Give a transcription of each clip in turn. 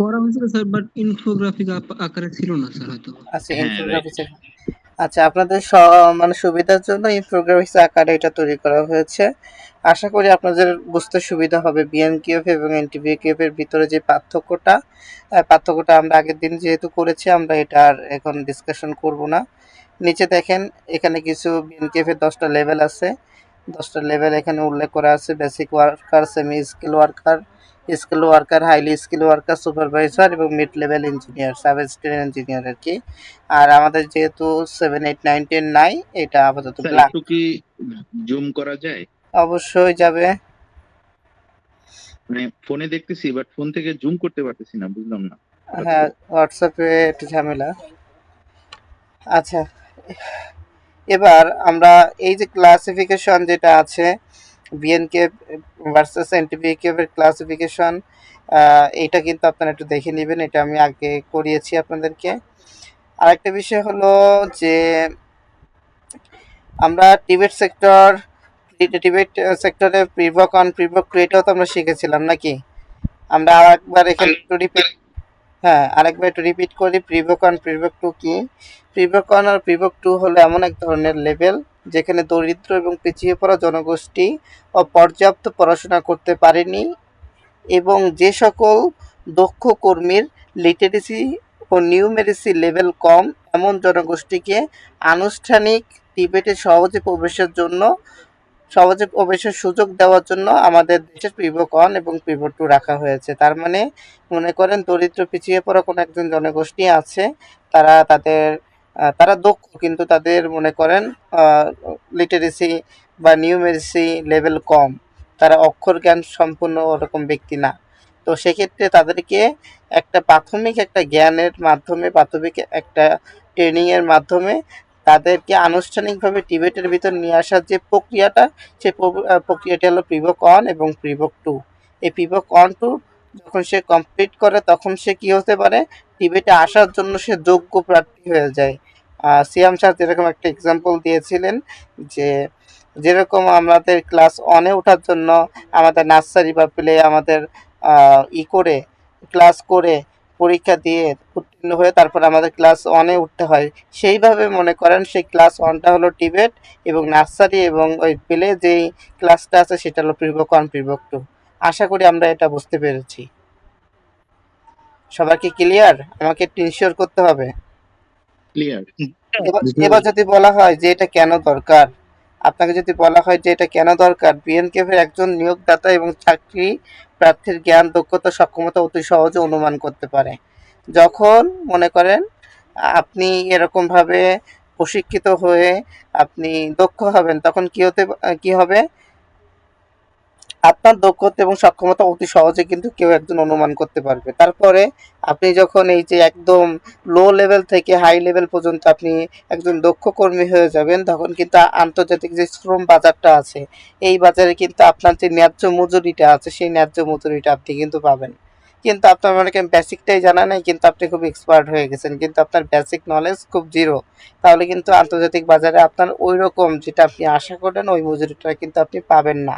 করা হয়েছিল sir, but infographic আকারে ছিল না স্যার হয়তো। আচ্ছা, হ্যাঁ, রাইট। ইনফোগ্রাফিক্স। আচ্ছা, আপনাদের মানে সুবিধার জন্য ইনফোগ্রাফিক্স আকারে এটা তৈরি করা হয়েছে। আশা করি আপনাদের বুঝতে সুবিধা হবে বিএনকিউএফ এবং এনটিবিকিউএফ এর ভিতরে যে পার্থক্যটা আমরা আগের দিন যেহেতু করেছি, আমরা এটা আর এখন ডিসকাশন করব না। নিচে দেখেন, এখানে কিছু বিএনকিউএফ এর 10টা লেভেল আছে। 10টা লেভেল এখানে উল্লেখ করা আছে: basic worker, semi skill worker, skill worker, highly skill worker, supervisor এবং mid level engineer, sub station engineer আর কি। আর আমাদের যেহেতু 7, 8, 9, 10 নাই, এটা আপাতত স্যার ব্ল্যাক। একটু কি জুম করা যায়? অবশ্যই যাবে। মানে ফোনে দেখতেছি, বাট ফোন থেকে জুম করতে পারতেছি না, বুঝলাম না হঠাৎ হ্যাঁ, করে। হোয়াটসঅ্যাপে একটু ঝামেলা। আচ্ছা, এবার আমরা এই যে ক্লাসিফিকেশন যেটা আছে, বিএনকেএফ ভার্সেস এনটিবিকেএফ এর ক্লাসিফিকেশন, এইটা কিন্তু আপনারা একটু দেখে নেবেন। এটা আমি আগে করিয়েছি আপনাদেরকে। আরেকটা বিষয় হলো যে আমরা টিবেট সেক্টরে প্রিভক অন প্রিভক টু এটাও তো আমরা শিখেছিলাম নাকি? আমরা আরেকবার এখানে একটু রিপিট, হ্যাঁ, আরেকবার একটু রিপিট করি। প্রিভক অন প্রিভক টু কি? প্রিভক অন আর প্রিভক টু হলো এমন এক ধরনের লেভেল যেখানে দরিদ্র এবং পিছিয়ে পড়া জনগোষ্ঠী পর্যাপ্ত পড়াশোনা করতে পারেনি এবং যে সকল দক্ষ কর্মীর লিটারেসি ও নিউমেরেসি লেভেল কম, এমন জনগোষ্ঠীকে আনুষ্ঠানিক টিবেটে সহজে প্রবেশের সুযোগ দেওয়ার জন্য আমাদের দেশের প্রিভক ওয়ান এবং প্রিভক টু রাখা হয়েছে। তার মানে মনে করেন দরিদ্র পিছিয়ে পড়া কোনো একজন জনগোষ্ঠী আছে, তারা দক্ষ কিন্তু তাদের মনে করেন লিটারেসি বা নিউমেরেসি লেভেল কম, তারা অক্ষর জ্ঞান সম্পন্ন ওরকম ব্যক্তি না। তো সেক্ষেত্রে তাদেরকে একটা প্রাথমিক একটা জ্ঞানের মাধ্যমে, প্রাথমিক একটা ট্রেনিংয়ের মাধ্যমে তাদেরকে আনুষ্ঠানিকভাবে টিবেটের ভিতর নিয়ে আসার যে প্রক্রিয়াটা, সেই প্রক্রিয়াটি হলো প্রিভক ওয়ান এবং প্রিভক টু। এই প্রিভক ওয়ান টু যখন সে কমপ্লিট করে, তখন সে কি হতে পারে, টিবেটে আসার জন্য সে যোগ্য প্রার্থী হয়ে যায়। সিয়াম স্যার যেরকম একটা এক্সাম্পল দিয়েছিলেন যে যেরকম আমাদের ক্লাস ওয়ানে ওঠার জন্য আমাদের নার্সারি বা প্লে আমাদের করে ক্লাস করে পরীক্ষা দিয়ে উত্তীর্ণ হয়ে তারপর আমাদের ক্লাস ওয়ানে উঠতে হয়, সেইভাবে মনে করেন সেই ক্লাস ওয়ানটা হলো টিবেট এবং নার্সারি এবং ওই প্লে যেই ক্লাসটা আছে সেটা হলো প্রিভক ওয়ান প্রিভক টু। আশা করি আমরা এটা বুঝতে পেরেছি। সবার কি ক্লিয়ার? আমাকে একটু ইনশিওর করতে হবে। ক্লিয়ার। এবার এবার যদি বলা হয় যে এটা কেন দরকার, আপনাকে যদি বলা হয় যে এটা কেন দরকার, বিএনকেএফ এর একজন নিয়োগদাতা এবং চাকরি প্রার্থীর জ্ঞান, দক্ষতা, সক্ষমতা অতি সহজে অনুমান করতে পারে। যখন মনে করেন আপনি এরকমভাবে প্রশিক্ষিত হয়ে আপনি দক্ষ হবেন, তখন কি হবে, আপনার দক্ষতা এবং সক্ষমতা অতি সহজে কিন্তু কেউ একজন অনুমান করতে পারবে। তারপরে আপনি যখন এই যে একদম লো লেভেল থেকে হাই লেভেল পর্যন্ত আপনি একজন দক্ষ কর্মী হয়ে যাবেন, তখন কিন্তু আন্তর্জাতিক যে শ্রম বাজারটা আছে, এই বাজারে কিন্তু আপনার যে ন্যায্য মজুরিটা আছে, সেই ন্যায্য মজুরিটা আপনি কিন্তু পাবেন। কিন্তু আপনার মনে করেন বেসিকটাই জানা নাই, কিন্তু আপনি খুব এক্সপার্ট হয়ে গেছেন, কিন্তু আপনার বেসিক নলেজ খুব জিরো, তাহলে কিন্তু আন্তর্জাতিক বাজারে আপনার ওই রকম যেটা আপনি আশা করেন ওই মজুরিটা কিন্তু আপনি পাবেন না।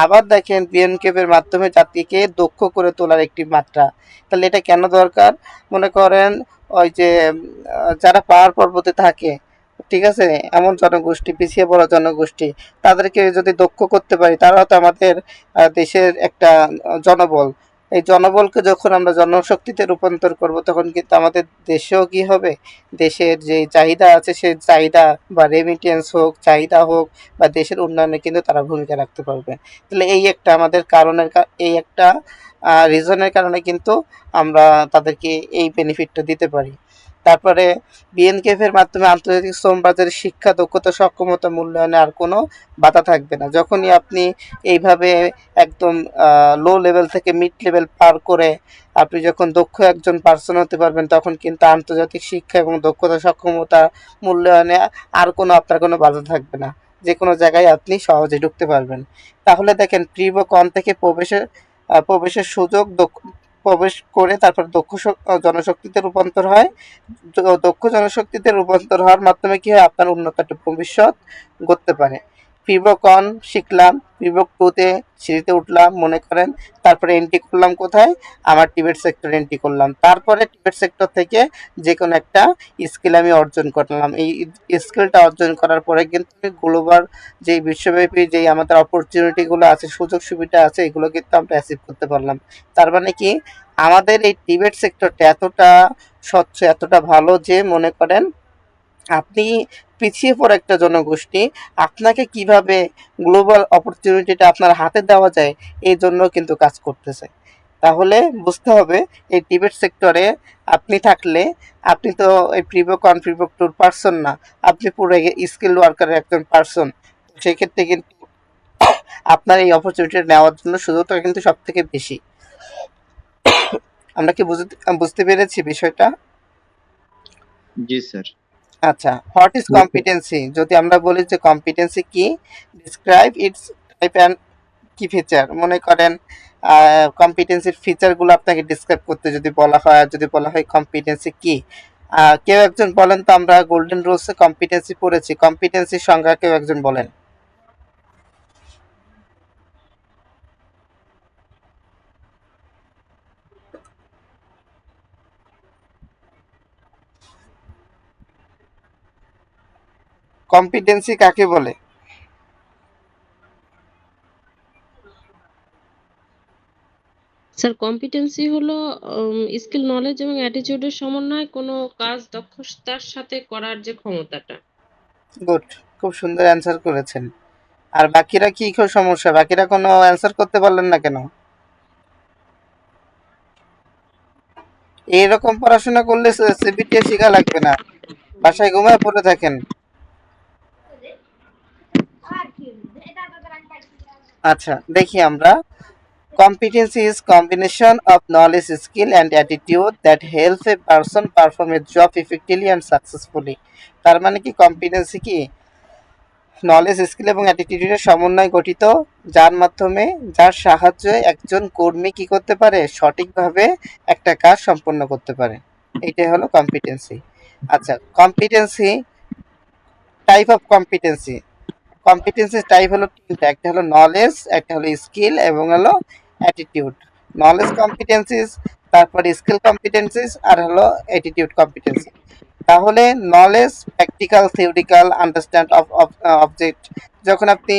আবার দেখেন বিএনকেএফ মাধ্যমে জাতিকে দক্ষ করে তোলার একটি মাত্রা। তাহলে এটা কেন দরকার? মনে করেন ওই যে যারা পাহাড় পর্বতে থাকে, ঠিক আছে, এমন জনগোষ্ঠী, পিছিয়ে পড়া জনগোষ্ঠী, তাদেরকে যদি দক্ষ করতে পারি, তারাও তো আমাদের দেশের একটা জনবল। এই জনবলকে যখন আমরা জনশক্তিতে রূপান্তর করব, তখন কিন্তু আমাদের দেশেও কি হবে, দেশের যে চাহিদা আছে সেই চাহিদা বা রেমিটেন্স হোক, চাহিদা হোক বা দেশের উন্নয়নে কিন্তু তারা ভূমিকা রাখতে পারবে। তাহলে এই একটা আমাদের এই একটা রিজনের কারণে কিন্তু আমরা তাদেরকে এই বেনিফিটটা দিতে পারি। তারপরে বিএনকেএফ এর মাধ্যমে আন্তর্জাতিক শ্রম বাজারে শিক্ষা, দক্ষতা, সক্ষমতা মূল্যায়নে আর কোনো বাধা থাকবে না। যখনই আপনি এইভাবে একদম লো লেভেল থেকে মিড লেভেল পার করে আপনি যখন দক্ষ একজন পার্সন হতে পারবেন, তখন কিন্তু আন্তর্জাতিক শিক্ষা এবং দক্ষতা সক্ষমতা মূল্যায়নে আর আপনার কোনো বাধা থাকবে না। যে কোনো জায়গায় আপনি সহজে ঢুকতে পারবেন। তাহলে দেখেন প্রিভো কন থেকে প্রবেশের সুযোগ, প্রবেশ করে তারপর জনশক্তিতে রূপান্তর হয়। দক্ষ জনশক্তিতে রূপান্তর হওয়ার মাধ্যমে কি হয়, আপনার উন্নত একটা ভবিষ্যৎ গড়তে পারে। প্রিভোকন শিখলাম, প্রিভোক 2-তে সিঁড়িতে উঠলাম মনে করেন, তারপরে এন্ট্রি করলাম কোথায়, আমার টিবেট সেক্টরে এন্ট্রি করলাম। তারপরে টিবেট সেক্টর থেকে যে কোনো একটা স্কিল আমি অর্জন করলাম। এই স্কিলটা অর্জন করার পরে কিন্তু গ্লোবাল যেই বিশ্বব্যাপী যেই আমাদের অপরচুনিটিগুলো আছে, সুযোগ সুবিধা আছে, এগুলো কিন্তু আমরা অ্যাচিভ করতে পারলাম। তার মানে কি, আমাদের এই টিবেট সেক্টরটা এতটা স্বচ্ছ, এতটা ভালো যে মনে করেন আপনি পিছিয়ে পড়া একটা জনগোষ্ঠী, আপনাকে কিভাবে গ্লোবাল অপরচুনিটিটা আপনার হাতে দেওয়া যায় এই জন্য কিন্তু কাজ করতেছে। তাহলে বুঝতে হবে এই টিবেট সেক্টরে আপনি থাকলে আপনি তো এই প্রিভোকন প্রিভোক টুর পার্সন না, আপনি পুরো স্কিল ওয়ার্কারের একজন পার্সন। সেক্ষেত্রে কিন্তু আপনার এই অপরচুনিটি নেওয়ার জন্য সুযোগটা কিন্তু সব থেকে বেশি। আমরা কি বুঝতে পেরেছি বিষয়টা? জি স্যার। আচ্ছা, হোয়াট ইজ কম্পিটেন্সি? যদি আমরা বলি যে কম্পিটেন্সি কি, ডিসক্রাইব ইটস টাইপ অ্যান্ড কি ফিচার। মনে করেন কম্পিটেন্সির ফিচারগুলো আপনাকে ডিসক্রাইব করতে যদি বলা হয়, আর যদি বলা হয় কম্পিটেন্সি কি, কেউ একজন বলেন তো, আমরা গোল্ডেন রুলসে কম্পিটেন্সি পড়েছি, কম্পিটেন্সির সংজ্ঞা কেউ একজন বলেন। কম্পিটেন্সি কাকে বলে? স্যার কম্পিটেন্সি হলো স্কিল, নলেজ এবং অ্যাটিটিউডের সমন্বয় কোনো কাজ দক্ষতার সাথে করার যে ক্ষমতাটা। গুড, খুব সুন্দর অ্যান্সার করেছেন। আর বাকিরা কি সমস্যা, বাকিরা কোনো অ্যান্সার করতে পারলেন না কেন? এইরকম পড়াশোনা করলে সিবিটিএ শেখা লাগবে না, বাসায় ঘুমায় পড়ে থাকেন। আচ্ছা, দেখি আমরা। Competency is combination of knowledge, skill and attitude that help a person perform a job effectively and successfully. তার মানে কি, কম্পিটেন্সি কি নলেজ, স্কিল এবং অ্যাটিটিউডের সমন্বয় গঠিত, যার মাধ্যমে, যার সাহায্যে একজন কর্মী কি করতে পারে, সঠিকভাবে একটা কাজ সম্পন্ন করতে পারে। এটাই হলো কম্পিটেন্সি। আচ্ছা, competency type of competency. Competency type হলো তিনটা, একটা হলো নলেজ, একটা হলো স্কিল এবং হলো অ্যাটিটিউড। নলেজ কম্পিটেন্সিস, তারপরে স্কিল কম্পিটেন্সিস, আর হলো অ্যাটিটিউড কম্পিটেন্সি। তাহলে knowledge practical theoretical understand of object. যখন আপনি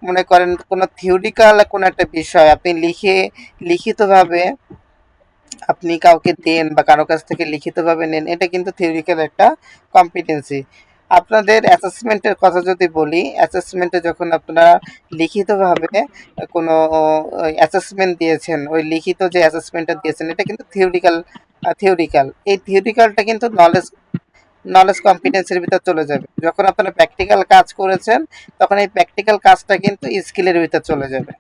মনে করেন কোনো থিওরিক্যাল কোনো একটা বিষয় আপনি লিখিতভাবে আপনি কাউকে দেন বা কারো কাছ থেকে লিখিতভাবে নেন, এটা কিন্তু থিওরিক্যাল একটা কম্পিটেন্সি। আপনাদের অ্যাসেসমেন্টের কথা যদি বলি, অ্যাসেসমেন্টে যখন আপনারা লিখিতভাবে কোনো অ্যাসেসমেন্ট দিয়েছেন, ওই লিখিত যে অ্যাসেসমেন্টটা দিয়েছেন এটা কিন্তু থিওরিক্যাল। এই থিওরিক্যালটা কিন্তু নলেজ কম্পিটেন্সির ভিতর চলে যাবে। যখন আপনারা প্র্যাকটিক্যাল কাজ করেছেন তখন এই প্র্যাকটিক্যাল কাজটা কিন্তু স্কিলের ভিতর চলে যাবে।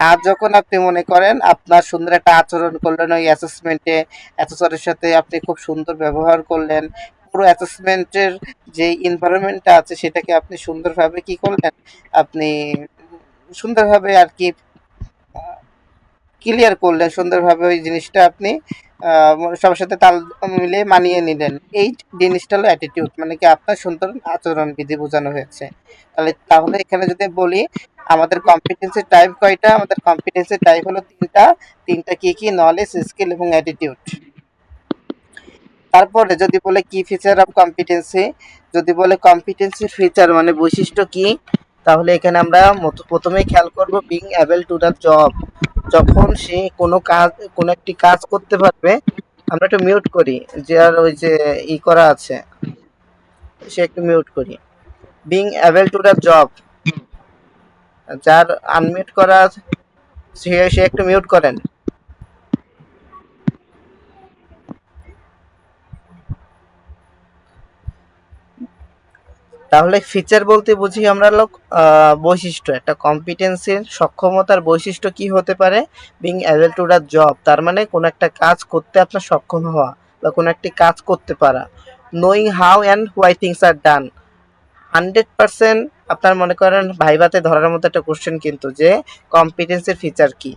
আর যখন আপনি মনে করেন আপনার সুন্দর একটা আচরণ করলেন ওই অ্যাসেসমেন্টে, অ্যাসেসরের সাথে আপনি খুব সুন্দর ব্যবহার করলেন, পুরো অ্যাসেসমেন্টের যে এনভায়রনমেন্টটা আছে সেটাকে আপনি সুন্দরভাবে কি করলেন, আপনি সুন্দরভাবে আর কি ক্লিয়ার করলেন, সুন্দরভাবে ওই জিনিসটা আপনি সবার সাথে তাল মিলিয়ে মানিয়ে নিলেন। এই জিনিসটা হলো অ্যাটিটিউড, মানে কি আপনার সুন্দর আচরণ বিধি বোঝানো হয়েছে। তাহলে এখানে যদি বলি আমাদের কম্পিটেন্সি টাইপ কয়টা, আমাদের কম্পিটেন্সি টাইপ হলো তিনটা। তিনটা কি কি, নলেজ, স্কিল এবং অ্যাটিটিউড। তারপরে যদি বলে কি ফিচার অফ কম্পিটেন্সি, যদি বলে কম্পিটেন্সি ফিচার মানে বৈশিষ্ট্য কি, তাহলে এখানে আমরা প্রথমেই খেয়াল করব being able to the job. যখন সে কোনো একটি কাজ করতে পারবে। আমরা একটু মিউট করি, যে আর ওই যে করা আছে সে একটু মিউট করি। Being able to the job, যার আনমিউট করা সে একটু মিউট করেন। তাহলে ফিচার বলতে বুঝি আমরা বৈশিষ্ট্য। একটা কম্পিটেন্সির সক্ষমতার বৈশিষ্ট্য কি হতে পারে, being able to the job, তার মানে কোনো একটা কাজ করতে আপনার সক্ষম হওয়া বা কোনো একটি কাজ করতে পারা। Knowing how and why things are done, 100% আপনার মনে করেন ভাইভাতে ধরার মতো একটা কোশ্চেন কিন্তু, যে কম্পিটেন্সির ফিচার কি।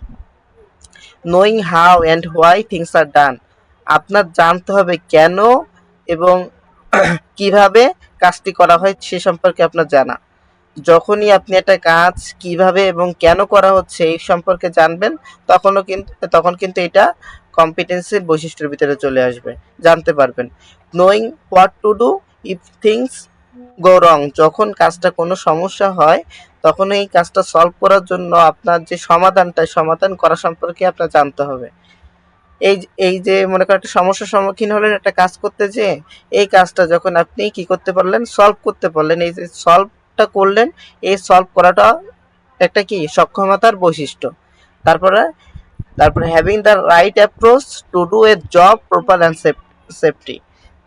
Knowing how and why things are done, আপনার জানতে হবে কেন এবং কিভাবে কাজটি করা হয় সে সম্পর্কে আপনার জানা। যখনই আপনি একটা কাজ কিভাবে এবং কেন করা হচ্ছে এই সম্পর্কে জানবেন, তখন কিন্তু এটা কম্পিটেন্সির বৈশিষ্ট্যের ভিতরে চলে আসবে, জানতে পারবেন। Knowing what to do if things go wrong, যখন কাজটা কোনো সমস্যা হয় তখন এই কাজটা সলভ করার জন্য আপনার যে সমাধান করা সম্পর্কে আপনার জানতে হবে। এই যে মনে করেন একটা সমস্যার সম্মুখীন হলেন একটা কাজ করতে যেয়ে, এই কাজটা যখন আপনি কি করতে পারলেন, সলভ করতে পারলেন, এই যে সলভটা করলেন, এই সলভ করাটা একটা কি সক্ষমতার বৈশিষ্ট্য। তারপরে তারপরে having the right approach to do a job proper and safety,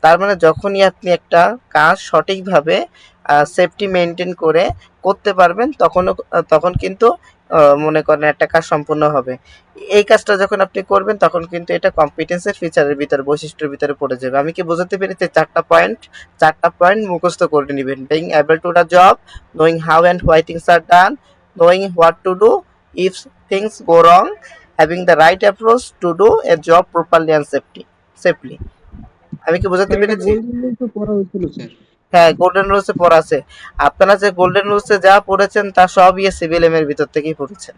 তার মানে যখনই আপনি একটা কাজ সঠিকভাবে সেফটি মেনটেন করে করতে পারবেন তখন কিন্তু মনে করেন একটা কাজ সম্পূর্ণ হবে। এই কাজটা যখন আপনি করবেন তখন কিন্তু এটা কম্পিটেন্সের ফিচারের ভিতরে বৈশিষ্ট্যের ভিতরে পড়ে যাবে। আমি কি বোঝাতে পেরেছি? চারটা পয়েন্ট মুখস্থ করে নেবেন। Being able to the job, knowing how and why things are done, knowing what to do if things go wrong, having the right approach to do a job properly and safely. আমি কি বোঝাতে পেরেছি? Golden rule তো পড়া হয়েছিল sir. হ্যাঁ, golden রুলসে পড়া আছে। আপনারা যে গোল্ডেন রুলসে যা পড়েছেন তা সব সিভিল এর ভিতর থেকেই পড়েছেন।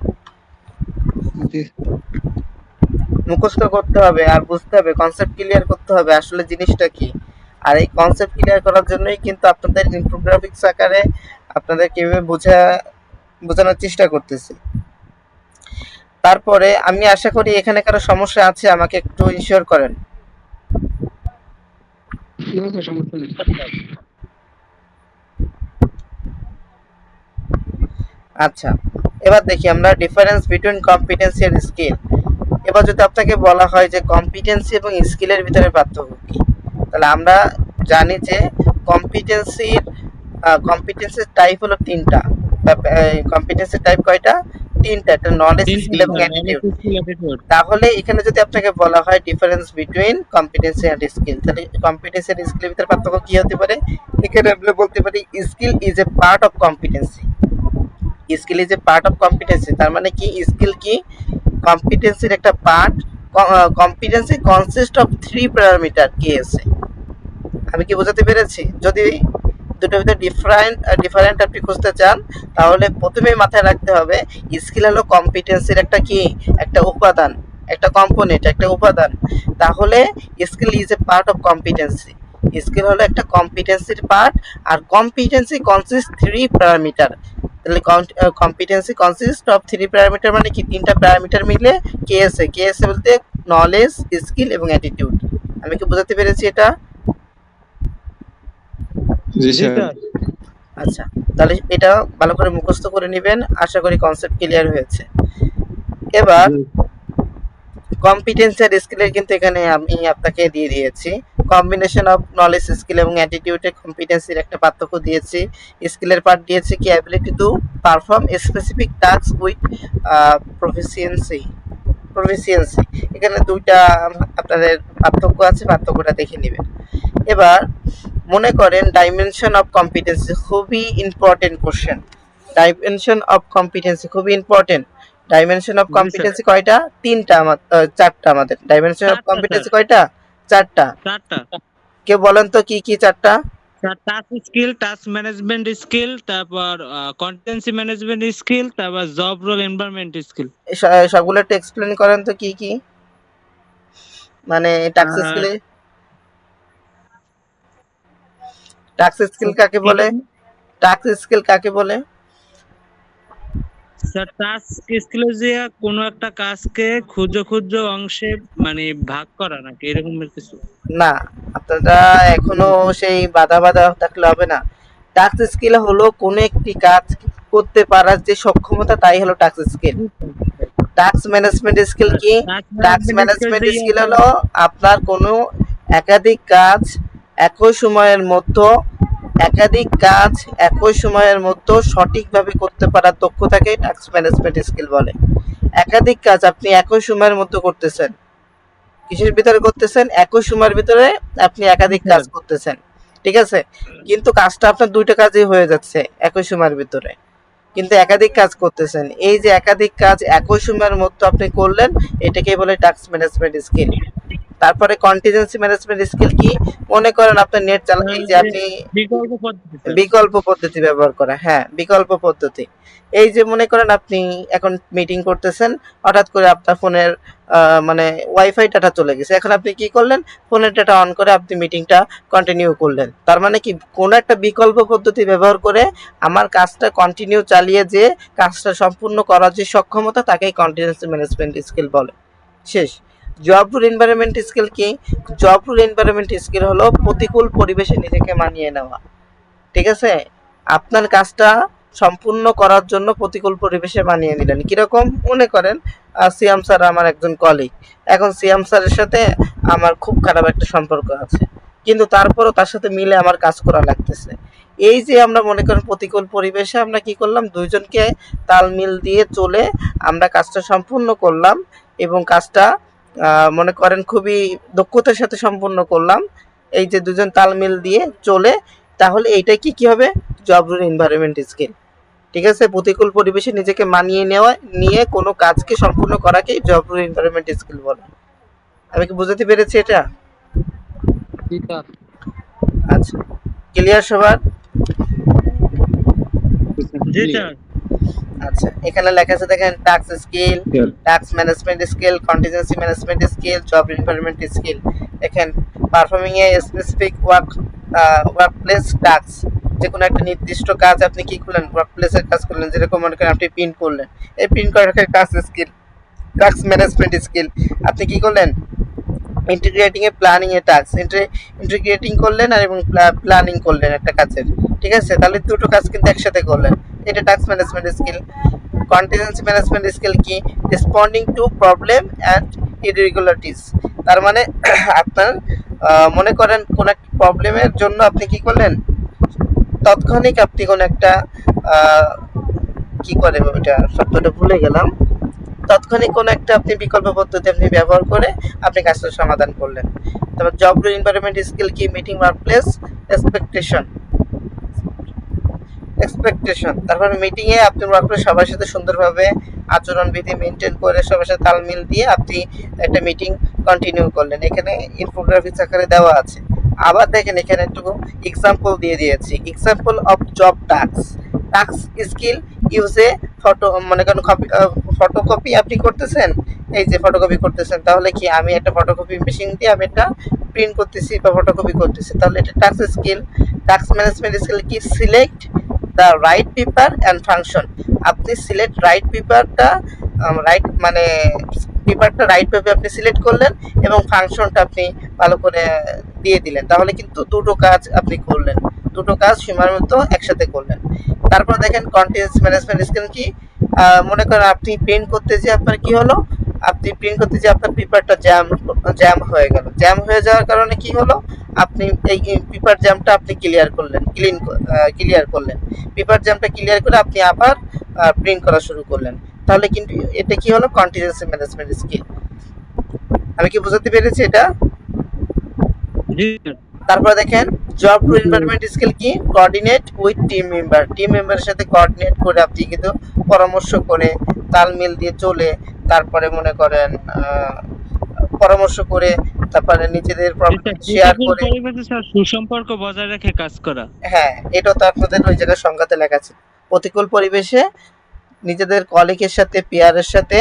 জি। মুখস্থ করতে হবে আর বুঝতে হবে, কনসেপ্ট ক্লিয়ার করতে হবে আসলে জিনিসটা কি। আর এই কনসেপ্ট ক্লিয়ার করার জন্যই কিন্তু আপনাদের ইনফোগ্রাফিক্স আকারে আপনাদের কিভাবে বোঝানোর চেষ্টা করতেছি। তারপরে আমি আশা করি এখানে কারো সমস্যা আছে, আমাকে একটু ইনশিওর করেন। না স্যার, সমস্যা নেই। আচ্ছা, এবার দেখি আমরা ডিফারেন্স বিটুইন কম্পিটেন্সি আর স্কিল। এবার যদি আপনাকে বলা হয় যে কম্পিটেন্সি এবং স্কিলের ভিতরে পার্থক্য কি, তাহলে আমরা জানি যে কম্পিটেন্সির টাইপ হলো তিনটা। কম্পিটেন্সির টাইপ কয়টা? তিনটা। একটা নলেজ, স্কিল এবং অ্যাটিটিউড। তাহলে এখানে যদি আপনাকে বলা হয় difference between competency and skill, তাহলে কম্পিটেন্সি আর স্কিলের ভিতরে পার্থক্য কি হতে পারে? এখানে আমরা বলতে পারি skill is a part of competency. Skill is a part of competency, তার মানে কি স্কিল কি কম্পিটেন্সির একটা part. Competency consist of 3 parameter KSA. আমি কি বোঝাতে পেরেছি? যদি দুটোর ভিতরে ডিফারেন্ট আপনি খুঁজতে চান তাহলে প্রথমেই মাথায় রাখতে হবে স্কিল হলো কম্পিটেন্সির একটা উপাদান, একটা কম্পোনেন্ট, একটা উপাদান। তাহলে skill is a part of competency. Skill হলো একটা কম্পিটেন্সির পার্ট, আর কম্পিটেন্সি কনসিস্ট 3 প্যারামিটার। তাহলে কম্পিটেন্সি কনসিস্ট অফ 3 প্যারামিটার মানে কি তিনটা প্যারামিটার মিলে কেএসএ বলতে নলেজ, স্কিল এবং অ্যাটিটিউড। আমি কি বোঝাতে পেরেছি এটা? জি স্যার। আচ্ছা, তাহলে এটা ভালো করে মুখস্থ করে নেবেন, আশা করি কনসেপ্ট ক্লিয়ার হয়েছে। এবার কম্পিটেন্সি আর স্কিলের কিন্তু এখানে আমি আপনাকে দিয়ে দিয়েছি কম্বিনেশন অফ নলেজ, স্কিল এবং অ্যাটিটিউডে কম্পিটেন্সির একটা পার্থক্য দিয়েছি। স্কিলের পার্ট দিয়েছি কি ability to perform specific task with proficiency. এখানে দুইটা আপনাদের পার্থক্য আছে, পার্থক্যটা দেখে নেবেন। এবার মনে করেন ডাইমেনশন অফ কম্পিটেন্সি, খুবই important question. Dimension of competency খুবই ইম্পর্টেন্ট। ডাইমেনশন অফ কম্পিটেন্সি কয়টা? চারটা। আমাদের ডাইমেনশন অফ কম্পিটেন্সি কয়টা? চারটা। কেউ বলেন তো কি কি চারটা? Task skill, task management skill, তারপর কন্টেন্সি ম্যানেজমেন্ট স্কিল, তারপর জব রোল এনভায়রনমেন্ট স্কিল। সবগুলো একটু এক্সপ্লেন করেন তো কি কি, মানে টাস্ক স্কিলে টাস্ক স্কিল কাকে বলে? টাস্ক স্কিল কাকে বলে? স্যার টাস্ক স্কিল যে কোনো একটা কাজকে ক্ষুদ্র অংশে মানে ভাগ করা নাকি এরকম কিছু? না, আপনারা এখনো সেই বাধা থাকলে হবে না। টাস্ক স্কিল হলো কোনো একটি কাজ করতে পারার যে সক্ষমতা, তাই হলো task skill. Task management skill কি? টাস্ক ম্যানেজমেন্ট স্কিল হলো আপনার কোনো একাধিক কাজ একই সময়ের মধ্যে সঠিকভাবে করতে পারার দক্ষতাকে টাস্ক ম্যানেজমেন্ট স্কিল বলে। একাধিক কাজ আপনি একই সময়ের মধ্যে করতেছেন, কিসের ভিতরে করতেছেন? একই সময়ের ভিতরে আপনি একাধিক কাজ করতেছেন, ঠিক আছে? কিন্তু কাজটা আপনার দুইটা কাজই হয়ে যাচ্ছে একই সময়ের ভিতরে, কিন্তু একাধিক কাজ করতেছেন। এই যে একাধিক কাজ একই সময়ের মধ্যে আপনি করলেন, এটাকে বলে টাস্ক ম্যানেজমেন্ট স্কিল। তারপরে কন্টিজেন্সি ম্যানেজমেন্ট স্কিল কি? মনে করেন আপনার নেট চালা, এই যে আপনি বিকল্প পদ্ধতি স্যার। বিকল্প পদ্ধতি ব্যবহার করা, হ্যাঁ বিকল্প পদ্ধতি। এই যে মনে করেন আপনি এখন মিটিং করতেছেন, হঠাৎ করে আপনার ফোনের মানে ওয়াইফাই ডাটা চলে গেছে, এখন আপনি কি করলেন? ফোনের ডাটা অন করে আপনি মিটিংটা কন্টিনিউ করলেন। তার মানে কি, কোনো একটা বিকল্প পদ্ধতি ব্যবহার করে আমার কাজটা কন্টিনিউ চালিয়ে যে কাজটা সম্পূর্ণ করার যে সক্ষমতা, তাকেই কন্টিনিউয়াস ম্যানেজমেন্ট স্কিল বলে। শেষ। জব রুল এনভায়রনমেন্ট স্কিল কি? জব রুল এনভায়রনমেন্ট স্কিল হলো প্রতিকূল পরিবেশে নিজেকে মানিয়ে নেওয়া। ঠিক আছে, আপনার কাজটা সম্পূর্ণ করার জন্য প্রতিকূল পরিবেশে মানিয়ে নিলেন। কিরকম? মনে করেন সিয়াম স্যার আমার একজন কলিগ, এখন সিয়াম স্যারের সাথে আমার খুব খারাপ একটা সম্পর্ক আছে, কিন্তু তারপরও তার সাথে মিলে আমার কাজ করা লাগতেছে। এই যে আমরা মনে করেন প্রতিকূল পরিবেশে আমরা কি করলাম, দুইজনকে তাল মিল দিয়ে চলে আমরা কাজটা সম্পূর্ণ করলাম, এবং কাজটা মনে করেন খুবই দক্ষতার সাথে সম্পূর্ণ করলাম। এই যে দুজন তাল মিল দিয়ে চলে, তাহলে এইটাই কি হবে? Job rule environment skill. ঠিক আছে, প্রতিকূল পরিবেশে নিজেকে মানিয়ে নেওয়া, নিয়ে কোনো কাজকে সম্পূর্ণ করাকেই জব রুল এনভায়রনমেন্ট স্কিল বলে। আমি কি বুঝাতে পেরেছি এটা? জি স্যার। আচ্ছা, ক্লিয়ার সবার? জি স্যার। আচ্ছা, এখানে লেখা আছে দেখেন, task skill, Sure. Task management skill, contingency management skill, job environment skill. দেখেন, performing a specific workplace task, যে কোনো একটা নির্দিষ্ট কাজ আপনি কি করলেন, ওয়ার্কপ্লেসের কাজ করলেন, যেরকম মনে করেন আপনি প্রিন্ট করলেন, এই প্রিন্ট করার একটা task skill, task management skill. আপনি কি করলেন? ইন্টিগ্রেটিং এ প্ল্যানিং এ টাস্ক, ইন্টিগ্রেটিং করলেন আর এবং প্ল্যানিং করলেন একটা কাজের। ঠিক আছে, তাহলে দুটো কাজ কিন্তু একসাথে করলেন, এটা task management skill. Contingency management skill কি? Responding to problem and irregularities. তার মানে আপনার মনে করেন কোন একটা প্রবলেমের জন্য আপনি কি করলেন, তাৎক্ষণিক আপনি কোন একটা কি করে ওইটা শব্দটা ভুলে গেলাম, তাৎক্ষণিক কোন একটা আপনি বিকল্প পদ্ধতি আপনি ব্যবহার করে আপনি কাজটা সমাধান করলেন। তারপর জব রুল এনভায়রনমেন্ট স্কিল কি? মিটিং ওয়ার্কপ্লেস এক্সপেকটেশন, তারপরে মিটিং এ আপনি ওয়ার্কপ্লেস সবার সাথে সুন্দরভাবে আচরণবিধি মেনটেন করে সবার সাথে তালমিল দিয়ে আপনি একটা মিটিং কন্টিনিউ করলেন। এখানে ইনফোগ্রাফিক্স আকারে দেওয়া আছে। আবার দেখেন এখানে একটু এক্সাম্পল দিয়ে দিয়েছি, example of job task skill ইউজে ফটো, মনে করেন ফটোকপি আপনি করতেছেন, এই যে ফটোকপি করতেছেন, তাহলে কি আমি একটা ফটোকপি মেশিন দিয়ে আমি একটা প্রিন্ট করতেছি বা ফটোকপি করতেছি, তাহলে এটা task skill. Task management skill কি? Select the right paper and function. আপনি সিলেক্ট রাইট পেপারটা, রাইট মানে পেপারটা রাইট ভাবে আপনি সিলেক্ট করলেন এবং ফাংশনটা আপনি ভালো করে দিয়ে দিলেন, তাহলে কিন্তু দুটো কাজ আপনি করলেন, দুটো কাজ সীমার মতো একসাথে করলেন। তারপর দেখেন কন্টিনিউয়াস ম্যানেজমেন্ট স্কিল কি? মনে করেন আপনি প্রিন্ট করতে যে আপনার কি হলো, আপনি প্রিন্ট করতে যে আপনার পেপারটা জ্যাম হয়ে গেল, জ্যাম হয়ে যাওয়ার কারণে কি হলো, আপনি এই পেপার জ্যামটা আপনি ক্লিয়ার করলেন, পেপার জ্যামটা ক্লিয়ার করে আপনি আবার প্রিন্ট করা শুরু করলেন, তাহলে কিন্তু এটা কি হলো? Continuous management skill. আমি কি বোঝাতে পেরেছি এটা? জি স্যার। তারপর দেখেন জব টু এনভায়রনমেন্ট স্কিল কি? কোঅর্ডিনেট উইথ টিম মেম্বারের সাথে কোঅর্ডিনেট করে আপনি কিন্তু পরামর্শ করে তালমিল দিয়ে চলে, তারপরে মনে করেন পরামর্শ করে, তারপরে নিজেদের প্রবলেম শেয়ার প্রতিকূল করে। পরিবেশে স্যার সুসম্পর্ক বজায় রেখে কাজ করা। হ্যাঁ, এটা তো আপনাদের ওই জায়গায় সংজ্ঞাতে লেখা আছে, প্রতিকূল পরিবেশে নিজেদের কলিগের সাথে, পিয়ারের সাথে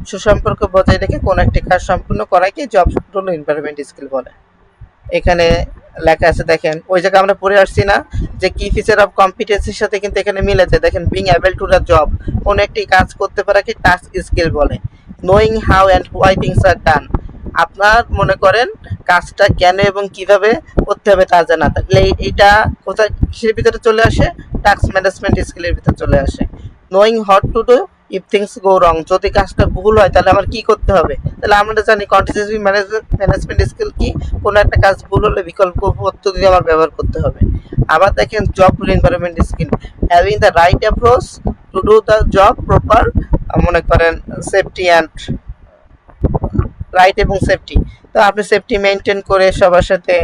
সুসম্পর্ক বজায় রেখে কোন একটি কাজ সম্পূর্ণ করাকে জব রোল এনভায়রনমেন্ট স্কিল বলে। এখানে লেখা আছে দেখেন, ওই জায়গায় আমরা পড়ে আসছি না যে কি ফিচার অফ কম্পিটেন্সির সাথে কিন্তু এখানে মিলেছে। দেখেন, being able to the job, কোন একটি কাজ করতে পারাকে টাস্ক স্কিল বলে। Knowing how and why things are done, আপনার মনে করেন কাজটা কেন এবং কিভাবে করতে হবে তা জানা, তাহলে এইটা কোথায় কিসের ভিতরে চলে আসে? টাস্ক ম্যানেজমেন্ট স্কিলের ভিতরে চলে আসে। Knowing what to do if things go wrong, যদি কাজটা ভুল হয় তাহলে আমার কি করতে হবে, তাহলে আমরা জানি কন্টিজেন্সি ম্যানেজমেন্ট স্কিল কি? কোনো একটা কাজ ভুল হলে বিকল্প পদ্ধতি আমার ব্যবহার করতে হবে। আবার দেখেন job rule environment skill, having the right approach to do the job proper, মনে করেন সেফটি অ্যান্ড রাইট এবং সেফটি, তো আপনি সেফটি মেনটেন করে সবার সাথে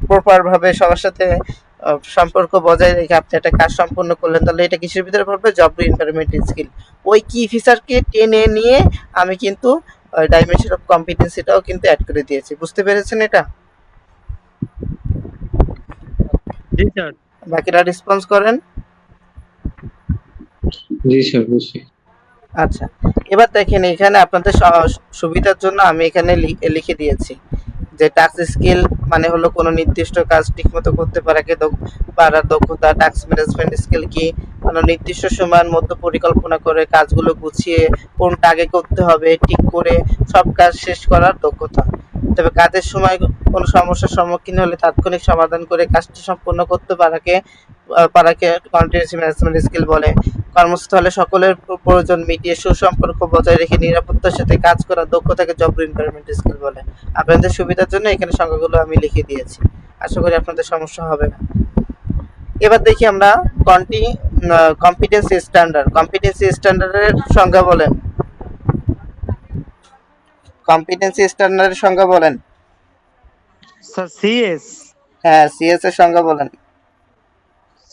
প্রপারভাবে সবার সাথে সম্পর্ক বজায় রেখে আপনি একটা কাজ সম্পূর্ণ করলেন, তাহলে এটা কিসের ভিতরে পড়বে? Job environment skill. ওই কি ফিচারকে টেনে নিয়ে আমি কিন্তু ডাইমেনশন অফ কম্পিটেন্সিটাও কিন্তু অ্যাড করে দিয়েছি। বুঝতে পেরেছেন এটা? জি স্যার। বাকিরা রেসপন্স করেন। জি স্যার বুঝছি। আচ্ছা, এবার দেখেন এখানে আপনাদের সুবিধার জন্য আমি এখানে লিখে দিয়েছি যে টাস্ক স্কিল মানে হলো কোনো নির্দিষ্ট কাজ ঠিকমতো করতে পারার দক্ষতা। টাস্ক ম্যানেজমেন্ট স্কিল কি, মানে নির্দিষ্ট সময়ের মধ্যে পরিকল্পনা করে কাজগুলো গুছিয়ে কোনটা আগে করতে হবে ঠিক করে সব কাজ শেষ করার দক্ষতা। তবে কাজের সময় কোনো সমস্যার সম্মুখীন হলে তাৎক্ষণিক সমাধান করে কাজটি সম্পূর্ণ করতে পারাকে কন্টিনিউয়াস ম্যানেজমেন্ট স্কিল বলে। কর্মস্থলে সকলের প্রয়োজন মিটিয়ে সুসম্পর্ক বজায় রেখে নিরাপত্তার সাথে কাজ করার দক্ষতাকে জব রিকোয়ারমেন্ট স্কিল বলে। আপনাদের সুবিধার জন্য এখানে সংখ্যাগুলো আমি লিখে দিয়েছি, আশা করি আপনাদের সমস্যা হবে না। এবার দেখি আমরা কম্পিটেন্সি স্ট্যান্ডার্ড। কম্পিটেন্সি স্ট্যান্ডার্ডের সংজ্ঞা বলেন। কম্পিটেন্সি স্ট্যান্ডার্ডের সংজ্ঞা বলেন। Sir CS. হ্যাঁ, সিএস এর সংজ্ঞা বলেন।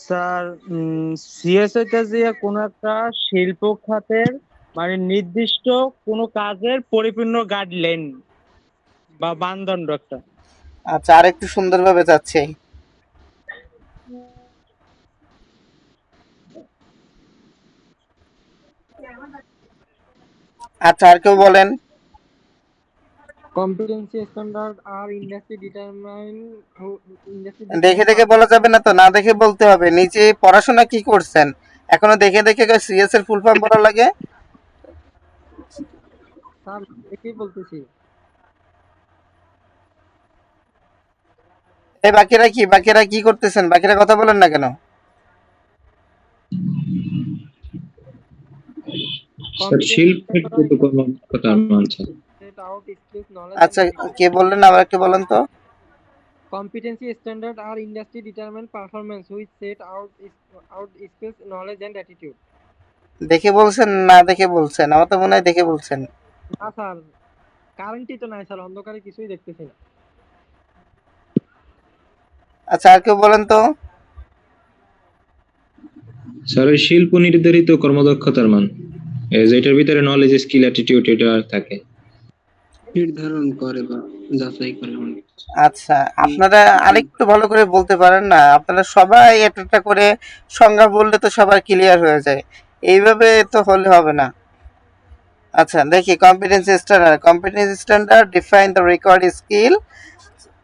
স্যার সিএস হইতেছে কোন একটা শিল্প খাতের মানে নির্দিষ্ট কোন কাজের পরিপূর্ণ গাইডলাইন বা মানদণ্ড একটা। আচ্ছা, আরেকটু সুন্দরভাবে যাচ্ছে। আচ্ছা, আর কেউ বলেন। Competency standard are industry determine দেখে দেখে বলা যাবে না তো, না দেখে বলতে হবে। নিজে পড়াশোনা কি করছেন, এখনো দেখে দেখে সিএস এর ফুল ফর্ম বলা লাগে? স্যার এটাই বলতেছি। এই বাকিরা কি করতেছেন? বাকিরা কথা বলেন না কেন? স্যার শিল্পের কর্মকর্তার মান sir. Set out skills, knowledge আচ্ছা, কে বললেন আবার একটু বলেন তো। competency standard are industry determined performance which set out skills, knowledge and attitude. দেখে বলছেন না দেখে বলছেন? আমার তো মনে হয় দেখে বলছেন। না স্যার, কারেন্টই তো নাই স্যার, অন্ধকারে কিছুই দেখতেছি না। আচ্ছা, আর কেউ বলেন তো। স্যার ওই শিল্প নির্ধারিত কর্মদক্ষতার মান, যেটার ভিতরে নলেজ স্কিল অ্যাটিটিউড এটা থাকে, নির্ধারণ করে বা যাচাই করে। আচ্ছা, আপনারা আরেকটু ভালো করে বলতে পারেন না? আপনারা সবাই একটা করে সংজ্ঞা বললে তো সবার ক্লিয়ার হয়ে যায়, এইভাবে তো হলে হবে না। আচ্ছা দেখি, competency standard define the required skill,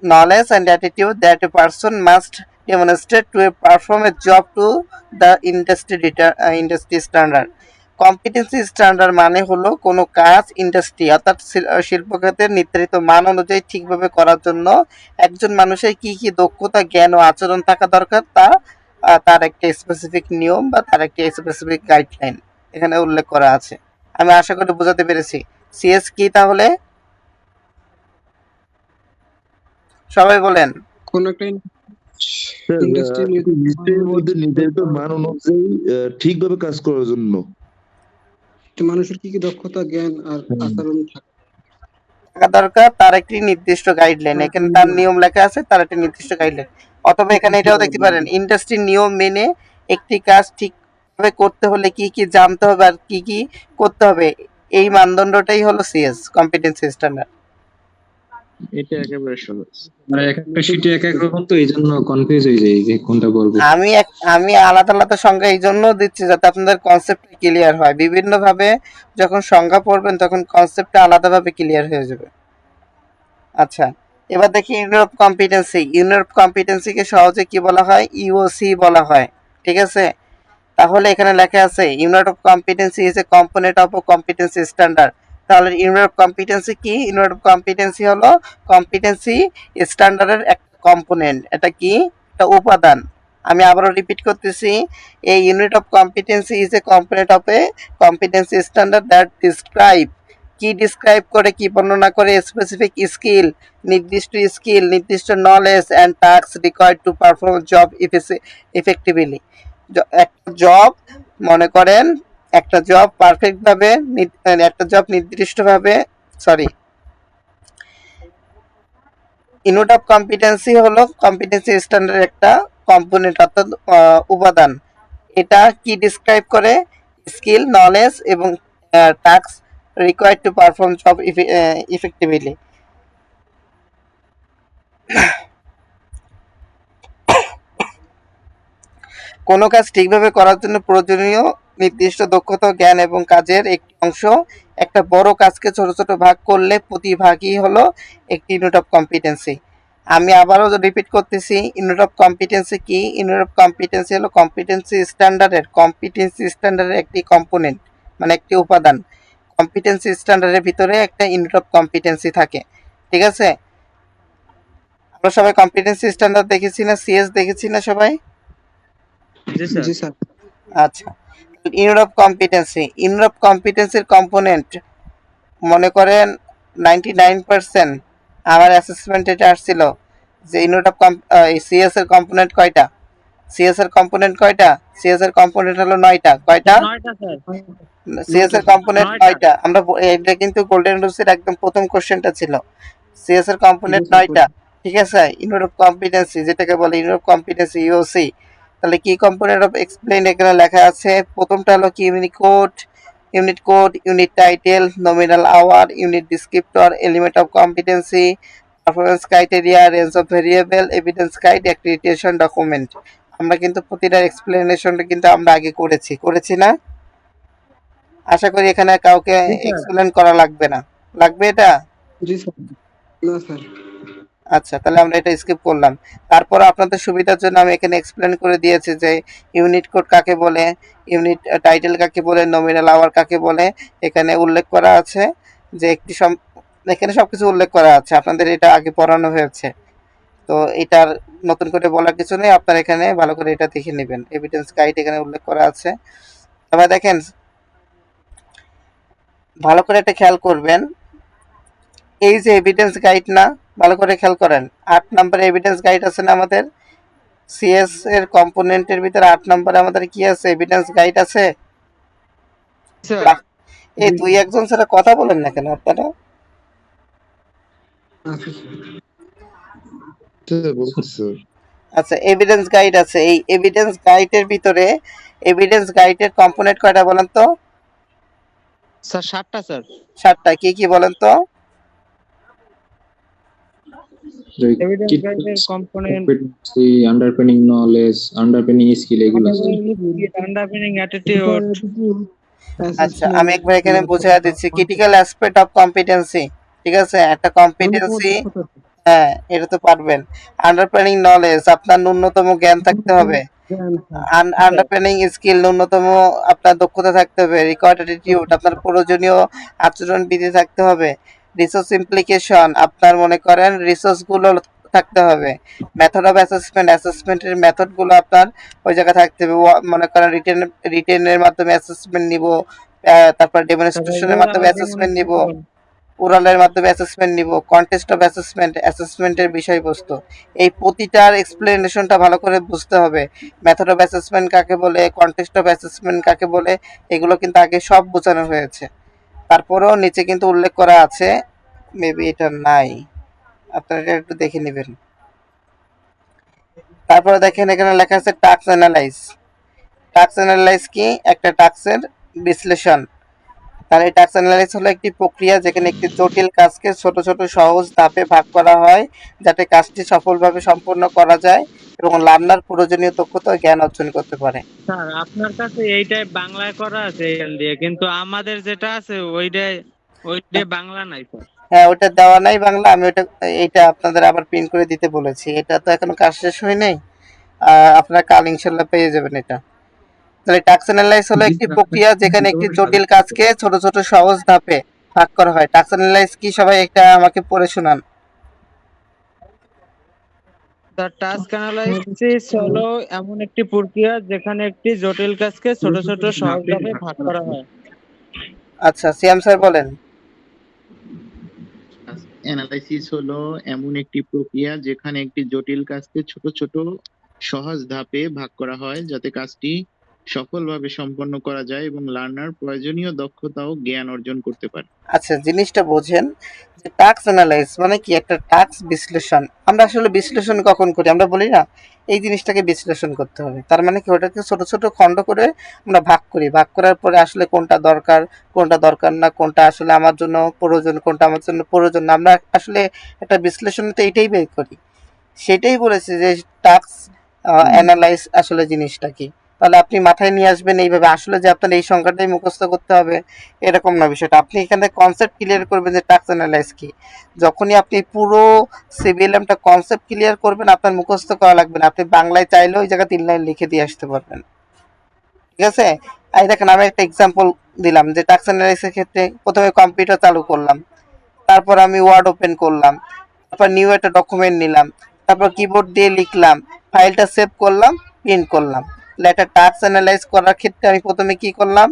knowledge and attitude that a person must demonstrate to perform a job to the industry standard. Competency standard মানে হলো কোনো কাজ ইন্ডাস্ট্রি অর্থাৎ শিল্প খাতের নির্ধারিত মান অনুযায়ী ঠিকভাবে করার জন্য একজন মানুষের কি কি দক্ষতা, জ্ঞান ও আচরণ থাকা দরকার তার একটা স্পেসিফিক নিয়ম বা তার একটা স্পেসিফিক গাইডলাইন এখানে উল্লেখ করা আছে। আমি আশা করি বোঝাতে পেরেছি। সিএস কি তাহলে? সবাই বলেন। কোন একটা ইন্ডাস্ট্রির মধ্যে নির্ধারিত মান অনুযায়ী ঠিকভাবে কাজ করার জন্য মানুষের কি কি দক্ষতা, জ্ঞান আর আচরণ থাকা দরকার তার একটি নির্দিষ্ট গাইডলাইন। এখানে তার নিয়ম লেখা আছে, তার একটি নির্দিষ্ট গাইডলাইন। অথবা এখানে এটাও দেখতে পারেন, ইন্ডাস্ট্রির নিয়ম মেনে একটি কাজ ঠিকভাবে করতে হলে কি কি জানতে হবে আর কি কি করতে হবে, এই মানদণ্ডটাই হলো সিএস, কম্পিটেন্সি স্ট্যান্ডার্ড। এটা একেবারে সহজ। মানে এক একটা শিটে এক এক রকম, তো এইজন্য কনফিউজ হয়ে যায় যে কোনটা বলবো। আমি আলাদা আলাদা সংজ্ঞা এই জন্য দিচ্ছি যাতে আপনাদের কনসেপ্ট ক্লিয়ার হয়। বিভিন্ন ভাবে যখন সংজ্ঞা পড়বেন তখন কনসেপ্টটা আলাদাভাবে ক্লিয়ার হয়ে যাবে। আচ্ছা, এবার দেখি unit of competency. Unit of কম্পিটেন্সিকে সহজে কি বলা হয়? ইউওসি বলা হয়, ঠিক আছে? তাহলে এখানে লেখা আছে unit of competency is a component of competency standard. তাহলে ইউনিট অফ কম্পিটেন্সি কি? ইউনিট অফ কম্পিটেন্সি হলো কম্পিটেন্সি স্ট্যান্ডার্ডের একটা কম্পোনেন্ট। এটা কি? একটা উপাদান। আমি আবারও রিপিট করতেছি, a unit of competency is a component of a competency standard that describe, কি ডিসক্রাইব করে, কি বর্ণনা করে, স্পেসিফিক স্কিল, নির্দিষ্ট স্কিল, নির্দিষ্ট knowledge and task required to perform job effectively. একটা জব, মনে করেন একটা জব পারফেক্ট ভাবে, একটা জব নির্দিষ্টভাবে, ইউনিট অফ কম্পিটেন্সি হলো কম্পিটেন্সি স্ট্যান্ডার্ড একটা কম্পোনেন্ট অর্থাৎ উপাদান। এটা কি ডিসক্রাইব করে? স্কিল, নলেজ এবং task required to perform job effectively. কোনো কাজ ঠিকভাবে করার জন্য প্রয়োজনীয় নির্দিষ্ট দক্ষতা, জ্ঞান এবং কাজের একটি অংশ। একটা বড় কাজকে ছোট ছোট ভাগ করলে প্রতি ভাগই হলো একটি ইউনিট অফ কম্পিটেন্সি। আমি আবারও রিপিট করতেছি, ইউনিট অফ কম্পিটেন্সি কি? ইউনিট অফ কম্পিটেন্সি হলো কম্পিটেন্সি স্ট্যান্ডার্ডের একটি কম্পোনেন্ট, মানে একটি উপাদান। কম্পিটেন্সি স্ট্যান্ডার্ডের ভিতরে একটা ইউনিট অফ কম্পিটেন্সি থাকে, ঠিক আছে? আমরা সবাই কম্পিটেন্সি স্ট্যান্ডার্ড দেখেছি না, সিএস দেখেছি না সবাই? জি স্যার। জি স্যার। আচ্ছা, ইউনিট অফ কম্পিটেন্সির কম্পোনেন্ট মনে করেন 99%। আমার অ্যাসেসমেন্ট এটা আসছিল যে ইউনিট অফ সিএস এর কম্পোনেন্ট কয়টা? সিএস এর কম্পোনেন্ট হলো 9টা। কয়টা? 9টা স্যার। সিএস এর কম্পোনেন্ট 9টা। 9টা। আমরা এটা কিন্তু গোল্ডেন রুলসের একদম প্রথম কোশ্চেনটা ছিল। সিএস এর কম্পোনেন্ট জি স্যার, 9টা, ঠিক আছে? ইউনিট অফ কম্পিটেন্সি যেটাকে বলে ইউনিট অফ কম্পিটেন্সি, ইউওসি। তাহলে কি কম্পোনেন্ট অফ এক্সপ্লেইন এখানে লেখা আছে। প্রথমটা হলো কি? Unit code, unit title, nominal hour, unit descriptor, element of competency, performance criteria, range of variable, evidence guide, accreditation document. আমরা কিন্তু প্রতিটার এক্সপ্লেনেশনটা কিন্তু আমরা আগে করেছি না? আশা করি এখানে কাউকে জি স্যার। এক্সপ্লেন করা লাগবে না। লাগবে এটা? জি স্যার। না স্যার। আচ্ছা, তাহলে আমরা এটা স্কিপ করলাম। তারপর আপনাদের সুবিধার জন্য আমি এখানে এক্সপ্লেন করে দিয়েছি যে ইউনিট কোড কাকে বলে, ইউনিট টাইটেল কাকে বলে, নমিনাল আওয়ার কাকে বলে। এখানে উল্লেখ করা আছে যে এখানে সবকিছু উল্লেখ করা আছে, আপনাদের এটা আগে পড়ানো হয়েছে। তো এটার নতুন করে বলার কিছু নেই, আপনারা এখানে ভালো করে এটা দেখে নেবেন। এভিডেন্স গাইড এখানে উল্লেখ করা আছে। তবে দেখেন, ভালো করে এটা খেয়াল করবেন। এই যে এভিডেন্স গাইড না, ভালো করে খেয়াল করেন। 8 নম্বরে এভিডেন্স গাইড আছে না আমাদের? সিএস এর কম্পোনেন্টের ভিতরে 8 নম্বরে আমাদের কি আছে? এভিডেন্স গাইড আছে। স্যার। এই দুই একজন ছাড়া কথা বলেন না কেন আপনারা? আচ্ছা স্যার। স্যার বলতেছি স্যার। আচ্ছা, এভিডেন্স গাইড আছে। এই এভিডেন্স গাইডের ভিতরে এভিডেন্স গাইডের কম্পোনেন্ট কয়টা বলেন তো? স্যার 7টা স্যার। 7টা। কি কি বলেন তো? এভিডেন্স গাইডের component, underpinning knowledge, underpinning skill, এগুলো আছে। Underpinning attitude. আচ্ছা, আমি একবার এখানে বুঝিয়ে দিচ্ছি। ক্রিটিক্যাল অ্যাসপেক্ট অফ কম্পিটেন্সি, ঠিক আছে? একটা কম্পিটেন্সি, হ্যাঁ এটা তো পারবেন। আন্ডারপিনিং নলেজ, আপনার ন্যূনতম জ্ঞান থাকতে হবে। আন্ডারপিনিং স্কিল, ন্যূনতম আপনার দক্ষতা থাকতে হবে। রিকোয়ার্ড অ্যাটিটিউড, আপনার প্রয়োজনীয় আচরণবিধি থাকতে হবে। রিসোর্স ইমপ্লিকেশন, আপনার মনে করেন রিসোর্স গুলো থাকতে হবে। মেথড অফ অ্যাসেসমেন্টের মেথড গুলো আপনার ওই জায়গায় থাকতে হবে। মনে করেন রিটেনের মাধ্যমে অ্যাসেসমেন্ট নিব, তারপর ডেমনস্ট্রেশনের মাধ্যমে অ্যাসেসমেন্ট নিব, ওরালের মাধ্যমে অ্যাসেসমেন্ট নিব, কন্টেস্ট অফ অ্যাসেসমেন্টের বিষয়বস্তু। এই প্রতিটার এক্সপ্লেনেশনটা ভালো করে বুঝতে হবে। মেথড অফ অ্যাসেসমেন্ট কাকে বলে, কন্টেস্ট অফ অ্যাসেসমেন্ট কাকে বলে, এগুলো কিন্তু আগে সব বোঝানো হয়েছে। তারপরেও নিচে কিন্তু উল্লেখ করা আছে, মেবি এটা নাই, আপনারা এটা একটু দেখে নেবেন। তারপরে দেখেন এখানে লেখা আছে টাস্ক অ্যানালাইজ কি? একটা টাস্কের বিশ্লেষণ। তাহলে টাস্ক অ্যানালাইসিস হলো একটি প্রক্রিয়া যেখানে একটি জটিল কাজকে ছোট ছোট সহজ ধাপে ভাগ করা হয় যাতে কাজটি সফলভাবে সম্পন্ন করা যায় এবং লার্নার প্রয়োজনীয় দক্ষতা ও জ্ঞান অর্জন করতে পারে। স্যার আপনার কাছে এইটাই বাংলায় করা আছে এখান দিয়ে, কিন্তু আমাদের যেটা আছে ওইটাই বাংলা নাই স্যার। হ্যাঁ, ওটা দেওয়া নাই বাংলা। আমি এটা আপনাদের আবার প্রিন্ট করে দিতে বলেছি। এটা তো এখনো কাজ শেষ হয় নাই, আপনারা কাল ইনশাল্লাহ পেয়ে যাবেন এটা। তাহলে টাস্ক অ্যানালাইসিস হলো একটি প্রক্রিয়া যেখানে একটি জটিল কাজকে ছোট ছোট সহজ ধাপে ভাগ করা হয়। টাস্ক অ্যানালাইসিস কি? সবাই একটা আমাকে পড়ে শোনান। দ্য টাস্ক অ্যানালাইসিস হলো এমন একটি প্রক্রিয়া যেখানে একটি জটিল কাজকে ছোট ছোট সহজ ধাপে ভাগ করা হয়। আচ্ছা, সিয়াম স্যার বলেন। অ্যানালাইসিস হলো এমন একটি প্রক্রিয়া যেখানে একটি জটিল কাজকে ছোট ছোট সহজ ধাপে ভাগ করা হয় যাতে কাজটি সফলভাবে সম্পন্ন করা যায় এবং লার্নার প্রয়োজনীয় দক্ষতা ও জ্ঞান অর্জন করতে পারে। আচ্ছা, জিনিসটা বোঝেন যে টাস্ক অ্যানালাইজ মানে কি, একটা টাস্ক বিশ্লেষণ। আমরা আসলে বিশ্লেষণ কখন করি, আমরা বলি না এই জিনিসটাকে বিশ্লেষণ করতে হবে। তার মানে কি, ওটাকে ছোট ছোট খণ্ড করে আমরা ভাগ করি, ভাগ করার পরে আসলে কোনটা দরকার কোনটা দরকার না, কোনটা আসলে আমার জন্য প্রয়োজন কোনটা আমার জন্য প্রয়োজন না, আমরা আসলে একটা বিশ্লেষণে তো এটাই বের করি। সেটাই বলেছে যে টাস্ক অ্যানালাইজ আসলে জিনিসটা কি। তাহলে আপনি মাথায় নিয়ে আসবেন এইভাবে, আসলে যে আপনার এই সংখ্যাটাই মুখস্থ করতে হবে এরকম না বিষয়টা। আপনি এখানে কনসেপ্ট ক্লিয়ার করবেন যে টাস্ক অ্যানালাইজ কি। যখনই আপনি পুরো সিভিএলএমটা কনসেপ্ট ক্লিয়ার করবেন, আপনার মুখস্থ করা লাগবে না, আপনি বাংলায় চাইলেও ওই জায়গায় 3 লাইন লিখে দিয়ে আসতে পারবেন। ঠিক আছে, এই দেখেন আমি একটা এক্সাম্পল দিলাম যে টাস্ক অ্যানালাইসের ক্ষেত্রে প্রথমে কম্পিউটার চালু করলাম, তারপর আমি ওয়ার্ড ওপেন করলাম, তারপর নিউ একটা ডকুমেন্ট নিলাম, তারপর কিবোর্ড দিয়ে লিখলাম, ফাইলটা সেভ করলাম, প্রিন্ট করলাম। একটা টাস্ক অ্যানালাইজ করার ক্ষেত্রে আমি প্রথমে কি করলাম,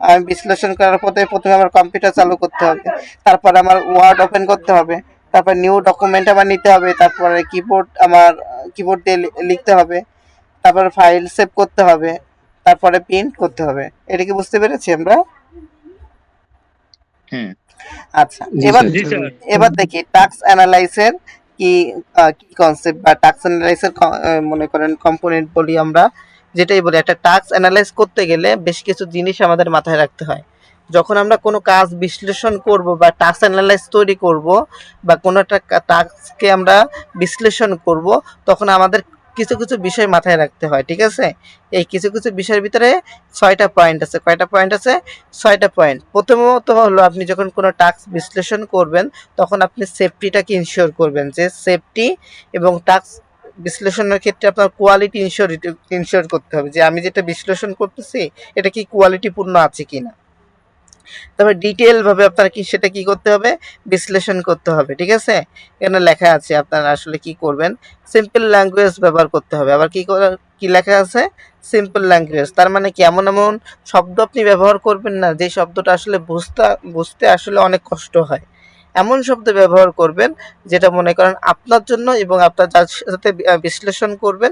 আমি বিশ্লেষণ করার প্রথমে আমার কম্পিউটার চালু করতে হবে, তারপর আমার ওয়ার্ড ওপেন করতে হবে, তারপর নিউ ডকুমেন্ট আমার নিতে হবে, তারপরে কিবোর্ড দিয়ে লিখতে হবে, তারপরে ফাইল সেভ করতে হবে, তারপরে প্রিন্ট করতে হবে। এটা কি বুঝতে পেরেছি আমরা? হ্যাঁ, আচ্ছা, জি এবার স্যার। জি স্যার। এবার দেখি টাস্ক অ্যানালাইসের কি কি কনসেপ্ট বা টাস্ক অ্যানালাইসের মনে করেন কম্পোনেন্ট বলি আমরা, যেটাই বলি একটা টাস্ক অ্যানালাইজ করতে গেলে বেশ কিছু জিনিস আমাদের মাথায় রাখতে হয়। যখন আমরা কোনো কাজ বিশ্লেষণ করব বা টাস্ক অ্যানালাইজ তৈরি করব বা কোনো একটা টাস্ককে আমরা বিশ্লেষণ করব, তখন আমাদের কিছু কিছু বিষয় মাথায় রাখতে হয়। ঠিক আছে, এই কিছু কিছু বিষয়ের ভিতরে 6টা পয়েন্ট আছে। কয়টা পয়েন্ট আছে? 6টা পয়েন্ট। প্রথমত হলো, আপনি যখন কোনো টাস্ক বিশ্লেষণ করবেন তখন আপনি সেফটিটাকে ইনশিওর করবেন, যে সেফটি এবং টাস্ক বিশ্লেষণের ক্ষেত্রে আপনার কোয়ালিটি ইনশিওর করতে হবে, যে আমি যেটা বিশ্লেষণ করতেছি এটা কি কোয়ালিটিপূর্ণ আছে কিনা। তবে ডিটেল ভাবে আপনার সেটা কি করতে হবে, বিশ্লেষণ করতে হবে। ঠিক আছে, এখানে লেখা আছে আপনারা আসলে কি করবেন, সিম্পল ল্যাঙ্গুয়েজ ব্যবহার করতে হবে। আবার কি লেখা আছে, সিম্পল ল্যাঙ্গুয়েজ। তার মানে কি, এমন এমন শব্দ আপনি ব্যবহার করবেন না যে শব্দটা আসলে বুঝতে আসলে অনেক কষ্ট হয়। এমন শব্দ ব্যবহার করবেন যেটা মনে করেন আপনার জন্য এবং আপনার যার সাথে বিশ্লেষণ করবেন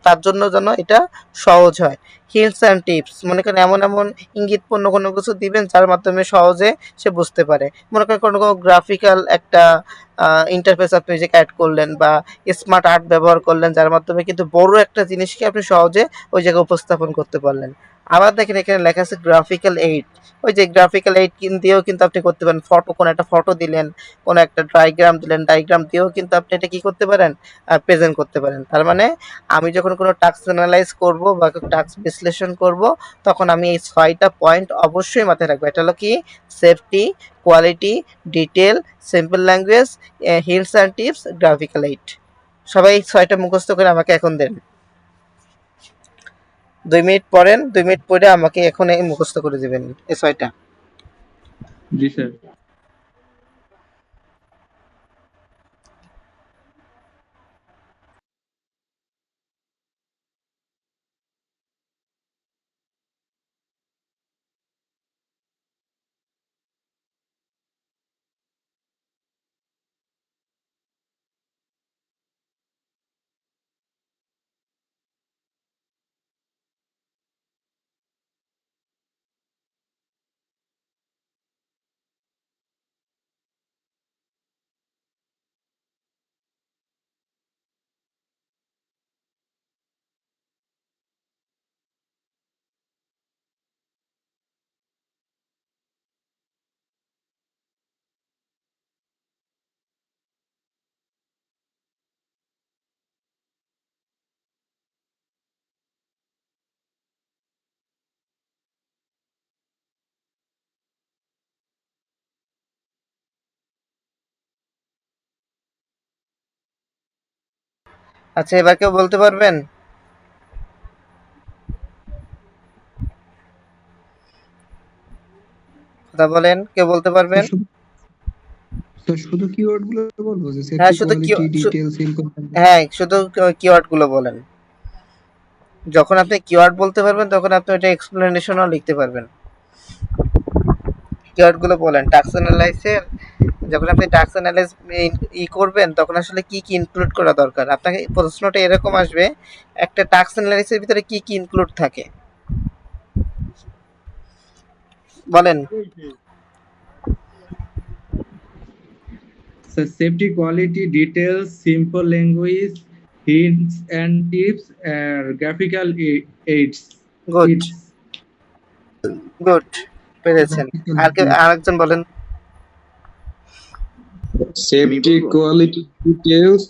তার জন্য যেন এটা সহজ হয়। হিন্টস অ্যান্ড টিপস, মনে করেন এমন এমন ইঙ্গিতপূর্ণ কোনো কিছু দিবেন যার মাধ্যমে সহজে সে বুঝতে পারে। মনে করেন কোনো গ্রাফিক্যাল একটা ইন্টারফেস আপনি যে অ্যাড করলেন বা স্মার্ট আর্ট ব্যবহার করলেন, যার মাধ্যমে কিন্তু বড় একটা জিনিসকে আপনি সহজে ওই জায়গায় উপস্থাপন করতে পারলেন। আবার দেখেন এখানে লেখা আছে গ্রাফিক্যাল এইড। ওই যে গ্রাফিক্যাল এইড দিয়েও কিন্তু আপনি করতে পারেন। কোনো একটা ফটো দিলেন, কোনো একটা ডায়াগ্রাম দিয়েও কিন্তু আপনি এটা কি করতে পারেন, প্রেজেন্ট করতে পারেন। তার মানে আমি যখন কোনো টাস্ক অ্যানালাইজ করব বা টাস্ক বিশ্লেষণ করব, তখন আমি এই 6টা পয়েন্ট অবশ্যই মাথায় রাখবো। এটা হলো কি, safety, quality, detail, simple language, hints and tips, graphical aid. সবাই এই 6টা মুখস্থ করে আমাকে এখন দেন। 2 মিনিট পড়েন, 2 মিনিট পরে আমাকে এখন এই মুখস্থ করে দেবেন এই 6টা। জি স্যার। আচ্ছা, এবার কেউ বলতে পারবেন? কথা বলেন, কেউ বলতে পারবেন? শুধু কিওয়ার্ড গুলো বলবো, যে হ্যাঁ, সেফটি, কোয়ালিটি, ডিটেল, সিম্পল। হ্যাঁ, শুধু কিওয়ার্ড গুলো বলেন। যখন আপনি কিওয়ার্ড বলতে পারবেন তখন আপনি ওটা এক্সপ্লেনেশনও লিখতে পারবেন। কিওয়ার্ড গুলো বলেন। টাস্ক অ্যানালাইসের যখন আপনি টাস্ক অ্যানালাইজ করবেন তখন আসলে কি কি ইনক্লুড করা দরকার, আপনাকে প্রশ্নটা এরকম আসবে, একটা টাস্ক অ্যানালাইসের ভিতরে কি কি ইনক্লুড থাকে। বলেন। So safety, quality, details, simple language, hints and tips, graphical aids. Good It's good, পেরেছেন। আরেকজন বলেন। সেফটি, বলবো? কোয়ালিটি, ডিটেলস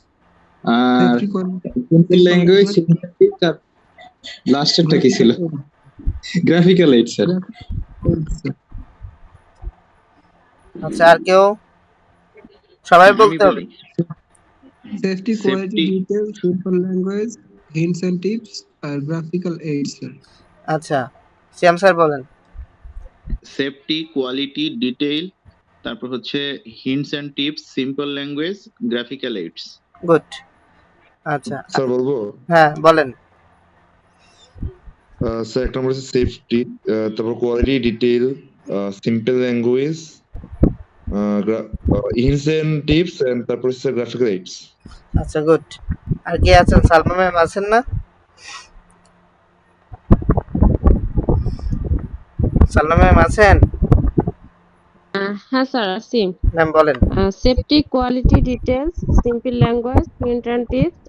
আর সেফটি কোয়ালিটি সিম্পল ল্যাঙ্গুয়েজ, লাস্টেরটা কি ছিল? Graphical aid sir. আচ্ছা, আর কেউ? সবাই আমি বলতে হবে। বলি safety quality safety detail simple language hints and tips আর গ্রাফিক্যাল এইডস। আচ্ছা, শ্যাম স্যার বলেন। সেফটি, কোয়ালিটি, ডিটেইল, তারপর হচ্ছে hints and tips, simple language, graphical aids. Good. আচ্ছা, স্যার বলবো? হ্যাঁ বলেন। স্যার এক নম্বর হচ্ছে সেফটি, তারপর quality, detail, simple language, hints and tips, and তারপর হচ্ছে গ্রাফিক্যাল এইডস। আচ্ছা, গুড। আর কে আছেন? সালমা ম্যাম আছেন না? সালমা ম্যাম আছেন? হ্যাঁ স্যার আছি। ম্যাম বলেন। Safety, quality, details, simple language, hint and tips.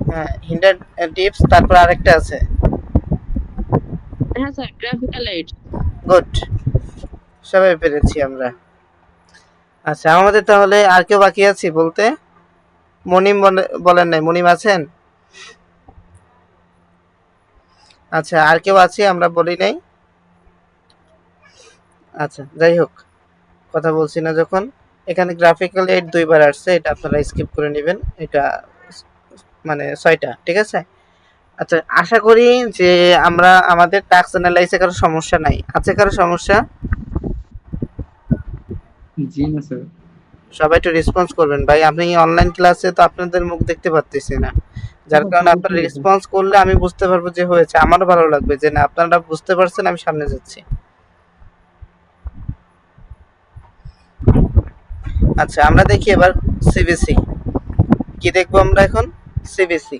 হ্যাঁ, হিন্ট এন্ড টিপস, তারপর আরেকটা আছে। হ্যাঁ স্যার, গ্রাফিক্যাল এইড। গুড, সবাই পেরেছি আমরা। আচ্ছা, আমাদের তাহলে আর কেউ বাকি আছে বলতে? মনিম বলেন নাই, মনিম আছেন? আচ্ছা, আর কেউ আছে আমরা বলি নাই? আচ্ছা, যাই হোক, কথা বলছি না যখন। এখানে গ্রাফিক্যাল এইড 2 বার আসছে, এটা আপনারা স্কিপ করে নেবেন। এটা মানে 6টা, ঠিক আছে? আচ্ছা, আশা করি যে আমরা আমাদের টাস্ক অ্যানালাইসে কারো সমস্যা নাই। আছে কারো সমস্যা? জি না স্যার। সবাই একটু রেসপন্স করবেন ভাই। আমি অনলাইন ক্লাসে তো আপনাদের মুখ দেখতে পারতেছি না, যার কারণে আপনারা রেসপন্স করলে আমি বুঝতে পারবো যে হয়েছে। আমারও ভালো লাগবে যে না আপনারা বুঝতে পারছেন, আমি সামনে যাচ্ছি। আচ্ছা, আমরা দেখি এবার সিবিসি কি দেখবো আমরা এখন। সিবিসি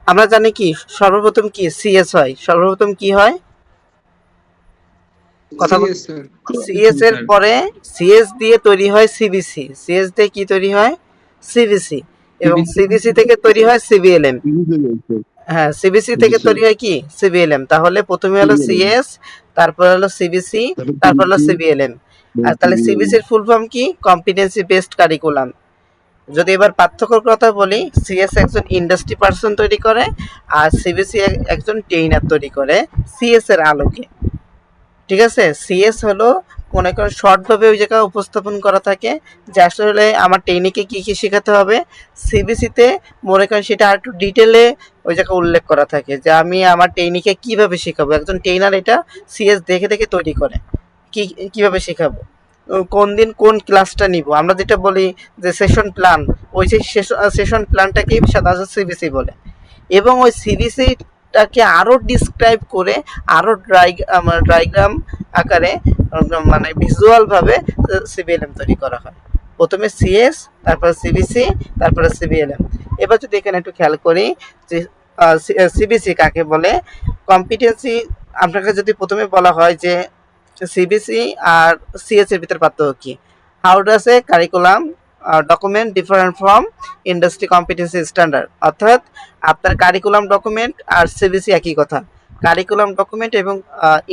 আমরা জানি কি সর্বপ্রথম কি সিএস হয়। সর্বপ্রথম কি হয় কথা বল। স্যার সিএস এর পরে সিএস দিয়ে তৈরি হয় সিবিসি। সিএস দিয়ে কি তৈরি হয়? সিবিসি। এবং সিবিসি থেকে তৈরি হয় সিবিএলএম। হ্যাঁ, সিবিসি থেকে তৈরি হয় কি? সিবিএলএম। তাহলে প্রথমে হলো সিএস, তারপর হলো সিবিসি, তারপর হলো সিবিএলএম। আর তাহলে সিবিসি এর ফুল ফর্ম কি? Competency based curriculum. যদি এবার পার্থক্যর কথা বলি, সিএস একজন ইন্ডাস্ট্রি পার্সন তৈরি করে, আর সিবিসি একজন ট্রেইনার তৈরি করে সিএস এর আলোকে। ঠিক আছে? সিএস হলো মনে করেন শর্টভাবে ওই জায়গায় উপস্থাপন করা থাকে যে আসলে আমার ট্রেনিকে কী কী শেখাতে হবে। সিবিসিতে মনে করেন সেটা আর একটু ডিটেলে ওই জায়গায় উল্লেখ করা থাকে যে আমি আমার ট্রেনিকে কীভাবে শেখাবো। একজন ট্রেনার এটা সিএস দেখে দেখে তৈরি করে কীভাবে শেখাবো, কোন দিন কোন ক্লাসটা নিব। আমরা যেটা বলি যে সেশন প্ল্যান, ওই যে সেশন প্ল্যানটাকেই সাধারণত সিবিসি বলে। এবং ওই সিবিসিটাকে আরও ডিসক্রাইব করে আরও ডায়াগ্রাম আকারে মানে ভিজুয়ালভাবে সিবিএলএম তৈরি করা হয়। প্রথমে সিএস, তারপরে সিবিসি, তারপরে সিবিএলএম। এবার যদি এখানে একটু খেয়াল করি যে সিবিসি কাকে বলে। কম্পিটেন্সি আপনাকে যদি প্রথমে বলা হয় যে সিবিসি আর সিএস এর ভিতরে পার্থক্য কি? How does a curriculum document different from industry competency standard. অর্থাৎ আপনার কারিকুলাম ডকুমেন্ট আর সিবিসি একই কথা। কারিকুলাম ডকুমেন্ট এবং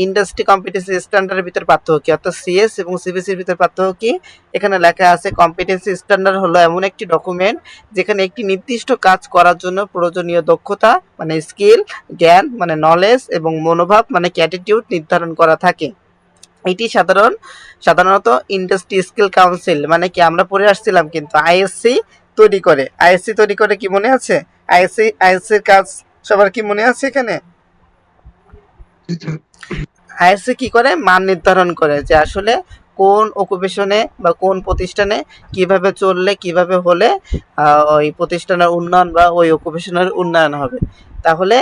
ইন্ডাস্ট্রি কম্পিটেন্সি স্ট্যান্ডার্ডের ভিতরে পার্থক্য কি? অর্থাৎ সিএস এবং সিবিসির ভিতরে পার্থক্য কি? এখানে লেখা আছে কম্পিটেন্সি স্ট্যান্ডার্ড হলো এমন একটি ডকুমেন্ট যেখানে একটি নির্দিষ্ট কাজ করার জন্য প্রয়োজনীয় দক্ষতা মানে স্কিল, জ্ঞান মানে নলেজ এবং মনোভাব মানে অ্যাটিটিউড নির্ধারণ করা থাকে। এটি সাধারণত ইন্ডাস্ট্রি স্কিল কাউন্সিল মানে কি আমরা পড়ে আসছিলাম কিন্তু আইএসসি তৈরি করে। আইএসসি তৈরি করে, কি মনে আছে? আইএসসির কাজ সবার কি মনে আছে এখানে? আইএসসি কি করে? মান নির্ধারণ করে যে আসলে কোন অকুপেশনে বা কোন প্রতিষ্ঠানে কিভাবে চললে কিভাবে হলে ওই প্রতিষ্ঠানের উন্নয়ন বা ওই অকুপেশনের উন্নয়ন হবে। তাহলে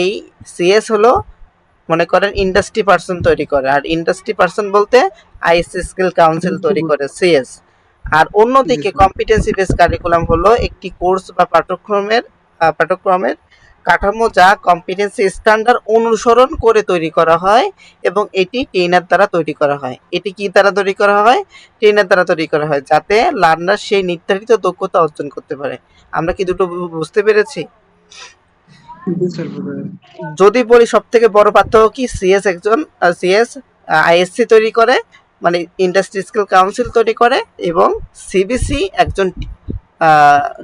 এই সিএস হলো মনে করেন ইন্ডাস্ট্রি পার্সন তৈরি করে, আর ইন্ডাস্ট্রি পার্সন বলতে আইএসসি স্কিল কাউন্সিল তৈরি করে সিএস। আর অন্যদিকে কম্পিটেন্সি বেস কারিকুলাম হলো একটি কোর্স বা পাঠ্যক্রমের কাঠামো যা কম্পিটেন্সি স্ট্যান্ডার্ড অনুসরণ করে তৈরি করা হয় এবং এটি ট্রেনার দ্বারা তৈরি করা হয়। এটি কি দ্বারা তৈরি করা হয়? ট্রেনার দ্বারা তৈরি করা হয়, যাতে লার্নার সেই নির্ধারিত দক্ষতা অর্জন করতে পারে। আমরা কি দুটো বুঝতে পেরেছি? জি স্যার, বোঝা যায়। যদি বলি সব থেকে বড় পার্থক্য কি, সিএস আইএসসি তৈরি করে, মানে ইন্ডাস্ট্রি স্কিল কাউন্সিল তৈরি করে, এবং সিবিসি একজন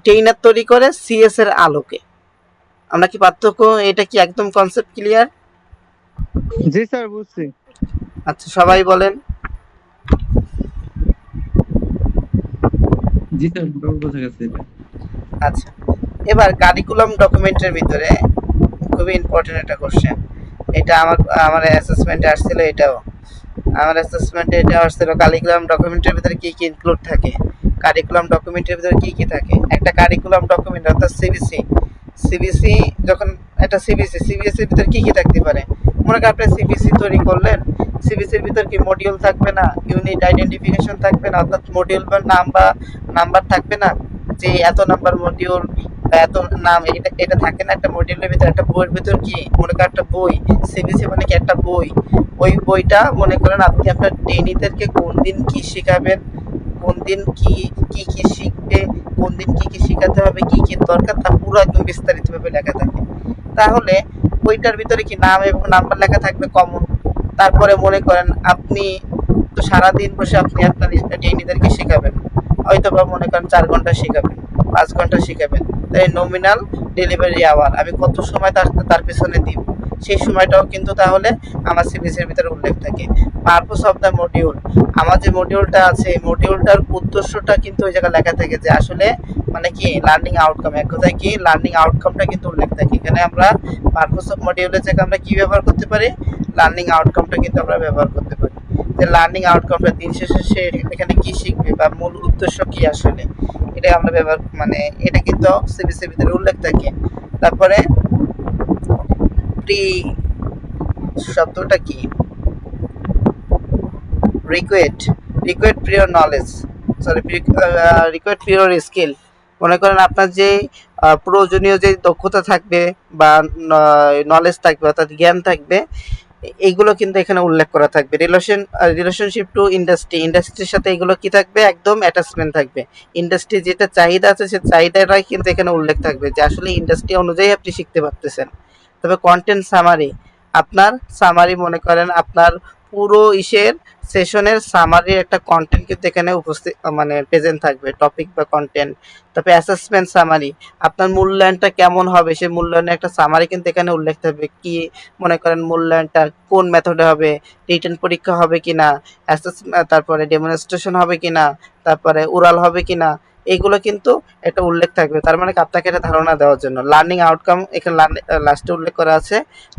ট্রেনার তৈরি করে সিএস এর আলোকে। আমরা কি পার্থক্য, এটা কি একদম কনসেপ্ট ক্লিয়ার? জি স্যার, বুঝছি। আচ্ছা, সবাই বলেন। জি স্যার, মোটামুটি বোঝা গেছে এটা। আচ্ছা, এবার কারিকুলাম ডকুমেন্টের ভিতরে খুবই ইম্পর্টেন্ট একটা কোশ্চেন। এটা আমার অ্যাসেসমেন্টে আসছিল, এটাও আমার অ্যাসেসমেন্টে এটা আসছিল। কারিকুলাম ডকুমেন্টের ভিতরে কি কি ইনক্লুড থাকে? কারিকুলাম ডকুমেন্টের ভিতরে কি কি থাকে? একটা কারিকুলাম ডকুমেন্ট অর্থাৎ সিবিসি যখন একটা সিবিএসির ভিতরে কি কি থাকতে পারে? মনে করেন আপনি সিবিসি তৈরি করলেন, সিবিসির ভিতর কি মডিউল থাকবে না, ইউনিট আইডেন্টিফিকেশন থাকবে না, অর্থাৎ মডিউল বা নাম্বার থাকবে না, যে এত নাম্বার মডিউল বা এত নাম, এটা থাকে না একটা মডিউলের ভিতর। একটা বইয়ের ভিতর কি মনে করেন একটা বই, সিবিসি মানে কি একটা বই, ওই বইটা মনে করেন আপনি আপনার ট্রেনিদেরকে কোন দিন কি শেখাবেন, কোন দিন কি কি কি শিখবে, কোন দিন কি কি শেখাতে হবে, কি কি দরকার, তা পুরো একদম বিস্তারিতভাবে লেখা থাকে। তাহলে বইটার ভিতরে কি নাম এবং নাম্বার লেখা থাকবে কমন। তারপরে মনে করেন আপনি তো সারাদিন বসে আপনি আপনার ট্রেনিদেরকে শেখাবেন, হয়তো বা মনে করেন 4 ঘন্টা শেখাবেন, 5 ঘন্টা শেখাবেন, তাই নমিনাল ডেলিভারি আওয়ার আমি কত সময় তার পিছনে দিব, সেই সময়টাও কিন্তু তাহলে আমার সিবিসির ভিতরে উল্লেখ থাকে। পারপোজ অফ দ্য মডিউল, আমার যে মডিউলটা আছে এই মডিউলটার উদ্দেশ্যটা কিন্তু ওই জায়গায় লেখা থাকে, যে আসলে মানে কি লার্নিং আউটকাম, এক কথায় কি লার্নিং আউটকামটা কিন্তু উল্লেখ থাকে। এখানে আমরা পারপোজ অফ মডিউলের জায়গায় আমরা কি ব্যবহার করতে পারি? লার্নিং আউটকামটা কিন্তু আমরা ব্যবহার করতে পারি, যে লার্নিং আউটকামটা দিন শেষে সে এখানে কি শিখবে বা মূল উদ্দেশ্য কি আসলে, এটা আমরা ব্যবহার মানে এটা কিন্তু সিবিসির ভিতরে উল্লেখ থাকে। তারপরে প্রি শব্দটা কি? রিকোয়েড প্রিয়র নলেজ, রিকোয়েড প্রিয়র স্কিল। মনে করেন আপনার যে প্রয়োজনীয় যে দক্ষতা থাকবে বা নলেজ থাকবে অর্থাৎ জ্ঞান থাকবে, এইগুলো কিন্তু এখানে উল্লেখ করা থাকবে। রিলেশনশিপ টু ইন্ডাস্ট্রির সাথে এগুলো কি থাকবে? একদম অ্যাটাচমেন্ট থাকবে। ইন্ডাস্ট্রি যেটা চাহিদা আছে সে চাহিদাটাই কিন্তু এখানে উল্লেখ থাকবে, যে আসলে ইন্ডাস্ট্রি অনুযায়ী আপনি শিখতে পারতেছেন। তবে কন্টেন্ট সামারি, আপনার সামারি মনে করেন আপনার পুরো সেশনের সামারির একটা কন্টেন্ট কিন্তু এখানে উপস্থিত মানে প্রেজেন্ট থাকবে, টপিক বা কন্টেন্ট। তারপরে অ্যাসেসমেন্ট সামারি, আপনার মূল্যায়নটা কেমন হবে সেই মূল্যায়নের একটা সামারি কিন্তু এখানে উল্লেখ থাকবে। কি মনে করেন মূল্যায়নটা কোন মেথডে হবে, রিটেন পরীক্ষা হবে কিনা, তারপরে ডেমনস্ট্রেশন হবে কিনা, তারপরে ওরাল হবে কিনা, এইগুলো কিন্তু একটা উল্লেখ থাকবে। তার মানে আপনাকে একটা ধারণা দেওয়ার জন্য। লার্নিং আউটকাম এখানে লাস্টে উল্লেখ করা আছে।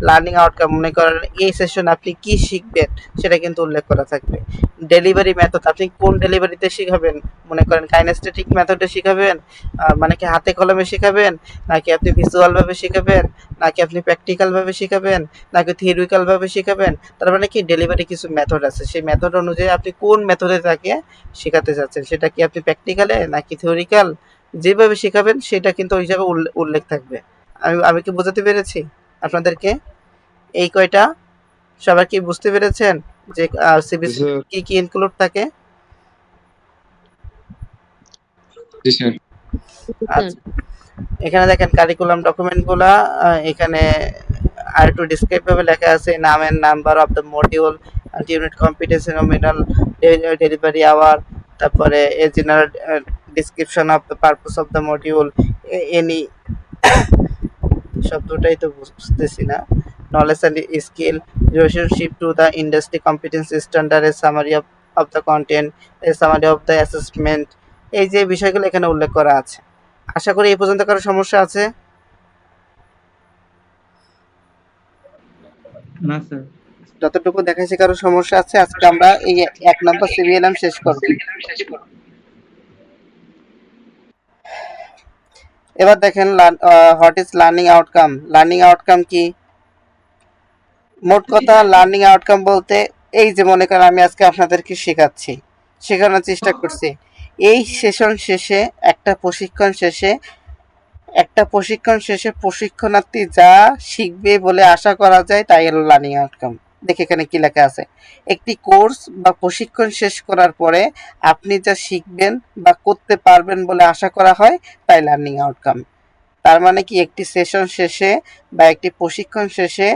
লার্নিং আউটকাম মনে করেন এই সেশন আপনি কি শিখবেন সেটা কিন্তু উল্লেখ করা থাকবে। ডেলিভারি মেথড, আপনি কোন ডেলিভারিতে শিখাবেন, মনে করেন কাইনেস্থেটিক মেথডে শিখাবেন, মানে কি হাতে কলমে শিখাবেন, নাকি আপনি ভিজুয়ালভাবে শিখাবেন, নাকি আপনি প্র্যাকটিক্যালভাবে শিখাবেন, নাকি থিওরিক্যালভাবে শিখাবেন। তার মানে কি ডেলিভারি কিছু মেথড আছে, সেই মেথড অনুযায়ী আপনি কোন মেথডে তাকে শেখাতে চাচ্ছেন, সেটা কি আপনি প্র্যাকটিক্যালে নাকি থিওরিক্যাল, যেভাবে শেখাবেন সেটা কিন্তু ওই জায়গায় উল্লেখ থাকবে। আমি কি বোঝাতে পেরেছি আপনাদেরকে? এই কয়টা সবাই কি বুঝতে পেরেছেন যে সিবিসি স্যার, কি কি ইনক্লুড থাকে? জি স্যার। আচ্ছা, এখানে দেখেন কারিকুলাম ডকুমেন্টগুলা, এখানে আর একটু ডিসক্রাইব ভাবে লেখা আছে, নামের number of the module, unit competency, nominal delivery hour, তারপরে a general description of the purpose of the module, any শব্দটাই তো বুঝতেছি না, knowledge and skill, relationship to the industry competency standard, a summary of the content, a summary of the assessment, এই যে বিষয়গুলো এখানে উল্লেখ করা আছে। আশা করি এই পর্যন্ত কারো সমস্যা আছে? না স্যার। যতটুকু দেখাইছি কারো সমস্যা আছে? আজকে আমরা এই 1 নম্বর সিরিয়াল শেষ করব। এবার দেখেন what is learning outcome. Learning outcome কি? মোট কথা লার্নিং আউটকাম বলতে এই যে মনে করেন আমি আজকে আপনাদেরকে শেখানোর চেষ্টা করছি, এই সেশন শেষে একটা প্রশিক্ষণ শেষে একটা প্রশিক্ষণ শেষে প্রশিক্ষণার্থী যা শিখবে বলে আশা করা যায় তাই হলো লার্নিং আউটকাম। দেখে এখানে কি লেখা আছে, একটি কোর্স বা প্রশিক্ষণ শেষ করার পরে আপনি যা শিখবেন বা করতে পারবেন বলে আশা করা হয় তাই লার্নিং আউটকাম। তার মানে কি, একটি সেশন শেষে বা একটি প্রশিক্ষণ শেষে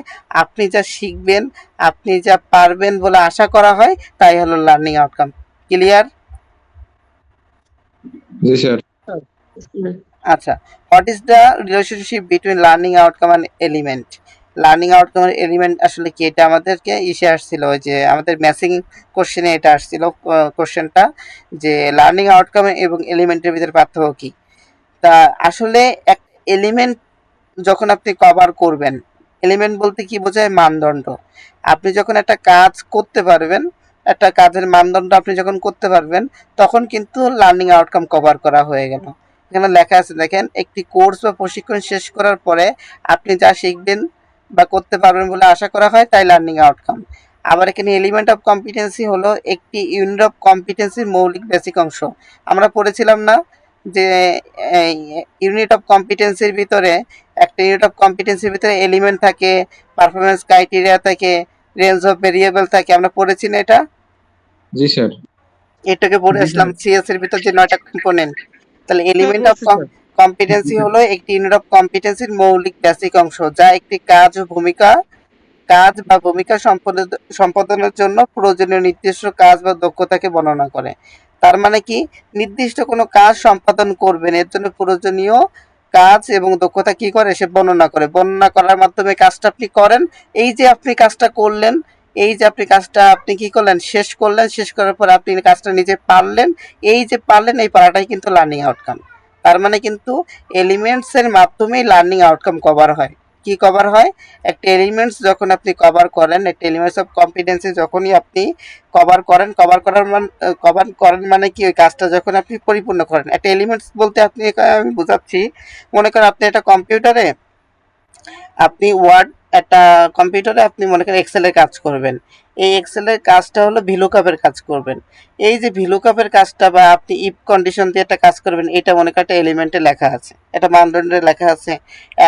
আপনি যা শিখবেন, আপনি যা পারবেন বলে আশা করা হয় তাই হলো লার্নিং আউটকাম। ক্লিয়ার? জি স্যার। আচ্ছা, what is the relationship between learning outcome and element? Learning outcome আর এলিমেন্ট আসলে কি, এটা আমাদেরকে ইসে আসছিল, ওই যে আমাদের ম্যাচিং কোশ্চেনে এটা আসছিল কোশ্চেনটা, যে লার্নিং আউটকাম এবং এলিমেন্টের ভিতরে পার্থক্য কি। তা আসলে এক এলিমেন্ট যখন আপনি কভার করবেন, এলিমেন্ট বলতে কি বোঝায়, মানদণ্ড। আপনি যখন একটা কাজ করতে পারবেন, একটা কাজের মানদণ্ড আপনি যখন করতে পারবেন, তখন কিন্তু লার্নিং আউটকাম কভার করা হয়ে গেল। এখানে লেখা আছে দেখেন, একটি কোর্স বা প্রশিক্ষণ শেষ করার পরে আপনি যা শিখবেন বা করতে পারবেন বলে আশা করা হয় তাই লার্নিং আউটকাম। আবার এখানে এলিমেন্ট অফ কম্পিটেন্সি হলো একটি ইউনিট অফ কম্পিটেন্সির মৌলিক বেসিক অংশ। আমরা পড়েছিলাম না যে ইউনিট অফ কম্পিটেন্সির ভিতরে, একটা ইউনিট অফ কম্পিটেন্সির ভিতরে এলিমেন্ট থাকে, পারফরমেন্স ক্রাইটেরিয়া থাকে, রেঞ্জ অফ ভেরিয়েবল থাকে, আমরা পড়েছি না এটা? জি স্যার। এটাকে পড়ে জি আসলাম, স্যার। সিএস এর ভিতর যে 9টা কম্পোনেন্ট। তাহলে হ্যাঁ এলিমেন্ট অফ পড়ছি স্যার। কম্পিটেন্সি হলো একটি ইউনিট অফ কম্পিটেন্সির মৌলিক বেসিক অংশ, যা একটি কাজ বা ভূমিকা সম্পাদনের জন্য প্রয়োজনীয় নির্দিষ্ট কাজ বা দক্ষতাকে বর্ণনা করে। তার মানে কি, নির্দিষ্ট কোনো কাজ সম্পাদন করবেন, এর জন্য প্রয়োজনীয় কাজ এবং দক্ষতা কি করে, সে বর্ণনা করে। বর্ণনা করার মাধ্যমে কাজটা আপনি করেন। এই যে আপনি কাজটা করলেন, এই যে আপনি কাজটা আপনি কি করলেন, শেষ করলেন, শেষ করার পর আপনি কাজটা নিজে পারলেন, এই যে পারলেন, এই পারাটাই কিন্তু লার্নিং আউটকাম। তার মানে কিন্তু এলিমেন্টস এর মাধ্যমেই লার্নিং আউটকাম কভার হয়। কি কভার হয়, একটা এলিমেন্টস যখন আপনি কভার করেন, একটা এলিমেন্টস অফ কম্পিটেন্সি যখনই আপনি কভার করেন মানে কি, ওই কাজটা যখন আপনি পরিপূর্ণ করেন। একটা এলিমেন্টস বলতে আপনি আমি বুঝাচ্ছি, মনে করেন আপনি একটা কম্পিউটারে, আপনি ওয়ার্ড, একটা কম্পিউটারে আপনি মনে করেন এক্সেলের কাজ করবেন। এই এক্সেলের কাজটা হলো ভিলুকাপের কাজ করবেন। এই যে ভিলুকাপের কাজটা বা আপনি ইফ কন্ডিশন দিয়ে একটা কাজ করবেন, এটা মনে করেন একটা এলিমেন্টে লেখা আছে, এটা মানদণ্ডে লেখা আছে।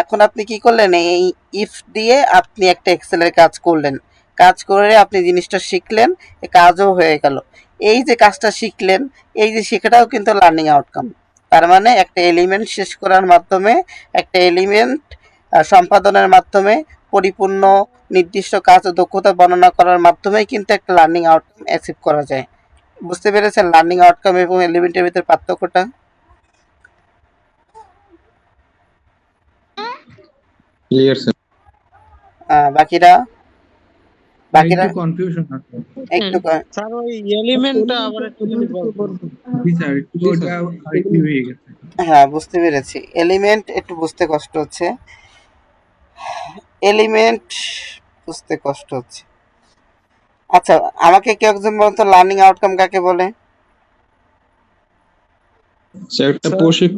এখন আপনি কি করলেন, এই ইফ দিয়ে আপনি একটা এক্সেলের কাজ করলেন, কাজ করে আপনি জিনিসটা শিখলেন, কাজও হয়ে গেল। এই যে কাজটা শিখলেন, এই যে শেখাটাও কিন্তু লার্নিং আউটকাম। তার মানে একটা এলিমেন্ট শেষ করার মাধ্যমে, একটা এলিমেন্ট সম্পাদনের মাধ্যমে, পরিপূর্ণ নির্দিষ্ট কাজ ও দক্ষতা বর্ণনা করার মাধ্যমেই কিন্তু একটা লার্নিং আউটকাম অ্যাচিভ করা যায়। বুঝতে পেরেছেন লার্নিং আউটকাম এবং এলিমেন্টের ভিতরে পার্থক্যটা? Clear sir. বাকিরা বাকিরা একটু কনফিউশন আছে। একটু স্যার ওই এলিমেন্টটা আবার একটু যদি বলতেন। জি স্যার, একটু ওটা আরেকটু হয়ে গেছে। হ্যাঁ, বুঝতে পেরেছি। এলিমেন্ট একটু বুঝতে কষ্ট হচ্ছে, এলিমেন্ট বুঝতে কষ্ট হচ্ছে। আচ্ছা, আমাকে কেউ একজন বলতো লার্নিং আউটকাম কাকে বলে? স্যার একটা স্যার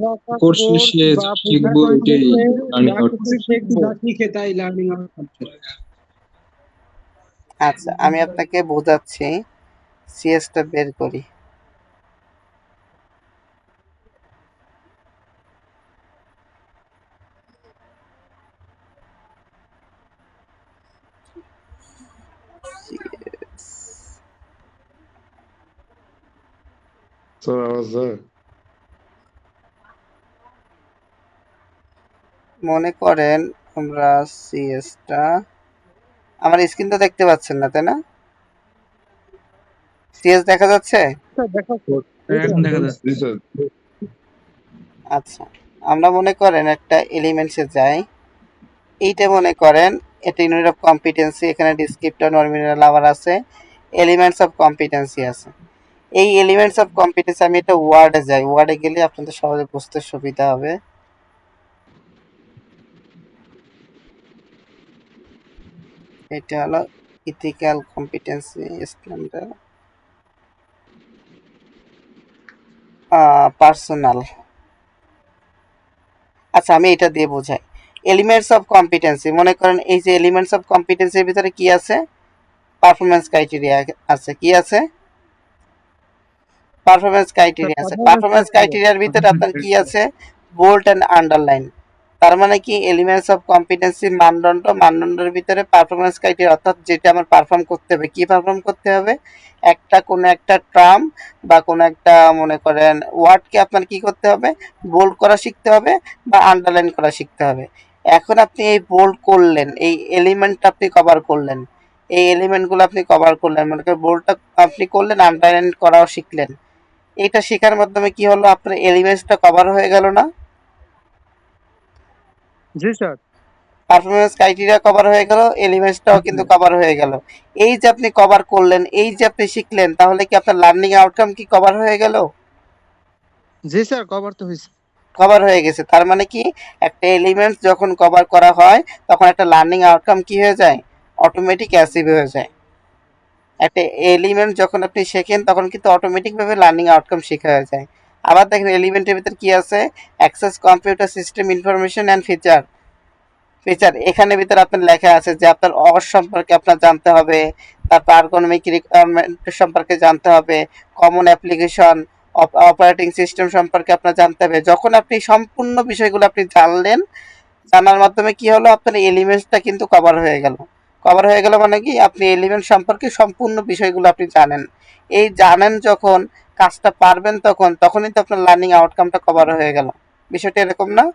কোর্স শেষে যা শিখবো এটাই লার্নিং আউটকাম। যা শিখে তাই লার্নিং আউটকাম। আচ্ছা, আমি আপনাকে বোঝাচ্ছি, সিএসটা বের করি। So I was there. মনে করেন আমরা সিএসটা, আমার স্ক্রিন তো দেখতে পাচ্ছেন না তাই না? সিএস দেখা যাচ্ছে? এখন দেখা যাচ্ছে। This is আচ্ছা, আমরা মনে করেন একটা এলিমেন্টসে যাই, এইটা মনে করেন এটা ইউনিট অফ কম্পিটেন্সি, এখানে ডিসক্রিপ্টর, নর্মিনাল আবার আছে, এলিমেন্টস অফ কম্পিটেন্সি আছে। এই এলিমেন্টস অফ কম্পিটেন্সি, আমি এটা ওয়ার্ডে যাই, ওয়ার্ডে গেলে আপনাদের সহজে বুঝতে সুবিধা হবে। এটা হলো ইথিক্যাল কম্পিটেন্সি স্ট্যান্ডার্ড, পার্সোনাল। আচ্ছা, আমি এটা দিয়ে বোঝাই। এলিমেন্টস অফ কম্পিটেন্সি, মনে করেন এই যে এলিমেন্টস অফ কম্পিটেন্সির ভিতরে কি আছে, পারফরমেন্স ক্রাইটেরিয়া আছে। কি আছে? পারফরমেন্স ক্রাইটেরিয়া আছে। পারফরমেন্স ক্রাইটেরিয়ার ভিতরে আপনার কি আছে, বোল্ড এন্ড আন্ডারলাইন। তার মানে কি এলিমেন্টস অফ কম্পিটেন্সি মানদণ্ডের ভিতরে পারফরমেন্স ক্রাইটেরিয়া, অর্থাৎ যেটা আমার পারফর্ম করতে হবে, কি পারফর্ম করতে হবে, কোনো একটা টার্ম বা কোনো একটা মনে করেন ওয়ার্ডকে আপনার কি করতে হবে, বোল্ড করা শিখতে হবে বা আন্ডারলাইন করা শিখতে হবে। এখন আপনি এই বোল্ড করলেন, এই এলিমেন্টটা আপনি কভার করলেন, এই এলিমেন্টগুলো আপনি কভার করলেন, মনে করেন বোল্ডটা আপনি করলেন, আন্ডারলাইন করাও শিখলেন। এটা শেখার মাধ্যমে কি হলো, আপনার এলিমেন্টসটা কভার হয়ে গেল না? জি স্যার। পারফরমেন্স ক্রাইটেরিয়া কভার হয়ে গেল, এলিমেন্টসটাও কিন্তু কভার হয়ে গেল। এই যে আপনি কভার করলেন, এই যে আপনি শিখলেন, তাহলে কি আপনার লার্নিং আউটকাম কি কভার হয়ে গেল? জি স্যার, কভার তো হয়েছে। কভার হয়ে গেছে। তার মানে কি, একটা এলিমেন্টস যখন কভার করা হয় তখন একটা লার্নিং আউটকাম কি হয়ে যায়, অটোমেটিক অ্যাচিভ হয়ে যায়। একটা এলিমেন্ট যখন আপনি শেখেন তখন কিন্তু অটোমেটিকভাবে লার্নিং আউটকাম শেখা হয়ে যায়। আবার দেখেন এলিমেন্টের ভিতর কি আছে, access computer system information and feature. এখানে ভিতরে আপনার লেখা আছে যে আপনার অস সম্পর্কে আপনার জানতে হবে, তারপর আর্গোনমিক রিকোয়ারমেন্ট সম্পর্কে জানতে হবে, কমন অ্যাপ্লিকেশন, অপারেটিং সিস্টেম সম্পর্কে আপনার জানতে হবে। যখন আপনি সম্পূর্ণ বিষয়গুলো আপনি জানলেন, জানার মাধ্যমে কি হলো, আপনার এলিমেন্টসটা কিন্তু কভার হয়ে গেল। কভার হয়ে গেল মানে কি, আপনি এলিমেন্ট সম্পর্কে সম্পূর্ণ বিষয়গুলো আপনি জানেন। এই জানেন যখন, কাজটা পারবেন তখনই তো আপনার লার্নিং আউটকামটা কভার হয়ে গেল। বিষয়টা এরকম না?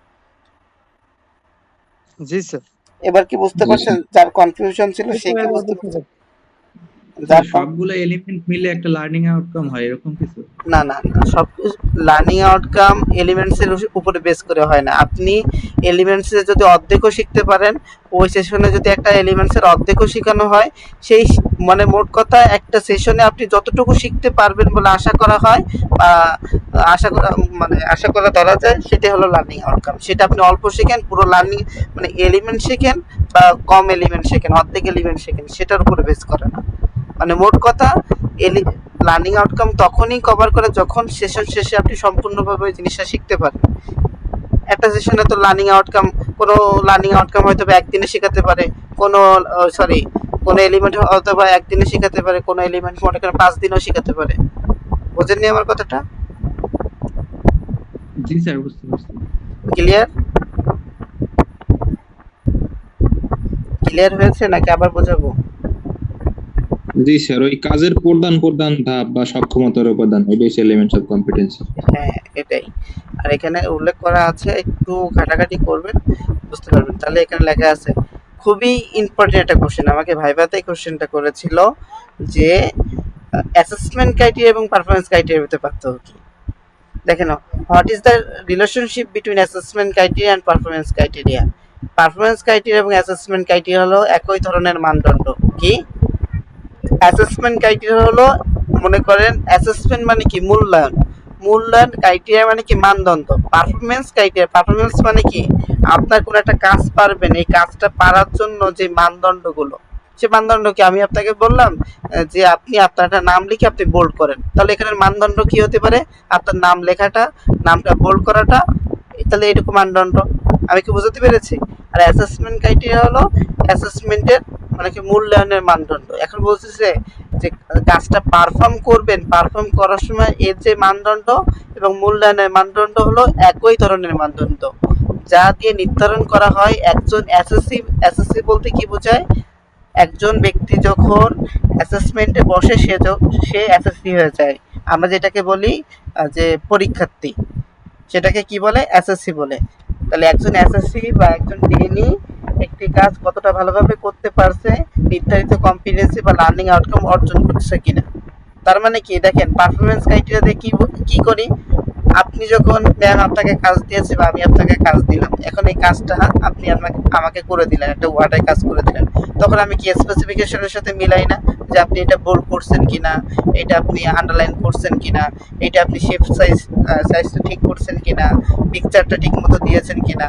জি স্যার। এবার কি বুঝতে জি, পারছেন? যার কনফিউশন ছিল সে কি বুঝতে পারছে? যার কন- সবগুলো এলিমেন্ট মিলে একটা লার্নিং আউটকাম হয় এরকম কিছু? না না না, সব লার্নিং আউটকাম এলিমেন্টসের উপরে বেস করে হয় না। আপনি এলিমেন্টসের যদি অর্ধেকও শিখতে পারেন, ওই সেশনে যদি একটা এলিমেন্টসের অর্ধেকও শেখানো হয়, সেই মানে মোট কথা একটা সেশনে আপনি যতটুকু শিখতে পারবেন বলে আশা করা হয় বা আশা করা ধরা যায়, সেটা হলো লার্নিং আউটকাম। সেটা আপনি অল্প শেখেন, পুরো লার্নিং মানে এলিমেন্ট শেখেন বা কম এলিমেন্ট শেখেন, অর্ধেক এলিমেন্ট শেখেন, সেটার উপরে বেস করে না। মানে মোট কথা, লার্নিং আউটকাম তখনই কভার করে যখন সেশন শেষে আপনি সম্পূর্ণভাবে ওই জিনিসটা শিখতে পারেন। একটা সেশনে তো কোনো লার্নিং আউটকাম হয়তো বা একদিনে শেখাতে পারে, কোনো এলিমেন্ট হয়তো বা একদিনে শেখাতে পারে, কোনো এলিমেন্ট মনে করেন 5 দিনেও শেখাতে পারে। বোঝেননি আমার কথাটা? জি স্যার, বুঝতে পারছি। ক্লিয়ার? ক্লিয়ার হয়েছে নাকি আবার বোঝাবো? জি স্যার, ওই কাজের প্রধান ধাপ বা সক্ষমতার উপাদান, এটাই হচ্ছে এলিমেন্টস অফ কম্পিটেন্সি। হ্যাঁ, এটাই। আর এখানে উল্লেখ করা আছে, একটু ঘাটাঘাটি করবেন, বুঝতে পারবেন। তাহলে এখানে লেখা আছে, খুবই ইম্পর্টেন্ট একটা কোশ্চেন, আমাকে ভাইভাতে কোশ্চেনটা করেছিল যে অ্যাসেসমেন্ট ক্রাইটেরিয়া এবং পারফরমেন্স ক্রাইটেরিয়ার ভিতরে পার্থক্য কি। দেখেন, what is the relationship between assessment criteria and performance criteria. Performance criteria এবং অ্যাসেসমেন্ট ক্রাইটেরিয়া হলো একই ধরনের মানদণ্ড। কি? অ্যাসেসমেন্ট ক্রাইটেরিয়া হলো, মনে করেন অ্যাসেসমেন্ট মানে কি, মূল্যায়ন ক্রাইটেরিয়া মানে কি মানদণ্ড। পারফরমেন্স মানে কি, আপনার কোনো একটা কাজ পারবেন, এই কাজটা পারার জন্য যে মানদণ্ডগুলো, সে মানদণ্ডকে আমি আপনাকে বললাম যে আপনি আপনার একটা নাম লিখে আপনি বোল্ড করেন, তাহলে এখানে মানদণ্ড কি হতে পারে, আপনার নাম লেখাটা, নামটা বোল্ড করাটা, তাহলে এটুকু মানদণ্ড। আমি কি বুঝতে পেরেছি? আর অ্যাসেসমেন্ট ক্রাইটেরিয়া হলো অ্যাসেসমেন্টের মানে কি মূল্যায়নের মানদণ্ড। এখন বলতেছে যে কাজটা পারফর্ম করার সময় এর যে মানদণ্ড এবং মূল্যায়নের মানদণ্ড হলো একই ধরনের মানদণ্ড, যা দিয়ে নির্ধারণ করা হয় একজন এসএসসি বলতে কি বোঝায়, একজন ব্যক্তি যখন অ্যাসেসমেন্টে বসে সে এসএসসি হয়ে যায়। আমরা যেটাকে বলি যে পরীক্ষার্থী, সেটাকে কি বলে, এসএসসি বলে। তাহলে একজন এসএসসি বা একজন ডিএনই একটি কাজ কতটা ভালোভাবে করতে পারছে, নির্ধারিত কম্পিটেন্সি বা লার্নিং আউটকাম অর্জন করছে কিনা। তার মানে কি, দেখেন পারফরমেন্স ক্রাইটেরিয়া দিয়ে কি করি, আপনি যখন ম্যাম আপনাকে কাজ দিয়েছে বা আমি আপনাকে কাজ দিলাম, এখন এই কাজটা আপনি আমাকে করে দিলেন, একটা ওয়ার্ডে কাজ করে দিলেন, তখন আমি কি স্পেসিফিকেশনের সাথে মিলাই না যে আপনি এটা বোল্ড করছেন কিনা, এটা আপনি আন্ডারলাইন করছেন কিনা, এটা আপনি শেপ সাইজটা ঠিক করছেন কিনা, পিকচারটা ঠিক মতো দিয়েছেন কিনা।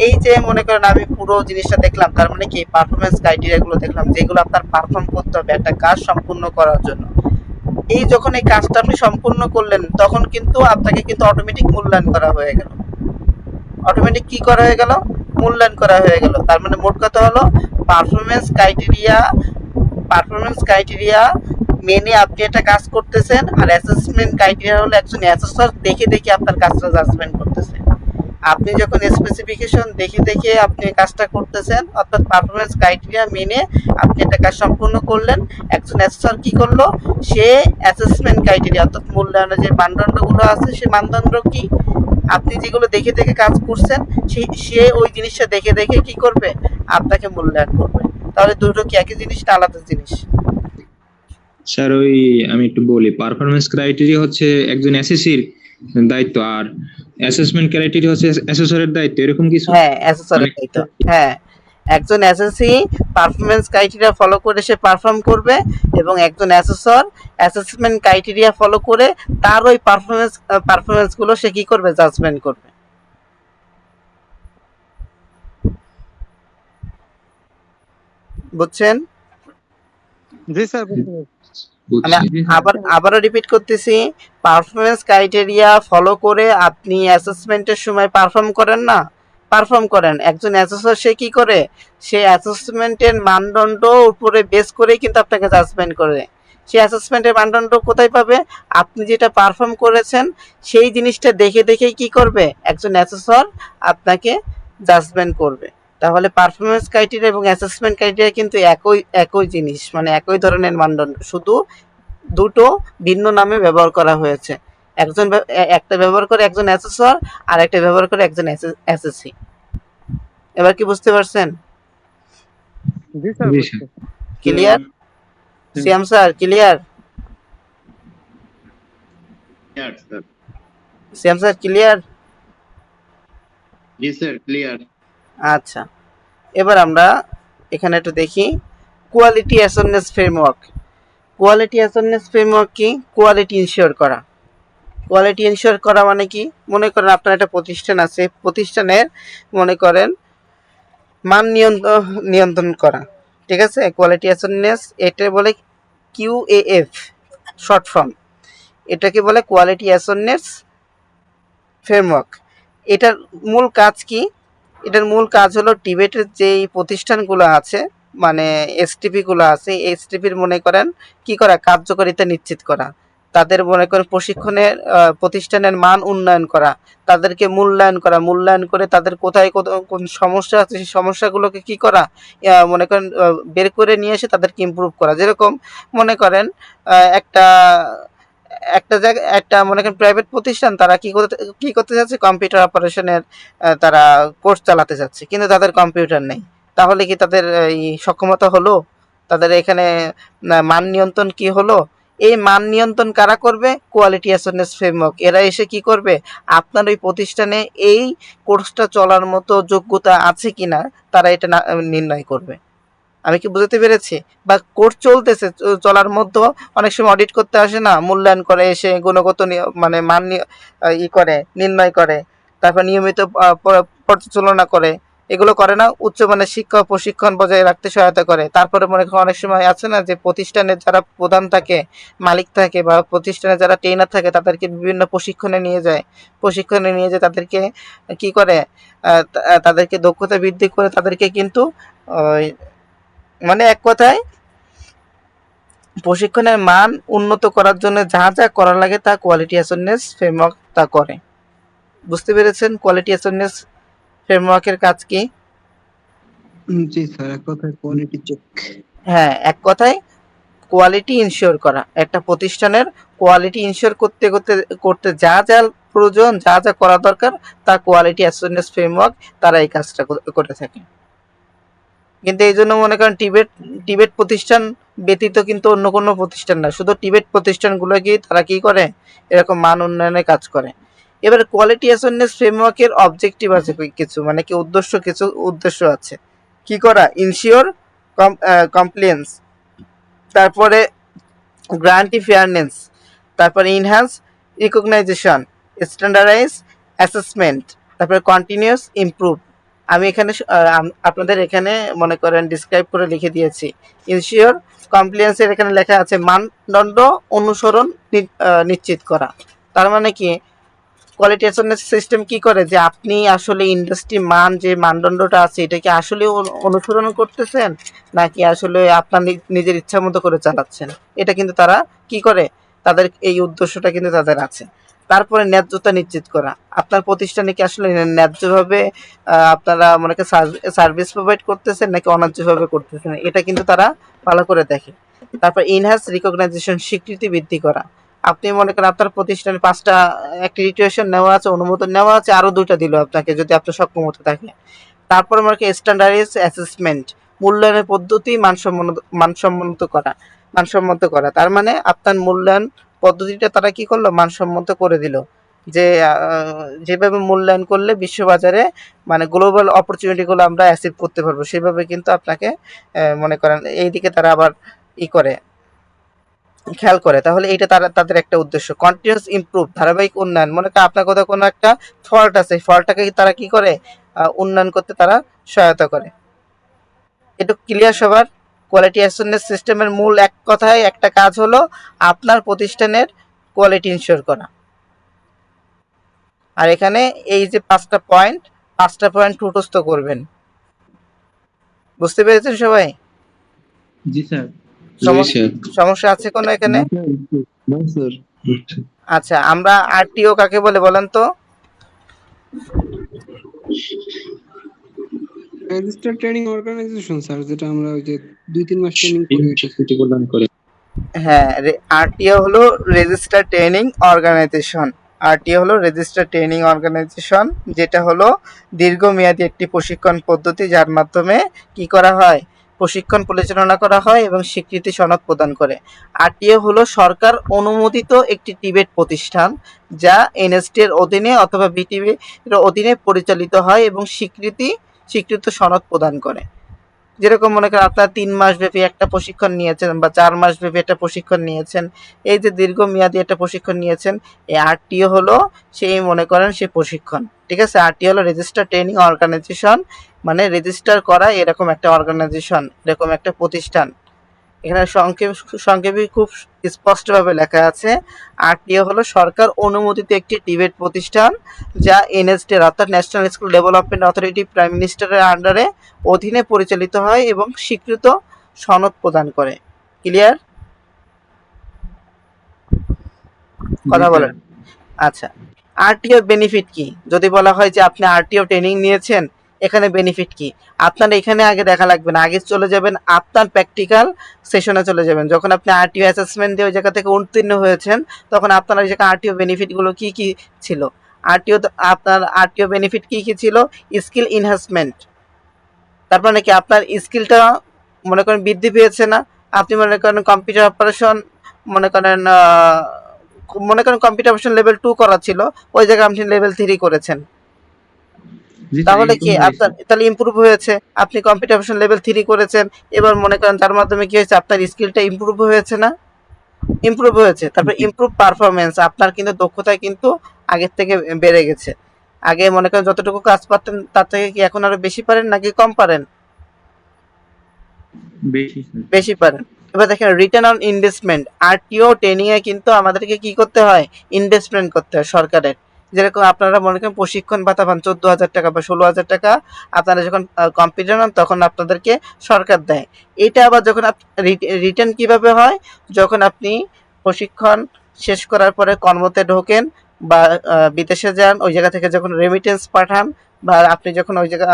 এই যে মনে করেন আমি পুরো জিনিসটা দেখলাম, তার মানে কি পারফরমেন্স ক্রাইটেরিয়াগুলো দেখলাম, যেগুলো আপনার পারফর্ম করতে হবে একটা কাজ সম্পূর্ণ করার জন্য। এই যখন এই কাজটা আপনি সম্পূর্ণ করলেন, তখন কিন্তু আপনাকে কিন্তু অটোমেটিক মূল্যায়ন করা হয়ে গেল। অটোমেটিক কি করা হয়ে গেল, মূল্যায়ন করা হয়ে গেল। তার মানে মোট কথা হলো পারফরমেন্স ক্রাইটেরিয়া মেনে আপনি একটা কাজ করতেছেন, আর অ্যাসেসমেন্ট ক্রাইটেরিয়া হলো একজন অ্যাসেসর দেখে আপনার কাজটা জাজমেন্ট করতেছে। আপনি যখন স্পেসিফিকেশন দেখে দেখে আপনি কাজটা করতেছেন, অর্থাৎ পারফরমেন্স ক্রাইটেরিয়া মেনে আপনি একটা কাজ সম্পূর্ণ করলেন, একজন অ্যাসেসর কি করলো, সে অ্যাসেসমেন্ট ক্রাইটেরিয়া অর্থাৎ মূল্যায়নের যে মানদণ্ডগুলো আছে সেই মানদণ্ড কি আপনি যেগুলো দেখে দেখে কাজ করছেন সে ওই জিনিসটা দেখে দেখে কি করবে, আপনাকে মূল্যায়ন করবে। তাহলে দুটো কি একই জিনিস না আলাদা জিনিস? স্যার ওই আমি একটু বলি, পারফরমেন্স ক্রাইটেরিয়া হচ্ছে একজন এসএসসির দায়িত্ব, আর অ্যাসেসমেন্ট ক্রাইটেরিয়া হচ্ছে অ্যাসেসরের দায়িত্ব, এরকম কিছু? হ্যাঁ, অ্যাসেসরের দায়িত্ব। হ্যাঁ, একজন এসএসসি পারফরমেন্স ক্রাইটেরিয়া ফলো করে সে পারফর্ম করবে, এবং একজন অ্যাসেসর অ্যাসেসমেন্ট ক্রাইটেরিয়া ফলো করে তার ওই পারফরমেন্স গুলো সে কি করবে, জাজমেন্ট করবে। বুঝছেন? জি স্যার, আমি বুঝছি। আবারও রিপিট করতেছি, পারফরমেন্স ক্রাইটেরিয়া ফলো করে আপনি অ্যাসেসমেন্টের সময় পারফর্ম করেন না, পারফর্ম করেন। একজন অ্যাসেসর সে কি করে, সে অ্যাসেসমেন্টের মানদণ্ড উপরে বেস করেই কিন্তু আপনাকে জাজমেন্ট করে। সেই অ্যাসেসমেন্টের মানদণ্ড কোথায় পাবে, আপনি যেটা পারফর্ম করেছেন সেই জিনিসটা দেখে দেখেই কি করবে, একজন অ্যাসেসর আপনাকে জাজমেন্ট করবে। তাহলে পারফরমেন্স ক্রাইটেরিয়া এবং অ্যাসেসমেন্ট ক্রাইটেরিয়া কিন্তু একই জিনিস, মানে একই ধরনের মানদণ্ড, শুধু দুটো ভিন্ন নামে ব্যবহার করা হয়েছে। একটা ব্যবহার করে একজন অ্যাসেসর, আর একটা ব্যবহার করে একজন এসএসসি। এবার কি বুঝতে পারছেন? জি স্যার, জি বুঝছি। Clear? Siam sir clear? Clear sir. Siam sir clear? জি স্যার, ক্লিয়ার। আচ্ছা, এবার আমরা এখানে একটু দেখি quality assurance framework. Quality assurance framework কি? কোয়ালিটি ইনশিওর করা। কোয়ালিটি ইনশিওর করা মানে কি? মনে করেন আপনার একটা প্রতিষ্ঠান আছে, প্রতিষ্ঠানের মনে করেন মান নিয়ন্ত্রণ করা, ঠিক আছে? কোয়ালিটি অ্যাসুরেন্স এটা বলে QAF শর্ট ফর্ম, এটাকে বলে কোয়ালিটি অ্যাসুরেন্স ফ্রেমওয়ার্ক। এটার মূল কাজ কি? এটার মূল কাজ হলো টিবেটের যেই প্রতিষ্ঠানগুলো আছে, মানে এসটিপিগুলো আছে, এসটিপির মনে করেন কি করা, কার্যকারিতা নিশ্চিত করা, তাদের মনে করেন প্রশিক্ষণের প্রতিষ্ঠানের মান উন্নয়ন করা, তাদেরকে মূল্যায়ন করে তাদের কোথায় কোন সমস্যা আছে সেই সমস্যাগুলোকে কি করা, মনে করেন বের করে নিয়ে এসে তাদেরকে ইমপ্রুভ করা। যেরকম মনে করেন একটা একটা জায়গায় একটা মনে করেন প্রাইভেট প্রতিষ্ঠান, তারা কি করতে যাচ্ছে, কম্পিউটার অপারেশনের তারা কোর্স চালাতে যাচ্ছে, কিন্তু তাদের কম্পিউটার নেই। তাহলে কি তাদের এই সক্ষমতা হলো? তাদের এখানে মান নিয়ন্ত্রণ কি হলো? এই মান নিয়ন্ত্রণ কারা করবে? Quality assurance framework. এরা এসে কি করবে, আপনার ওই প্রতিষ্ঠানে এই কোর্সটা চলার মতো যোগ্যতা আছে কিনা তারা এটা নির্ণয় করবে। আমি কি বুঝতে পেরেছি? বা কোর্স চলতেছে, চলার মধ্যে অনেক সময় অডিট করতে আসে না, মূল্যায়ন করে এসে গুণগত মানে মান করে, নির্ণয় করে, তারপর নিয়মিত পর্যালোচনা করে, এগুলো করে না? উচ্চমানের শিক্ষা ও প্রশিক্ষণ বজায় রাখতে সহায়তা করে। তারপরে মনে করেন অনেক সময় আছে না যে প্রতিষ্ঠানের যারা প্রধান থাকে, মালিক থাকে, বা প্রতিষ্ঠানে যারা ট্রেনার থাকে, তাদেরকে বিভিন্ন প্রশিক্ষণে নিয়ে যায়, তাদেরকে কি করে, তাদেরকে দক্ষতা বৃদ্ধি করে তাদেরকে কিন্তু মানে এক কথায় প্রশিক্ষণের মান উন্নত করার জন্য যা যা করা লাগে তা কোয়ালিটি অ্যাসুরেন্স ফ্রেমওয়ার্ক তা করে। বুঝতে পেরেছেন কোয়ালিটি অ্যাসুরেন্স ফ্রেমওয়ার্কের কাজ কি? জি স্যার, এক কথায় কোয়ালিটি চেক। হ্যাঁ, এক কথায় কোয়ালিটি ইনশিওর করা। একটা প্রতিষ্ঠানের কোয়ালিটি ইনশিওর করতে যা যা প্রয়োজন, যা যা করা দরকার, তা কোয়ালিটি অ্যাসুরেন্স ফ্রেমওয়ার্ক তারা এই কাজটা করে থাকে। কিন্তু এই জন্য মনে করেন টিবেট প্রতিষ্ঠান ব্যতীত কিন্তু অন্য কোনো প্রতিষ্ঠান না, শুধু টিবেট প্রতিষ্ঠানগুলো কি তারা কি করে, এরকম মান উন্নয়নের কাজ করে। এবার কোয়ালিটি অ্যাসুরেন্স ফ্রেমওয়ার্কের অবজেক্টিভ আছে কিছু, মানে কি উদ্দেশ্য আছে। কি করা? ইনশিওর কমপ্লিয়েন্স, তারপরে গ্যারান্টি ফেয়ারনেস, তারপরে ইনহ্যান্স রিকগনাইজেশন, স্ট্যান্ডার্ডাইজ অ্যাসেসমেন্ট, তারপরে কন্টিনিউয়াস ইমপ্রুভ। আমি এখানে আপনাদের এখানে মনে করেন ডিসক্রাইব করে লিখে দিয়েছি। ইনশিওর কমপ্লিয়েন্সের এখানে লেখা আছে মানদণ্ড অনুসরণ নিশ্চিত করা। তার মানে কি, কোয়ালিটি অ্যাসুরেন্স সিস্টেম কি করে, যে আপনি আসলে ইন্ডাস্ট্রি মান যে মানদণ্ডটা আছে এটা কি আসলে অনুসরণ করতেছেন, নাকি আসলে আপনার নিজের ইচ্ছা মতো করে চালাচ্ছেন, এটা কিন্তু তারা কি করে, তাদের এই উদ্দেশ্যটা কিন্তু তাদের আছে। তারপরে ন্যায্যতা নিশ্চিত করা, আপনার প্রতিষ্ঠানে কি আসলে ন্যায্যভাবে আপনারা মনে করেন সার্ভিস প্রোভাইড করতেছেন নাকি অন্যায্যভাবে করতেছেন, এটা কিন্তু তারা ভালো করে দেখে। তারপর ইনহ্যান্স রিকগনাইজেশন, স্বীকৃতি বৃদ্ধি করা। আপনি মনে করেন আপনার প্রতিষ্ঠানে 5টা অ্যাক্রিডিটেশন নেওয়া আছে, অনুমোদন নেওয়া আছে, আরো 2টা দিল আপনাকে যদি আপনার সক্ষমতা থাকে। তারপর মনে করেন স্ট্যান্ডার্ডাইজ অ্যাসেসমেন্ট, মূল্যায়নের পদ্ধতি মানসম্মত করা। তার মানে আপনার মূল্যায়ন পদ্ধতিটা তারা কি করলো, মানসম্মত করে দিল, যে যেভাবে মূল্যায়ন করলে বিশ্ববাজারে মানে গ্লোবাল অপরচুনিটিগুলো আমরা অ্যাচিভ করতে পারবো, সেভাবে কিন্তু আপনাকে মনে করেন এইদিকে তারা আবার করে খেয়াল করে। তাহলে এটা তাদের একটা উদ্দেশ্য। কন্টিনিউয়াস ইমপ্রুভ, ধারাবাহিক উন্নয়ন, মনে করেন আপনার কোথাও কোনো একটা ফল্ট আছে, ফল্টটাকে তারা কি করে, উন্নয়ন করতে তারা সহায়তা করে। এটা ক্লিয়ার সবার? কোয়ালিটি অ্যাসুরেন্স সিস্টেমের মূল এক কথায় একটা কাজ হলো আপনার প্রতিষ্ঠানের কোয়ালিটি ইনশিওর করা। আর এখানে এই যে 5টা পয়েন্ট মুখস্থ করবেন। বুঝতে পেরেছেন সবাই? জি স্যার। সমস্যা আছে কোনো এখানে? না স্যার। আচ্ছা, আমরা আরটিও কাকে বলে বলেন তো? রেজিস্টার ট্রেনিং অর্গানাইজেশন স্যার, যেটা আমরা ওই যে 2-3 মাস ট্রেনিং করি। হ্যাঁ, আরটিও হলো রেজিস্টার ট্রেনিং অর্গানাইজেশন। আরটিও হলো রেজিস্টার ট্রেনিং অর্গানাইজেশন, যেটা হলো দীর্ঘমেয়াদী একটি প্রশিক্ষণ পদ্ধতি, যার মাধ্যমে কি করা হয়, প্রশিক্ষণ পরিচালনা করা হয় এবং স্বীকৃতি সনদ প্রদান করে। আরটিও হলো সরকার অনুমোদিত একটি টিবেট প্রতিষ্ঠান, যা এনএসটি এর অধীনে অথবা বিটিভি এর অধীনে পরিচালিত হয় এবং স্বীকৃত সনদ প্রদান করে। যেরকম মনে করেন আপনার 3 মাস ব্যাপী একটা প্রশিক্ষণ নিয়েছেন বা 4 মাস ব্যাপী একটা প্রশিক্ষণ নিয়েছেন, এই যে দীর্ঘমেয়াদী একটা প্রশিক্ষণ নিয়েছেন, এই আরটিও হলো সেই মনে করেন সেই প্রশিক্ষণ। ঠিক আছে, আরটিও হলো রেজিস্টার ট্রেনিং অর্গানাইজেশন, মানে রেজিস্টার করা এরকম একটা অর্গানাইজেশন, এরকম একটা প্রতিষ্ঠান। এখানে সংক্ষেপে খুব স্পষ্টভাবে লেখা আছে, আরটিও হলো সরকার অনুমোদিত একটি টিবেট প্রতিষ্ঠান, যা এনএসডি অর্থাৎ national school development authority prime মিনিস্টারের আন্ডারে অধীনে পরিচালিত হয় এবং স্বীকৃত সনদ প্রদান করে। ক্লিয়ার? কথা বলেন। আচ্ছা, আরটিও বেনিফিট কি? যদি বলা হয় যে আপনি আরটিও ট্রেনিং নিয়েছেন, এখানে বেনিফিট কি? আপনার এখানে আগে দেখা লাগবে না, আগে চলে যাবেন আপনার প্র্যাকটিক্যাল সেশনে চলে যাবেন। যখন আপনি আরটিও অ্যাসেসমেন্ট দিয়ে ওই জায়গা থেকে উত্তীর্ণ হয়েছেন, তখন আপনার ওই জায়গায় আরটিও বেনিফিটগুলো কি কি ছিল, আপনার আরটিও বেনিফিট কি কি ছিল? স্কিল এনহ্যান্সমেন্ট, তারপর নাকি আপনার স্কিলটা মনে করেন বৃদ্ধি পেয়েছে না? আপনি মনে করেন কম্পিউটার অপারেশন মনে করেন কম্পিউটার অপারেশন লেভেল 2 করা ছিল, ওই জায়গায় আপনি লেভেল 3 করেছেন, তাহলে কি আপনার তাহলে ইমপ্রুভ হয়েছে। আপনি কম্পিউটার অপারেশন লেভেল 3 করেছেন, এবার মনে করেন তার মাধ্যমে কি হয়েছে, আপনার স্কিলটা ইমপ্রুভ হয়েছে না? ইমপ্রুভ হয়েছে। তারপর ইমপ্রুভ পারফরমেন্স, আপনার কিন্তু দক্ষতায় কিন্তু আগের থেকে বেড়ে গেছে। আগে মনে করেন যতটুকু কাজ পারতেন তার থেকে কি এখন আরো বেশি পারেন নাকি কম পারেন? বেশি পারেন। এবার দেখেন return on investment, RTO training এ কিন্তু আমাদেরকে কি করতে হয়, ইনভেস্টমেন্ট করতে হয় সরকারের। যেরকম আপনারা মনে করেন প্রশিক্ষণ ভাতা পান 14,000 টাকা বা 16,000 টাকা, আপনারা যখন কম্পিউটার হন তখন আপনাদেরকে সরকার দেয়। এটা আবার যখন রিটার্ন কিভাবে হয়, যখন আপনি প্রশিক্ষণ শেষ করার পরে কর্মতে ঢোকেন বা বিদেশে যান, ওই জায়গা থেকে যখন রেমিটেন্স পাঠান বা আপনি যখন ওই জায়গা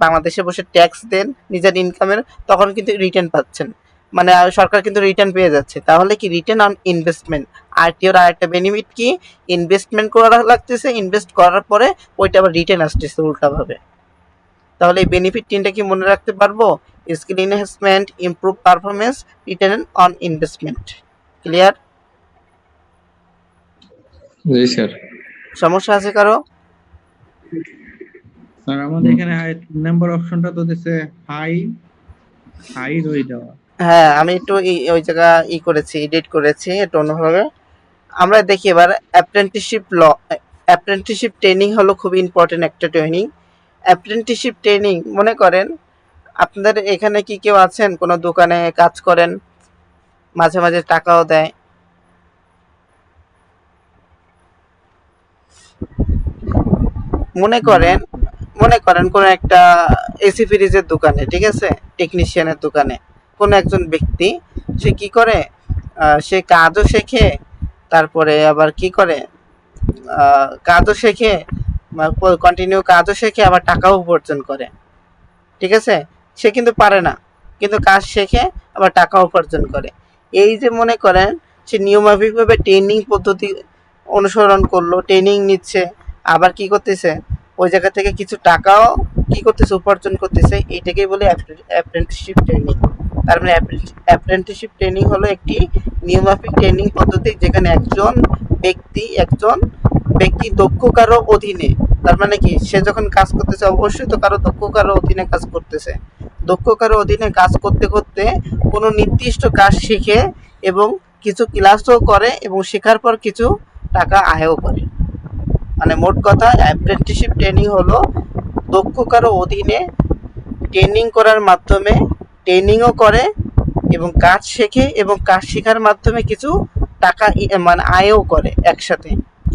বাংলাদেশে বসে ট্যাক্স দেন নিজের ইনকামের, তখন কিন্তু রিটার্ন পাচ্ছেন, মানে সরকার কিন্তু রিটার্ন পেয়ে যাচ্ছে। তাহলে কি রিটার্ন অন ইনভেস্টমেন্ট। আরটিওর আরেকটা বেনিফিট কি, ইনভেস্টমেন্ট করা লাগতেছে, ইনভেস্ট করার পরে ওইটা আবার রিটার্ন আসতেছে উল্টাভাবে। তাহলে এই বেনিফিট তিনটা কি মনে রাখতে পারবো? Skill enhancement, improve performance, return on investment. Clear? জি স্যার। সমস্যা আছে কারো? স্যার আমাদের এখানে 3 নাম্বার অপশনটা তো দিছে হাই রই দেওয়া। হ্যাঁ, আমি একটু ওই জায়গা করেছি, এডিট করেছি একটু অন্যভাবে। আমরা দেখি এবার অ্যাপ্রেন্টিসশিপ ট্রেনিং হলো খুব ইম্পর্টেন্ট একটা ট্রেনিং। অ্যাপ্রেন্টিসশিপ ট্রেনিং মনে করেন আপনাদের এখানে কি কেউ আছেন কোনো দোকানে কাজ করেন, মাঝে মাঝে টাকাও দেয়, মনে করেন কোন একটা এসি ফ্রিজের দোকানে, ঠিক আছে, টেকনিশিয়ানের দোকানে কোন একজন ব্যক্তি সে কি করে, সে কাজও শেখে, তারপরে আবার কি করে কাজও শেখে, কন্টিনিউ কাজও শেখে, আবার টাকাও উপার্জন করে। ঠিক আছে, সে কিন্তু পারে না, কিন্তু কাজ শেখে আবার টাকা উপার্জন করে। এই যে মনে করেন সে নিয়মাফিকভাবে ট্রেনিং পদ্ধতি অনুসরণ করলো, ট্রেনিং নিচ্ছে, আবার কি করতেছে ওই জায়গা থেকে কিছু টাকাও কি করতেছে উপার্জন করতেছে, এইটাকেই বলে অ্যাপ্রেন্টিসশিপ ট্রেনিং। তার মানে অ্যাপ্রেন্টিসশিপ ট্রেনিং হলো একটি নিয়মাফিক ট্রেনিং পদ্ধতি, যেখানে একজন ব্যক্তি দক্ষ কারো অধীনে, তার মানে কি সে যখন কাজ করতেছে অবশ্যই তো কারো দক্ষ কারো অধীনে কাজ করতেছে, দক্ষ কারো অধীনে কাজ করতে করতে কোনো নির্দিষ্ট কাজ শিখে এবং কিছু ক্লাসও করে এবং শেখার পর কিছু টাকা আয়ও করে। মানে মোট কথা অ্যাপ্রেন্টিসশিপ ট্রেনিং হলো দক্ষ কারো অধীনে ট্রেনিং করার মাধ্যমে ট্রেনিংও করে এবং কাজ শেখে এবং কাজ শেখার মাধ্যমে কিছু টাকা মানে আয়ও করে একসাথে।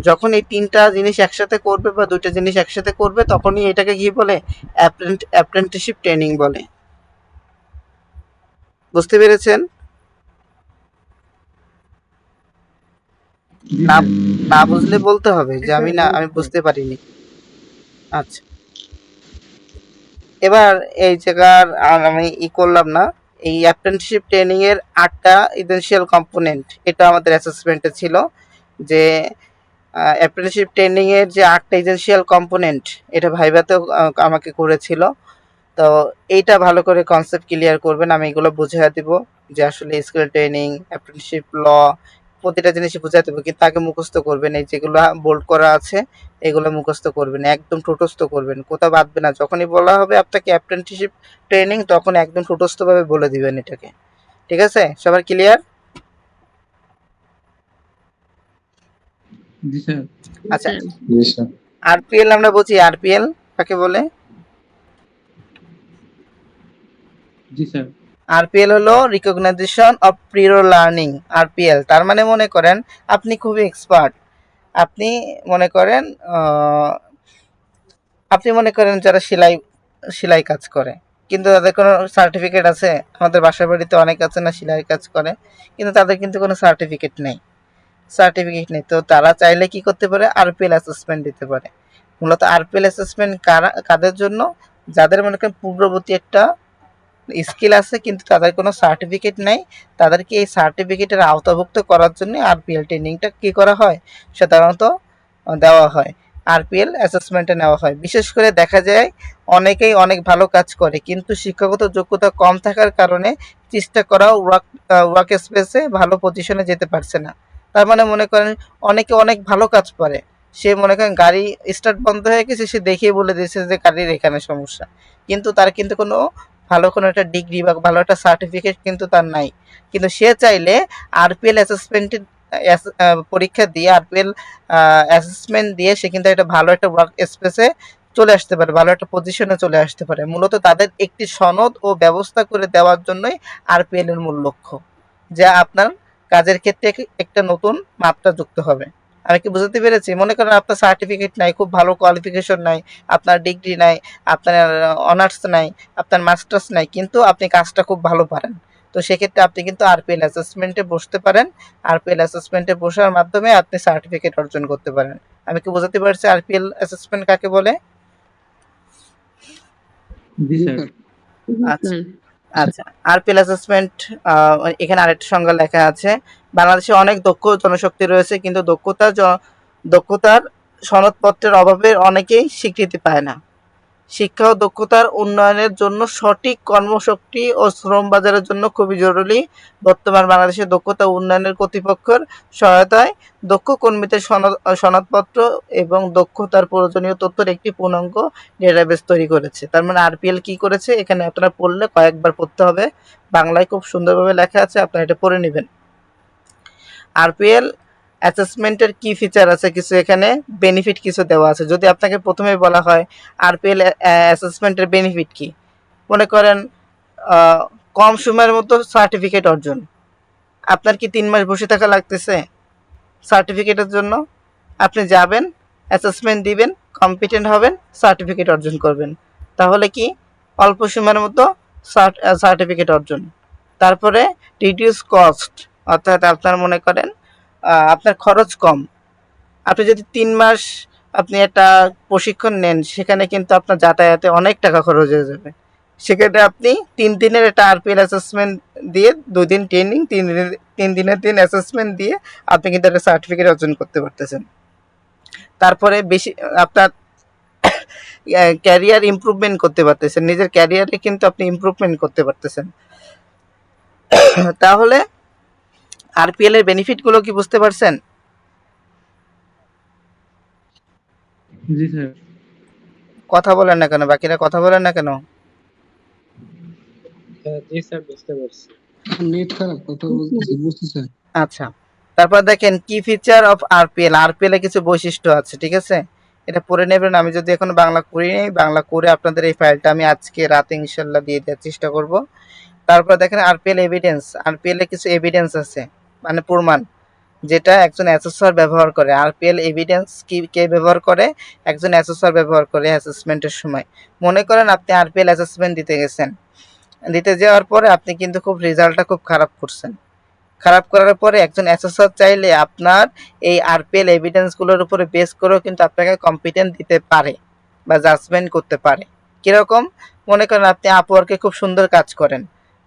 যখন এই তিনটা জিনিস একসাথে করবে বা দুইটা জিনিস একসাথে করবে তখনই এটাকে কি বলে অ্যাপ্রেন্টিসশিপ ট্রেনিং বলে। বুঝতে পেরেছেন? না না বুঝলে বলতে হবে যে আমি বুঝতে পারিনি। আচ্ছা, এবার এই জায়গার আমি করলাম না। এই অ্যাপ্রেন্টিসশিপ ট্রেনিং এর 8টা এসেনশিয়াল কম্পোনেন্ট, এটা আমাদের অ্যাসেসমেন্টে ছিল যে অ্যাপ্রেন্টিসশিপ ট্রেনিং এর যে 8টা এসেনশিয়াল কম্পোনেন্ট, এটা ভাইভাতেও আমাকে করেছিল। তো এইটা ভালো করে কনসেপ্ট ক্লিয়ার করবেন, আমি এগুলো বুঝিয়ে দিব যে আসলে স্কিল ট্রেনিং, অ্যাপ্রেন্টিসশিপ ল, প্রতিটা জিনিসই বুঝাতে হবে, কিন্তু আগে মুখস্থ করবেন। এই যেগুলো বোল্ড করা আছে এগুলো মুখস্থ করবেন, একদম ঠোঁটস্থ করবেন, কোথাও বাদবে না। যখনই বলা হবে আপনাকে অ্যাপ্রেন্টিসশিপ ট্রেনিং তখন একদম ঠোঁটস্থভাবে বলে দিবেন এটাকে। ঠিক আছে, সবার ক্লিয়ার? জি স্যার। আচ্ছা, জি স্যার। আরপিএল আমরা বলছি, আরপিএল কাকে বলে? জি স্যার। আরপিএল হলো recognition of prior learning. RPL তার মানে মনে করেন আপনি খুবই এক্সপার্ট, আপনি মনে করেন যারা সেলাই কাজ করে কিন্তু তাদের কোনো সার্টিফিকেট আছে, আমাদের বাসার বাড়িতে অনেক আছে না সেলাই কাজ করে, কিন্তু তাদের কিন্তু কোনো সার্টিফিকেট নেই, তো তারা চাইলে কি করতে পারে, আরপিএল অ্যাসেসমেন্ট দিতে পারে। মূলত আরপিএল অ্যাসেসমেন্ট কাদের জন্য? যাদের মনে করেন পূর্ববর্তী একটা স্কিল আছে কিন্তু তাদের কোনো সার্টিফিকেট নেই, তাদেরকে এই সার্টিফিকেটের আওতাভুক্ত করার জন্য আরপিএল ট্রেনিংটা কি করা হয়, সাধারণত দেওয়া হয়, আরপিএল অ্যাসেসমেন্টে নেওয়া হয়। বিশেষ করে দেখা যায় অনেকেই অনেক ভালো কাজ করে কিন্তু শিক্ষাগত যোগ্যতা কম থাকার কারণে চেষ্টা করাও ওয়ার্ক স্পেসে ভালো পজিশনে যেতে পারছে না। তার মানে মনে করেন অনেকে অনেক ভালো কাজ পারে, সে মনে করেন গাড়ি স্টার্ট বন্ধ হয়ে গেছে, সে দেখিয়ে বলে দিয়েছে যে গাড়ির এখানে সমস্যা, কিন্তু তার কিন্তু কোনো ভালো কোনো একটা ডিগ্রি বা ভালো একটা সার্টিফিকেট কিন্তু তার নাই। কিন্তু সে চাইলে আরপিএল অ্যাসেসমেন্টের পরীক্ষা দিয়ে আরপিএল অ্যাসেসমেন্ট দিয়ে সে কিন্তু একটা ভালো একটা ওয়ার্ক স্পেসে চলে আসতে পারে, ভালো একটা পজিশনে চলে আসতে পারে। মূলত তাদের একটি সনদ ও ব্যবস্থা করে দেওয়ার জন্যই আরপিএল এর মূল লক্ষ্য, যা আপনার কাজের ক্ষেত্রে একটা নতুন মাত্রা যুক্ত হবে। আমি কি বুঝতে পেরেছি? মনে করেন আপনার সার্টিফিকেট নাই, খুব ভালো কোয়ালিফিকেশন নাই, আপনার ডিগ্রি নাই, আপনার অনার্স নাই, আপনার মাস্টার্স নাই, কিন্তু আপনি কাজটা খুব ভালো পারেন, তো সেক্ষেত্রে আপনি কিন্তু আরপিএল অ্যাসেসমেন্টে বসতে পারেন। আরপিএল অ্যাসেসমেন্টে বসার মাধ্যমে আপনি সার্টিফিকেট অর্জন করতে পারেন। আমি কি বোঝাতে পারছি আরপিএল অ্যাসেসমেন্ট কাকে বলে? জি স্যার। আচ্ছা আচ্ছা, আরপিএল অ্যাসেসমেন্ট এখানে আরেকটা সংজ্ঞা লেখা আছে। বাংলাদেশে অনেক দক্ষ জনশক্তি রয়েছে কিন্তু দক্ষতার সনদপত্রের অভাবে অনেকেই স্বীকৃতি পায় না। শিক্ষা ও দক্ষতার উন্নয়নের জন্য সঠিক কর্মশক্তি ও শ্রম বাজারের জন্য খুবই জরুরি। বর্তমান বাংলাদেশের দক্ষতা উন্নয়নের কর্তৃপক্ষের সহায়তায় দক্ষ কর্মীদের সনদপত্র এবং দক্ষতার প্রয়োজনীয় তথ্যের একটি পূর্ণাঙ্গ ডেটাবেস তৈরি করেছে। তার মানে আরপিএল কি করেছে, এখানে আপনারা পড়লে কয়েকবার পড়তে হবে, বাংলায় খুব সুন্দরভাবে লেখা আছে, আপনারা এটা পড়ে নেবেন। আরপিএল অ্যাসেসমেন্টের কি ফিচার আছে, কিছু এখানে বেনিফিট কিছু দেওয়া আছে। যদি আপনাকে প্রথমে বলা হয় আরপিএল অ্যাসেসমেন্টের বেনিফিট কি, মনে করেন কম সময়ের মধ্যে সার্টিফিকেট অর্জন। আপনার কি 3 মাস বসে থাকা লাগতেছে সার্টিফিকেটের জন্য? আপনি যাবেন, অ্যাসেসমেন্ট দিবেন, কম্পিটেন্ট হবেন, সার্টিফিকেট অর্জন করবেন, তাহলে কি অল্প সময়ের মধ্যে সার্টিফিকেট অর্জন। তারপরে রিডিউস কস্ট, অর্থাৎ আপনার মনে করেন আপনার খরচ কম, আপনি যদি 3 মাস আপনি একটা প্রশিক্ষণ নেন, সেখানে কিন্তু আপনার যাতায়াতে অনেক টাকা খরচ হয়ে যাবে। সেক্ষেত্রে আপনি 3 দিনের একটা আরপিএল অ্যাসেসমেন্ট দিয়ে, 2 দিন ট্রেনিং, 3 দিনের অ্যাসেসমেন্ট দিয়ে আপনি কিন্তু একটা সার্টিফিকেট অর্জন করতে পারতেছেন। তারপরে বেশি আপনার ক্যারিয়ার ইমপ্রুভমেন্ট করতে পারতেছেন, নিজের ক্যারিয়ারে কিন্তু আপনি ইমপ্রুভমেন্ট করতে পারতেছেন। তাহলে আরপিএল এর বেনিফিটগুলো কি বুঝতে পারছেন? জি স্যার। কথা বলেন না কেন, বাকিরা কথা বলেন না কেন? জি স্যার, বুঝতে পারছি। নেট খারাপ, কথা বলতেছি, বুঝতে স্যার। আচ্ছা, তারপর দেখেন কি ফিচার অফ আরপিএল। আরপিএল এর কিছু বৈশিষ্ট্য আছে, ঠিক আছে? এটা পড়ে নেবেন। আমি যদি এখন বাংলা করি নাই, বাংলা করে আপনাদের এই ফাইলটা আমি আজকে রাতে ইনশাল্লাহ দিয়ে দেওয়ার চেষ্টা করব। তারপর দেখেন আরপিএল এভিডেন্স। আরপিএল এর কিছু এভিডেন্স আছে, মানে প্রমাণ, যেটা একজন অ্যাসেসর ব্যবহার করে। আরপিএল এভিডেন্স কি কে ব্যবহার করে? একজন অ্যাসেসর ব্যবহার করে অ্যাসেসমেন্টের সময়। মনে করেন আপনি আরপিএল অ্যাসেসমেন্ট দিতে গেছেন, দিতে যাওয়ার পরে আপনি কিন্তু খুব রেজাল্টটা খুব খারাপ করছেন। খারাপ করার পরে একজন অ্যাসেসর চাইলে আপনার এই আরপিএল এভিডেন্সগুলোর উপরে বেস করেও কিন্তু আপনাকে কম্পিটেন্ট দিতে পারে বা জাজমেন্ট করতে পারে। কীরকম? মনে করেন আপনি আপওয়ার্কে খুব সুন্দর কাজ করেন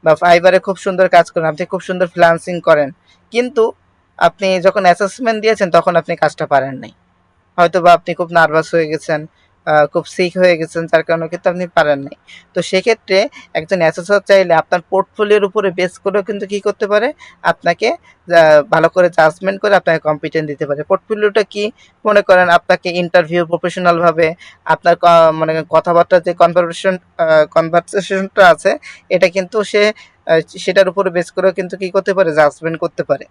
বা ফাইবারে খুব সুন্দর কাজ করেন, আপনি খুব সুন্দর ফ্রিল্যান্সিং করেন, কিন্তু আপনি যখন অ্যাসেসমেন্ট দিয়েছেন তখন আপনি কাজটা পারেন নাই। হয়তো বা আপনি খুব নার্ভাস হয়ে গেছেন, খুব সিক হয়ে গেছেন, যার কারণে কিন্তু আপনি পারেন নাই। তো সেক্ষেত্রে একজন অ্যাসেসর চাইলে আপনার পোর্টফোলিওর উপরে বেস করেও কিন্তু কী করতে পারে? আপনাকে ভালো করে জাজমেন্ট করে আপনাকে কম্পিটেন্ট দিতে পারে। পোর্টফোলিওটা কি? মনে করেন আপনাকে ইন্টারভিউ প্রফেশনালভাবে আপনার মানে কথাবার্তার যে কনভারসেশনটা আছে, এটা কিন্তু সে সেটার উপরে বেস করেও কিন্তু কী করতে পারে? জাজমেন্ট করতে পারে।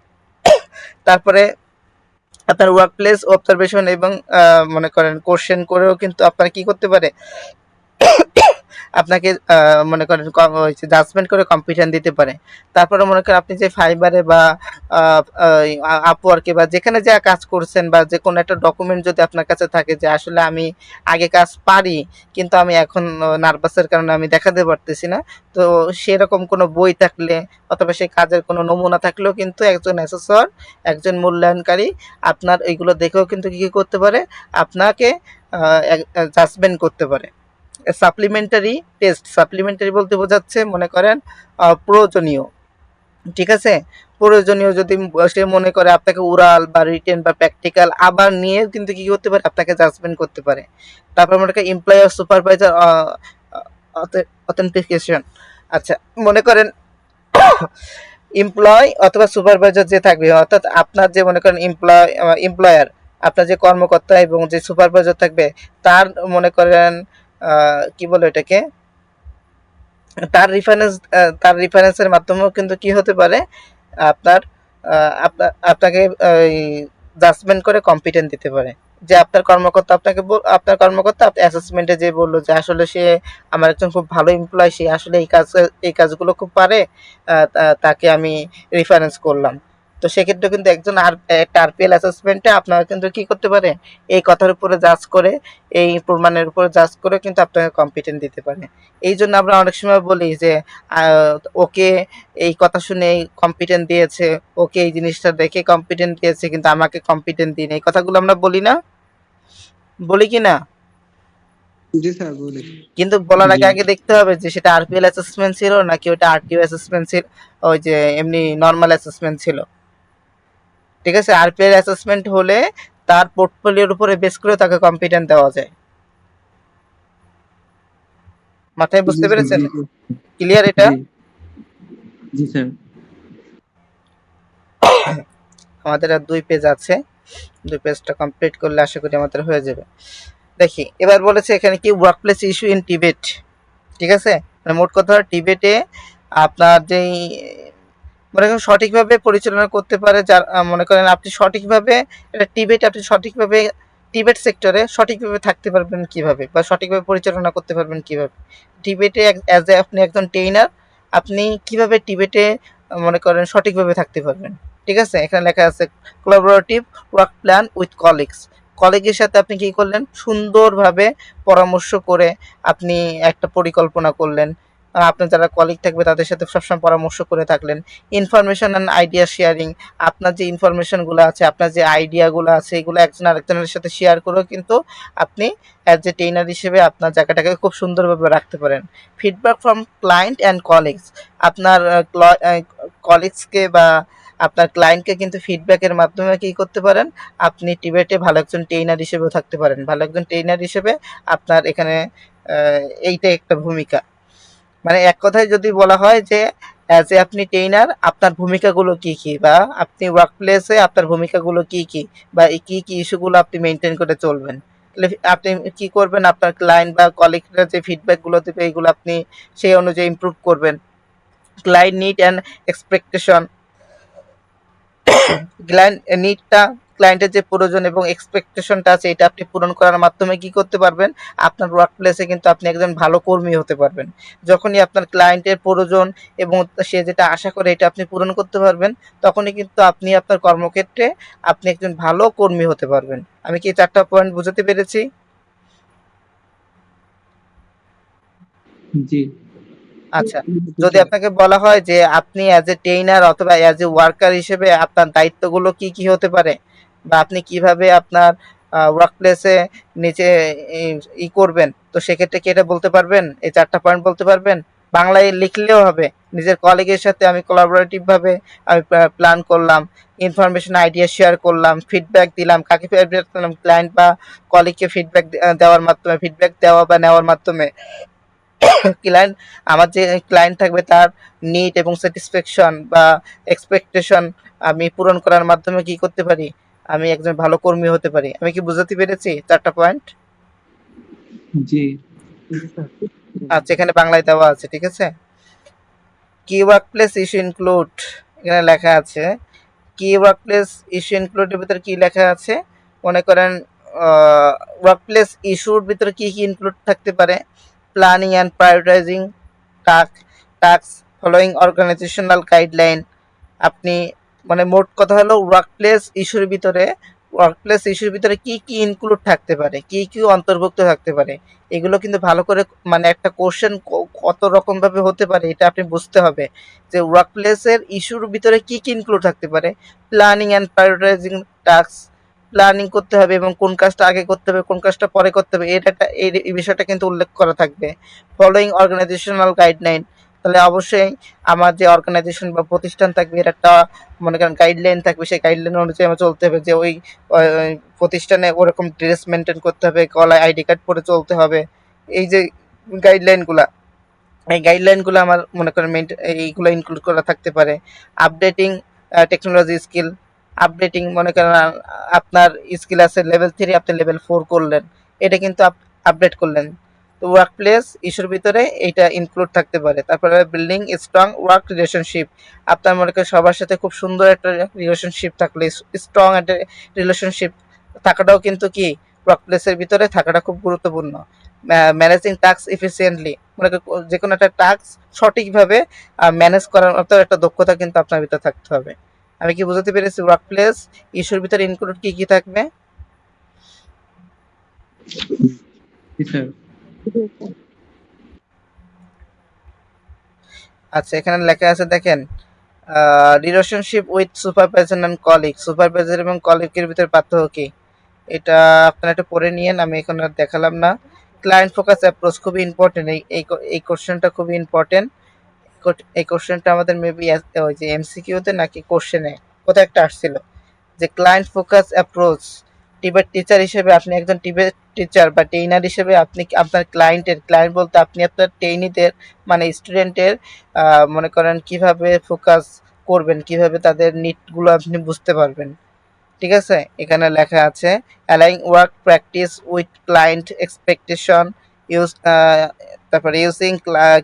তারপরে আপনার ওয়ার্ক প্লেস অবজারভেশন এবং মনে করেন কোশ্চেন করেও কিন্তু আপনার কি করতে পারে? আপনাকে মনে করেন জাজমেন্ট করে কম্পিটিশন দিতে পারে। তারপরে মনে করেন আপনি যে ফাইবারে বা আপওয়ার্কে বা যেখানে যা কাজ করছেন, বা যে কোনো একটা ডকুমেন্ট যদি আপনার কাছে থাকে যে আসলে আমি আগে কাজ পারি, কিন্তু আমি এখন নার্ভাসের কারণে আমি দেখাতে পারতেছি না, তো সেরকম কোনো বই থাকলে অথবা সেই কাজের কোনো নমুনা থাকলেও কিন্তু একজন অ্যাসেসর, একজন মূল্যায়নকারী আপনার এইগুলো দেখেও কিন্তু কী করতে পারে? আপনাকে জাজমেন্ট করতে পারে। সাপ্লিমেন্টারি টেস্ট, সাপ্লিমেন্টারি বলতে বোঝাচ্ছে মনে করেন প্রয়োজনীয়, ঠিক আছে? প্রয়োজনীয় যদি সে মনে করে আপনাকে ওরাল বা রিটেন বা প্র্যাকটিক্যাল আবার নিয়ে কিন্তু কী করতে পারে? আপনাকে জাজমেন্ট করতে পারে। তারপর মনে করেন এমপ্লয়ার সুপারভাইজার অথেন্টিকেশন। আচ্ছা, মনে করেন এমপ্লয় অথবা সুপারভাইজার যে থাকবে, অর্থাৎ আপনার যে মনে করেন এমপ্লয়ার, আপনার যে কর্মকর্তা এবং যে সুপারভাইজার থাকবে, তার মনে করেন কি বলে এটাকে, তার রিফারেন্সের মাধ্যমেও কিন্তু কি হতে পারে? আপনার আপনাকে জাজমেন্ট করে কম্পিটেন্ট দিতে পারে। যে আপনার কর্মকর্তা আপনার কর্মকর্তা অ্যাসেসমেন্টে যে বললো যে আসলে সে আমার একজন খুব ভালো এমপ্লয়, সে আসলে এই কাজগুলো খুব পারে, তাকে আমি রেফারেন্স করলাম। তো সেক্ষেত্রে কিন্তু একটা আরপিএল অ্যাসেসমেন্টে আপনারা কিন্তু কি করতে পারে? এই কথার উপরে জাজ করে, এই প্রমাণের উপরে জাজ করে কিন্তু আপনাকে কম্পিটেন্ট দিতে পারে। এই জন্য আমরা অনেক সময় বলি যে ওকে এই কথা শুনে কম্পিটেন্ট দিয়েছে, ওকে এই জিনিসটা দেখে কম্পিটেন্ট দিয়েছে, কিন্তু আমাকে কম্পিটেন্ট দিন। এই কথাগুলো আমরা বলি না? বলি কি না? জি স্যার, বলি। কিন্তু বলার আগে আগে দেখতে হবে যে সেটা আরপিএল অ্যাসেসমেন্ট ছিল নাকি ওটা আরটিও অ্যাসেসমেন্ট ছিল, ওই যে এমনি নর্মাল অ্যাসেসমেন্ট ছিল, ঠিক আছে? আরপিএল অ্যাসেসমেন্ট হলে তার পোর্টফোলিওর উপরে বেস করে তাকে কম্পিটেন্ট দেওয়া যায়। মাথায় বুঝতে পেরেছেন? ক্লিয়ার এটা? জি স্যার। আমাদের আর 2 পেজ আছে, 2 পেজটা কমপ্লিট করলে আশা করি আমাদের হয়ে যাবে। দেখি এবার বলেছে এখানে কি work place issue in Tibet, ঠিক আছে? মানে মোট কথা টিবেটে আপনার যেই মনে করেন সঠিকভাবে পরিচালনা করতে পারে, যার মনে করেন আপনি সঠিকভাবে এটা আপনি সঠিকভাবে টিবেট সেক্টরে সঠিকভাবে থাকতে পারবেন কিভাবে, বা সঠিকভাবে পরিচালনা করতে পারবেন কিভাবে? টিবেটে অ্যাজ এ আপনি একজন ট্রেনার, আপনি কিভাবে টিবেটে মনে করেন সঠিকভাবে থাকতে পারবেন, ঠিক আছে? এখানে লেখা আছে collaborative work plan with colleagues. কলিগের সাথে আপনি কি করলেন? সুন্দরভাবে পরামর্শ করে আপনি একটা পরিকল্পনা করলেন, আপনার যারা কলিগ থাকবে তাদের সাথে সবসময় পরামর্শ করে থাকলেন। ইনফরমেশন অ্যান্ড আইডিয়া শেয়ারিং, আপনার যে ইনফরমেশনগুলো আছে, আপনার যে আইডিয়াগুলো আছে, এগুলো একজন আরেকজনের সাথে শেয়ার করেও কিন্তু আপনি অ্যাজ এ ট্রেনার হিসেবে আপনার জায়গাটাকে খুব সুন্দরভাবে রাখতে পারেন। Feedback from client and colleagues, আপনার কলিগসকে বা আপনার ক্লায়েন্টকে কিন্তু ফিডব্যাকের মাধ্যমে কি করতে পারেন, আপনি টিবেটে ভালো একজন ট্রেনার হিসেবেও থাকতে পারেন। ভালো একজন ট্রেনার হিসেবে আপনার এখানে এইটাই একটা ভূমিকা। মানে এক কথায় যদি বলা হয় যে অ্যাজ এ আপনি ট্রেনার আপনার ভূমিকাগুলো কি কি, বা আপনি ওয়ার্ক প্লেসে আপনার ভূমিকাগুলো কি কি, বা এই কি কি ইস্যুগুলো আপনি মেনটেন করে চলবেন। তাহলে আপনি কি করবেন, আপনার ক্লায়েন্ট বা কলিগরা যে ফিডব্যাকগুলো দেবে এগুলো আপনি সেই অনুযায়ী ইমপ্রুভ করবেন। ক্লায়েন্ট নিড অ্যান্ড এক্সপেকটেশন, ক্লায়েন্টের যে প্রয়োজন এবং এক্সপেকটেশনটা আছে এটা আপনি পূরণ করার মাধ্যমে কি করতে পারবেন, আপনার ওয়ার্ক প্লেসে কিন্তু আপনি একজন ভালো কর্মী হতে পারবেন। যখনই আপনার ক্লায়েন্টের প্রয়োজন এবং সে যেটা আশা করে এটা আপনি পূরণ করতে পারবেন, তখনই কিন্তু আপনি আপনার কর্মক্ষেত্রে আপনি একজন ভালো কর্মী হতে পারবেন। আমি কি 4টা পয়েন্ট বুঝাতে পেরেছি? জি। আচ্ছা, যদি আপনাকে বলা হয় যে আপনি অ্যাজ এ ট্রেনার অথবা অ্যাজ এ ওয়ার্কার হিসেবে আপনার দায়িত্বগুলো কি কি হতে পারে, বা আপনি কিভাবে আপনার ওয়ার্ক প্লেসে নিচে করবেন, তো সেক্ষেত্রে কি এটা বলতে পারবেন? এই 4টা পয়েন্ট বলতে পারবেন? বাংলায় লিখলেও হবে। নিজের কলিগের সাথে আমি কোলাবোরেটিভ ভাবে আমি প্ল্যান করলাম, ইনফরমেশন আইডিয়া শেয়ার করলাম, ফিডব্যাক দিলাম। কাকে ফিডব্যাক দিলাম? ক্লায়েন্ট বা কলিগকে ফিডব্যাক দেওয়ার মাধ্যমে, ফিডব্যাক দেওয়া বা নেওয়ার মাধ্যমে ক্লায়েন্ট, আমার যে ক্লায়েন্ট থাকবে তার নিড এবং স্যাটিসফ্যাকশন বা এক্সপেকটেশন আমি পূরণ করার মাধ্যমে কি করতে পারি, আমি একজন ভালো কর্মী হতে পারি। আমি কি বুঝাতে পেরেছি 4টা পয়েন্ট? জি। আচ্ছা, এখানে বাংলায় দেওয়া আছে, ঠিক আছে। কি ওয়ার্ক প্লেস ইস্যু ইনক্লুড, এখানে লেখা আছে কি ওয়ার্ক প্লেস ইস্যু ইনক্লুডের ভিতরে কি লেখা আছে, মনে করেন ওয়ার্ক প্লেস ইস্যুর ভিতরে কি কি ইনক্লুড থাকতে পারে। Planning and prioritising task following organisational guideline. আপনি মানে মোট কথা হলো ওয়ার্ক প্লেস ইস্যুর ভিতরে কি কি ইনক্লুড থাকতে পারে, কি কি অন্তর্ভুক্ত থাকতে পারে, এগুলো কিন্তু ভালো করে মানে একটা কোশ্চেন কত রকম ভাবে হতে পারে এটা আপনি বুঝতে হবে যে ওয়ার্ক প্লেসের ইস্যুর ভিতরে কি কি ইনক্লুড থাকতে পারে। Planning and prioritising task, planning করতে হবে এবং কোন কাজটা আগে করতে হবে কোন কাজটা পরে করতে হবে, এই বিষয়টা কিন্তু উল্লেখ করা থাকবে। ফলোয়িং অর্গানাইজেশনাল গাইডলাইন, তাহলে অবশ্যই আমার যে অর্গানাইজেশন বা প্রতিষ্ঠান থাকবে এর একটা মনে করেন গাইডলাইন থাকবে, সেই গাইডলাইন অনুযায়ী আমার চলতে হবে। যে ওই প্রতিষ্ঠানে ওরকম ড্রেস মেনটেন করতে হবে, গলায় আইডি কার্ড পরে চলতে হবে। এই যে গাইডলাইনগুলা, এই গাইডলাইনগুলো আমার মনে করেন এইগুলো ইনক্লুড করা থাকতে পারে। আপডেটিং টেকনোলজি স্কিল, আপডেটিং মনে করেন আপনার স্কিল আছে লেভেল 3, আপনি লেভেল 4 করলেন, এটা কিন্তু আপডেট করলেন। তো ওয়ার্ক প্লেস ইস্যুর ভিতরে এইটা ইনক্লুড থাকতে পারে। তারপরে বিল্ডিং স্ট্রং ওয়ার্ক রিলেশনশিপ, আপনার মনে করেন সবার সাথে খুব সুন্দর একটা রিলেশনশিপ থাকলে, স্ট্রং একটা রিলেশনশিপ থাকাটাও কিন্তু কি ওয়ার্ক প্লেসের ভিতরে থাকাটা খুব গুরুত্বপূর্ণ। ম্যানেজিং টাস্ক এফিসিয়েন্টলি, মনে করেন যে কোনো একটা টাস্ক সঠিকভাবে ম্যানেজ করার মতো একটা দক্ষতা কিন্তু আপনার ভিতরে থাকতে হবে। আমি কি বুঝাতে পেরেছি ওয়ার্ক প্লেস ইস্যুর ভিতরে ইনক্লুড কি কি থাকবে? জি স্যার। আচ্ছা, এখানে লেখা আছে দেখেন, relationship with supervisor and colleague, supervisor এবং কলিগের ভিতরে পার্থক্য কি, এটা আপনারা একটু পড়ে নিয়েন, আমি এখন আর দেখালাম না। ক্লায়েন্ট ফোকাস অ্যাপ্রোচ খুবই ইম্পর্টেন্ট, এই কোশ্চেনটা খুবই ইম্পর্টেন্ট। এই কোশ্চেনটা আমাদের মেবি ওই যে এমসিকিউতে নাকি কোশ্চেনে কোথায় একটা আসছিল, যে client focus approach. Tibet teacher হিসেবে আপনি একজন টিবেট টিচার বা ট্রেনার হিসেবে আপনি আপনার ক্লায়েন্ট বলতে আপনি আপনার ট্রেনিদের মানে স্টুডেন্টের মনে করেন কিভাবে ফোকাস করবেন, কিভাবে তাদের নিডগুলো আপনি বুঝতে পারবেন। ঠিক আছে, এখানে লেখা আছে aligning work practice with client expectation, use তারপরে using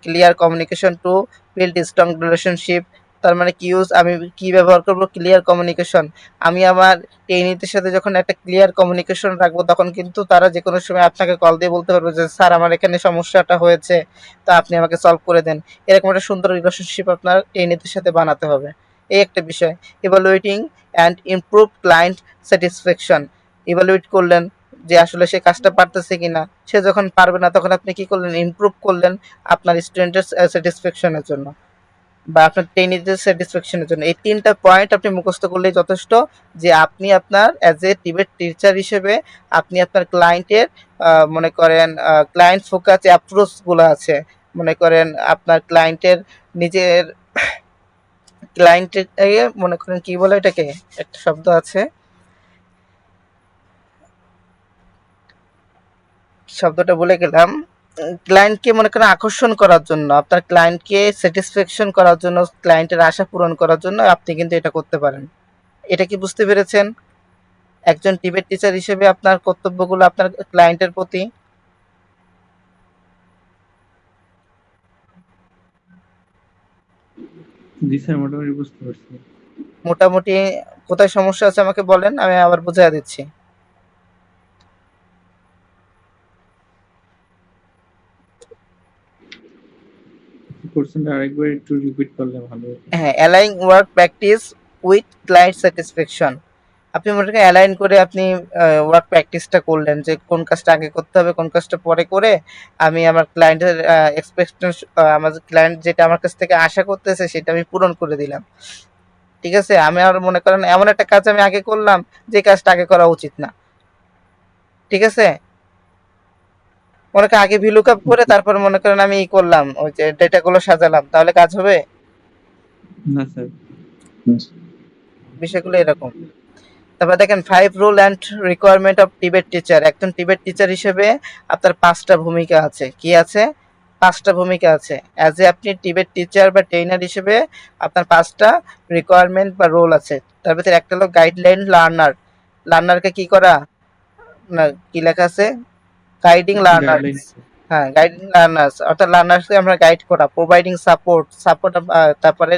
clear communication to build strong relationship. তার মানে কি আমি কি ব্যবহার করব, ক্লিয়ার কমিউনিকেশন। আমি আমার ট্রেনিদের সাথে যখন একটা ক্লিয়ার কমিউনিকেশন রাখবো তখন কিন্তু তারা যে কোনো সময় আপনাকে কল দিয়ে বলতে পারবে যে স্যার আমার এখানে সমস্যাটা হয়েছে, তা আপনি আমাকে সলভ করে দেন। এরকম একটা সুন্দর রিলেশনশিপ আপনার ট্রেনিদের সাথে বানাতে হবে, এই একটা বিষয়। Evaluating and improve client satisfaction, evaluate করলেন যে আসলে সে কাজটা পারতেছে কিনা। সে যখন পারবে না তখন আপনি কি করলেন, ইমপ্রুভ করলেন আপনার স্টুডেন্টের স্যাটিসফ্যাকশনের জন্য বা আপনার ট্রেনিদের স্যাটিসফ্যাকশনের জন্য। এই ৩টা পয়েন্ট আপনি মুখস্থ করলেই যথেষ্ট যে আপনি আপনার অ্যাজ এ টিবেট টিচার হিসেবে আপনি আপনার ক্লায়েন্টের মনে করেন ক্লায়েন্ট ফোকাস যে অ্যাপ্রোচগুলো আছে, মনে করেন আপনার ক্লায়েন্টের নিজের ক্লায়েন্টের মনে করেন কি বলে এটাকে, একটা শব্দ আছে, শব্দটা ভুলে গেলাম। ক্লায়েন্টকে মনে করেন আকর্ষণ করার জন্য, আপনার ক্লায়েন্টকে স্যাটিসফ্যাকশন করার জন্য, ক্লায়েন্টের আশা পূরণ করার জন্য আপনি কিন্তু এটা করতে পারেন। এটা কি বুঝতে পেরেছেন? একজন টিবেট টিচার হিসেবে আপনার কর্তব্যগুলো আপনার ক্লায়েন্টের প্রতি। জি স্যার, মোটামুটি বুঝতে পারছি। মোটামুটি কোথায় সমস্যা আছে আমাকে বলেন, আমি আবার বুঝিয়ে দিচ্ছি। কোশ্চেনটা আরেকবার একটু রিপিট করলে ভালো হতো। হ্যাঁ, aligning work practice with client satisfaction. আপনি মনে করেন অ্যালাইন করে আপনি ওয়ার্ক প্র্যাকটিসটা করলেন যে কোন কাজটা আগে করতে হবে, কোন কাজটা পরে করে আমি আমার ক্লায়েন্টের এক্সপেকটেশন, আমার ক্লায়েন্ট যেটা আমার কাছ থেকে আশা করতেছে সেটা আমি পূরণ করে দিলাম। ঠিক আছে, আমি আর মনে করেন এমন একটা কাজ আমি আগে করলাম যে কাজটা আগে করা উচিত না। ঠিক আছে, মনে করেন আগে ভিলুকআপ করে তারপর মনে করেন আমি ই করলাম, ওই যে ডেটাগুলো সাজালাম, তাহলে কাজ হবে? না স্যার। বিষয়গুলো এরকম। তারপর দেখেন 5 rule and requirement of Tibet teacher. একজন টিবেট টিচার হিসেবে আপনার 5টা ভূমিকা আছে। কি আছে? 5টা ভূমিকা আছে। অ্যাজ এ আপনি টিবেট টিচার বা ট্রেনার হিসেবে আপনার 5টা রিকোয়ারমেন্ট বা রোল আছে। তার ভিতরে একটা হলো গাইডলাইন লার্নার। লার্নারকে কি করা, না কি লেখা আছে, গাইডিং লার্নার। গাইডলাইন। হ্যাঁ, গাইডিং লার্নার্স অর্থাৎ লার্নার্সকে আমরা গাইড করা, প্রোভাইডিং সাপোর্ট, তারপরে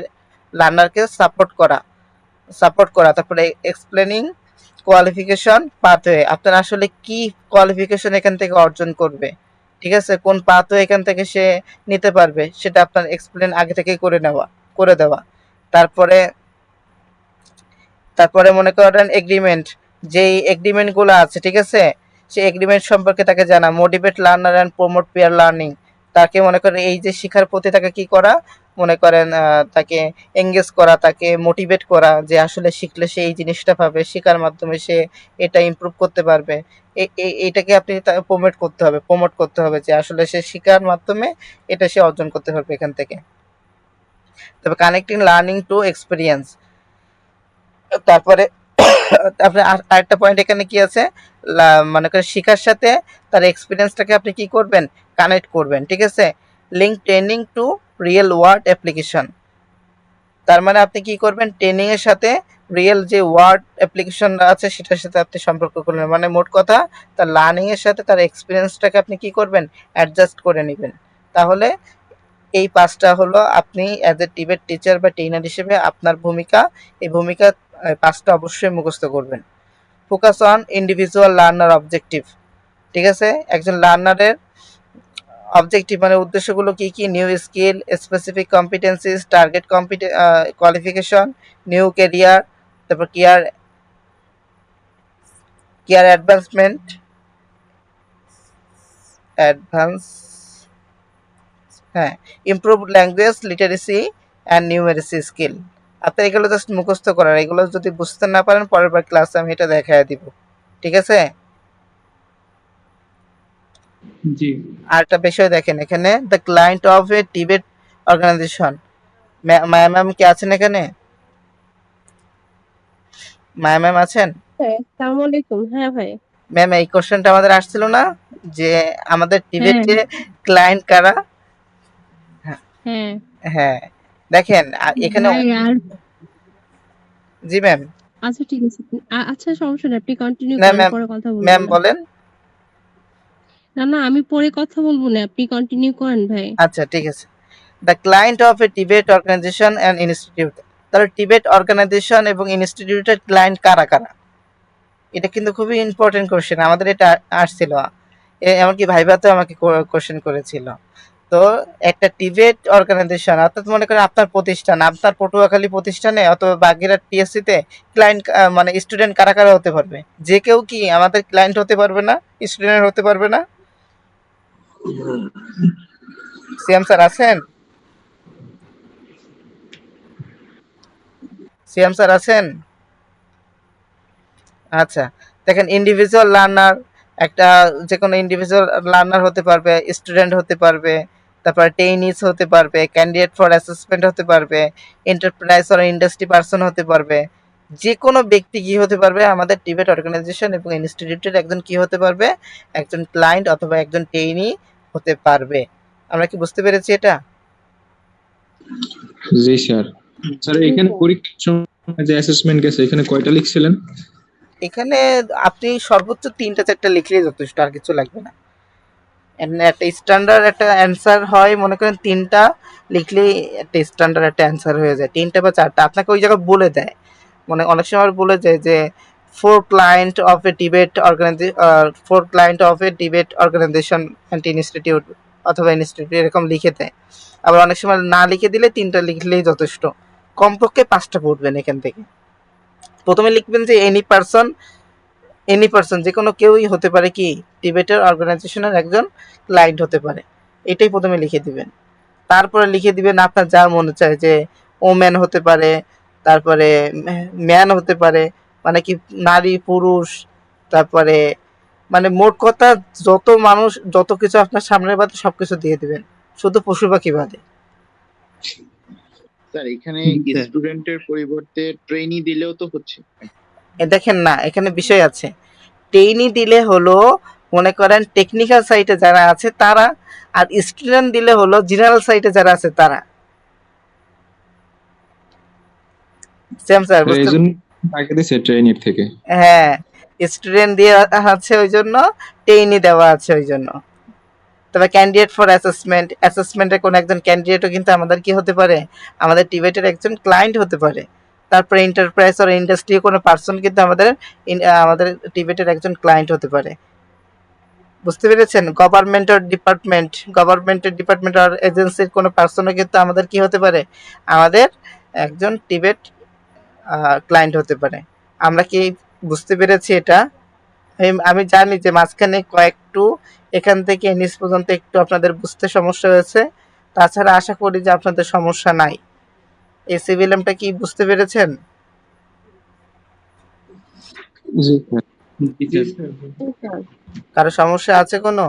লার্নারকে সাপোর্ট করা, তারপরে এক্সপ্লেনিং কোয়ালিফিকেশন পাথওয়ে, আপনার আসলে কি কোয়ালিফিকেশন এখান থেকে অর্জন করবে। ঠিক আছে, কোন পাথওয়ে এখান থেকে সে নিতে পারবে সেটা আপনার এক্সপ্লেন আগে থেকে করে দেওয়া। তারপরে তারপরে মনে করেন এগ্রিমেন্ট, যেই এগ্রিমেন্টগুলো আছে, ঠিক আছে, সেই এগ্রিমেন্ট সম্পর্কে তাকে জানা। Motivate learner and promote peer learning, তাকে মনে করেন এই যে শিক্ষার প্রতি তাকে কি করা, মনে করেন তাকে এঙ্গেজ করা, তাকে মোটিভেট করা যে আসলে শিখলে সে এই জিনিসটা পাবে, শেখার মাধ্যমে সে এটা ইমপ্রুভ করতে পারবে। এইটাকে আপনি প্রমোট করতে হবে যে আসলে সে শিক্ষার মাধ্যমে এটা সে অর্জন করতে পারবে এখান থেকে। তবে কানেক্টিং লার্নিং টু এক্সপিরিয়েন্স, তারপরে আপনার আরেকটা পয়েন্ট এখানে কি আছে, মনে করেন শিখার সাথে তার এক্সপিরিয়েন্সটাকে আপনি কি করবেন, কানেক্ট করবেন। ঠিক আছে, link training two real world application, তার মানে আপনি কি করবেন, ট্রেনিং এর সাথে রিয়েল যে ওয়ার্ড অ্যাপ্লিকেশন আছে সেটার সাথে আপনি সম্পর্ক করবেন। মানে মোট কথা তার লার্নিং এর সাথে তার এক্সপিরিয়েন্সটাকে আপনি কি করবেন, অ্যাডজাস্ট করে নেবেন। তাহলে এই 5টা হলো আপনি অ্যাজ এ টিবেট টিচার বা ট্রেনার হিসেবে আপনার ভূমিকা। এই ভূমিকা 5টা অবশ্যই মুখস্থ করবেন। Focus on individual learner objective. ঠিক আছে, একজন লার্নারের অবজেক্টিভ মানে উদ্দেশ্যগুলো কি কি, new skill, specific competencies, target qualification, new career, তারপর কেয়ার অ্যাডভান্স, হ্যাঁ, improve language literacy and নিউমেরিসি skill. আপনার এগুলো জাস্ট মুখস্থ করার, এগুলো যদি বুঝতে না পারেন পরের বার ক্লাসে আমি এটা দেখায় দিব। ঠিক আছে, জি। আরেকটা বিষয় দেখেন এখানে, the client of a Tibet organization. Maya ma'am কি আছেন এখানে? মায়া ম্যাম আছেন? হ্যাঁ, আসসালামু আলাইকুম। হ্যাঁ ভাই। ম্যাম এই কোশ্চেনটা আমাদের আসছিল না যে আমাদের হ্যাঁ টিবেটে ক্লায়েন্ট কারা? হ্যাঁ হ্যাঁ, দেখেন এখানে, ভাই আর জি ম্যাম। আচ্ছা ঠিক আছে, আচ্ছা সমস্যা নেই, আপনি কন্টিনিউ না করেন, ম্যাম, পরে কথা বলবো ম্যাম না। বলেন। না না, আমি পরে কথা বলবো না, আপনি কন্টিনিউ করেন ভাই। আচ্ছা ঠিক আছে, the client of a Tibet organization and institute. তাহলে টিবেট অর্গানাইজেশন এবং ইনস্টিটিউটের ক্লায়েন্ট কারা কারা, এটা কিন্তু খুবই ইম্পর্টেন্ট কোশ্চেন, আমাদের এটা আসছিল, এমনকি ভাইভাতেও আমাকে কোশ্চেন করেছিল। তো তো একটা টিবেট অর্গানাইজেশন অর্থাৎ মনে করেন আপনার প্রতিষ্ঠান, আপনার পটুয়াখালী প্রতিষ্ঠানে অথবা বাগেরহাট টিএসসিতে ক্লায়েন্ট মানে স্টুডেন্ট কারা কারা হতে পারবে? যে কেউ কি আমাদের ক্লায়েন্ট হতে পারবে না, স্টুডেন্ট হতে পারবে না? সিয়াম স্যার আছেন? সিয়াম স্যার আছেন? আচ্ছা, দেখেন ইন্ডিভিজুয়াল লার্নার, একটা যে কোনো ইন্ডিভিজুয়াল লার্নার হতে পারবে, স্টুডেন্ট হতে পারবে, তারপর ট্রেইনিজ হতে পারবে, ক্যান্ডিডেট ফর অ্যাসেসমেন্ট হতে পারবে, এন্টারপ্রাইজ অর ইন্ডাস্ট্রি পারসন হতে পারবে। যে কোনো ব্যক্তি কি হতে পারবে? আমাদের টিবেট অর্গানাইজেশন এবং ইনস্টিটিউটের একজন কি হতে পারবে? একজন ক্লায়েন্ট অথবা একজন ট্রেইনি হতে পারবে। আমরা কি বুঝতে পেরেছি এটা? জি স্যার। স্যার এখানে পরীক্ষার সময় যে অ্যাসেসমেন্ট গেছে এখানে কয়টা লিখছিলেন? এখানে আপনি সর্বোচ্চ ৩টা-৪টা লিখলেই যথেষ্ট, আর কিছু লাগবে না। একটা স্ট্যান্ডার্ড একটা অ্যান্সার হয়, মনে করেন 3টা লিখলেই একটা স্ট্যান্ডার্ড একটা অ্যান্সার হয়ে যায়। 3টা বা 4টা আপনাকে ওই জায়গায় বলে দেয়, মানে অনেক সময় বলে যায় যে four client of a debate organization and institute অথবা ইনস্টিটিউট এরকম লিখে দেয়। আবার অনেক সময় না লিখে দিলে 3টা লিখলেই যথেষ্ট। কমপক্ষে 5টা পড়বেন এখান থেকে। প্রথমে লিখবেন যে এনি পারসন যে কোনো কেউই হতে পারে কি টিবেটের অর্গানাইজেশনের একজন ক্লায়েন্ট হতে পারে, এটাই প্রথমে লিখে দিবেন। তারপরে লিখে দিবেন আপনার যা মনে চায়, যে ওম্যান হতে পারে, তারপরে ম্যান হতে পারে, মানে কি নারী পুরুষ, তারপরে মানে মোট কথা যত মানুষ যত কিছু আপনার সামনের বাদে সবকিছু দিয়ে দিবেন, শুধু পশু পাখি বাদে। স্যার এখানে স্টুডেন্টের পরিবর্তে ট্রেনি দিলেও তো হচ্ছে। দেখেন না, এখানে বিষয় আছে। ট্রেইনি দিলে হলো মনে করেন টেকনিক্যাল সাইটে যারা আছে তারা, আর স্টুডেন্ট দিলে হলো জেনারেল সাইটে যারা আছে তারা। সেম স্যার বুঝতে? এইজন্য আগে দিছে ট্রেনির থেকে। হ্যাঁ, স্টুডেন্ট দিয়ে আছে ওই জন্য, ট্রেইনি দেওয়া আছে ওই জন্য। তবে ক্যান্ডিডেট ফর অ্যাসেসমেন্টের কোন একজন ক্যান্ডিডেটও কিন্তু আমাদের কি হতে পারে? আমাদের টিবেটের একজন ক্লায়েন্ট হতে পারে। তারপরে এন্টারপ্রাইজ অর ইন্ডাস্ট্রি কোনো পার্সন কিন্তু আমাদের টিবেটের একজন ক্লায়েন্ট হতে পারে। বুঝতে পেরেছেন? গভর্নমেন্টের ডিপার্টমেন্ট আর এজেন্সির কোনো পার্সনও কিন্তু আমাদের কি হতে পারে? আমাদের একজন টিবেট ক্লায়েন্ট হতে পারে। আমরা কি বুঝতে পেরেছি এটা? আমি জানি যে মাঝখানে কয়েকটু এখান থেকে নিচ পর্যন্ত একটু আপনাদের বুঝতে সমস্যা হয়েছে, তাছাড়া আশা করি যে আপনাদের সমস্যা নাই। এই সিভিএলএমটা কি বুঝতে পেরেছেন? জি স্যার। কারো সমস্যা আছে কোনো?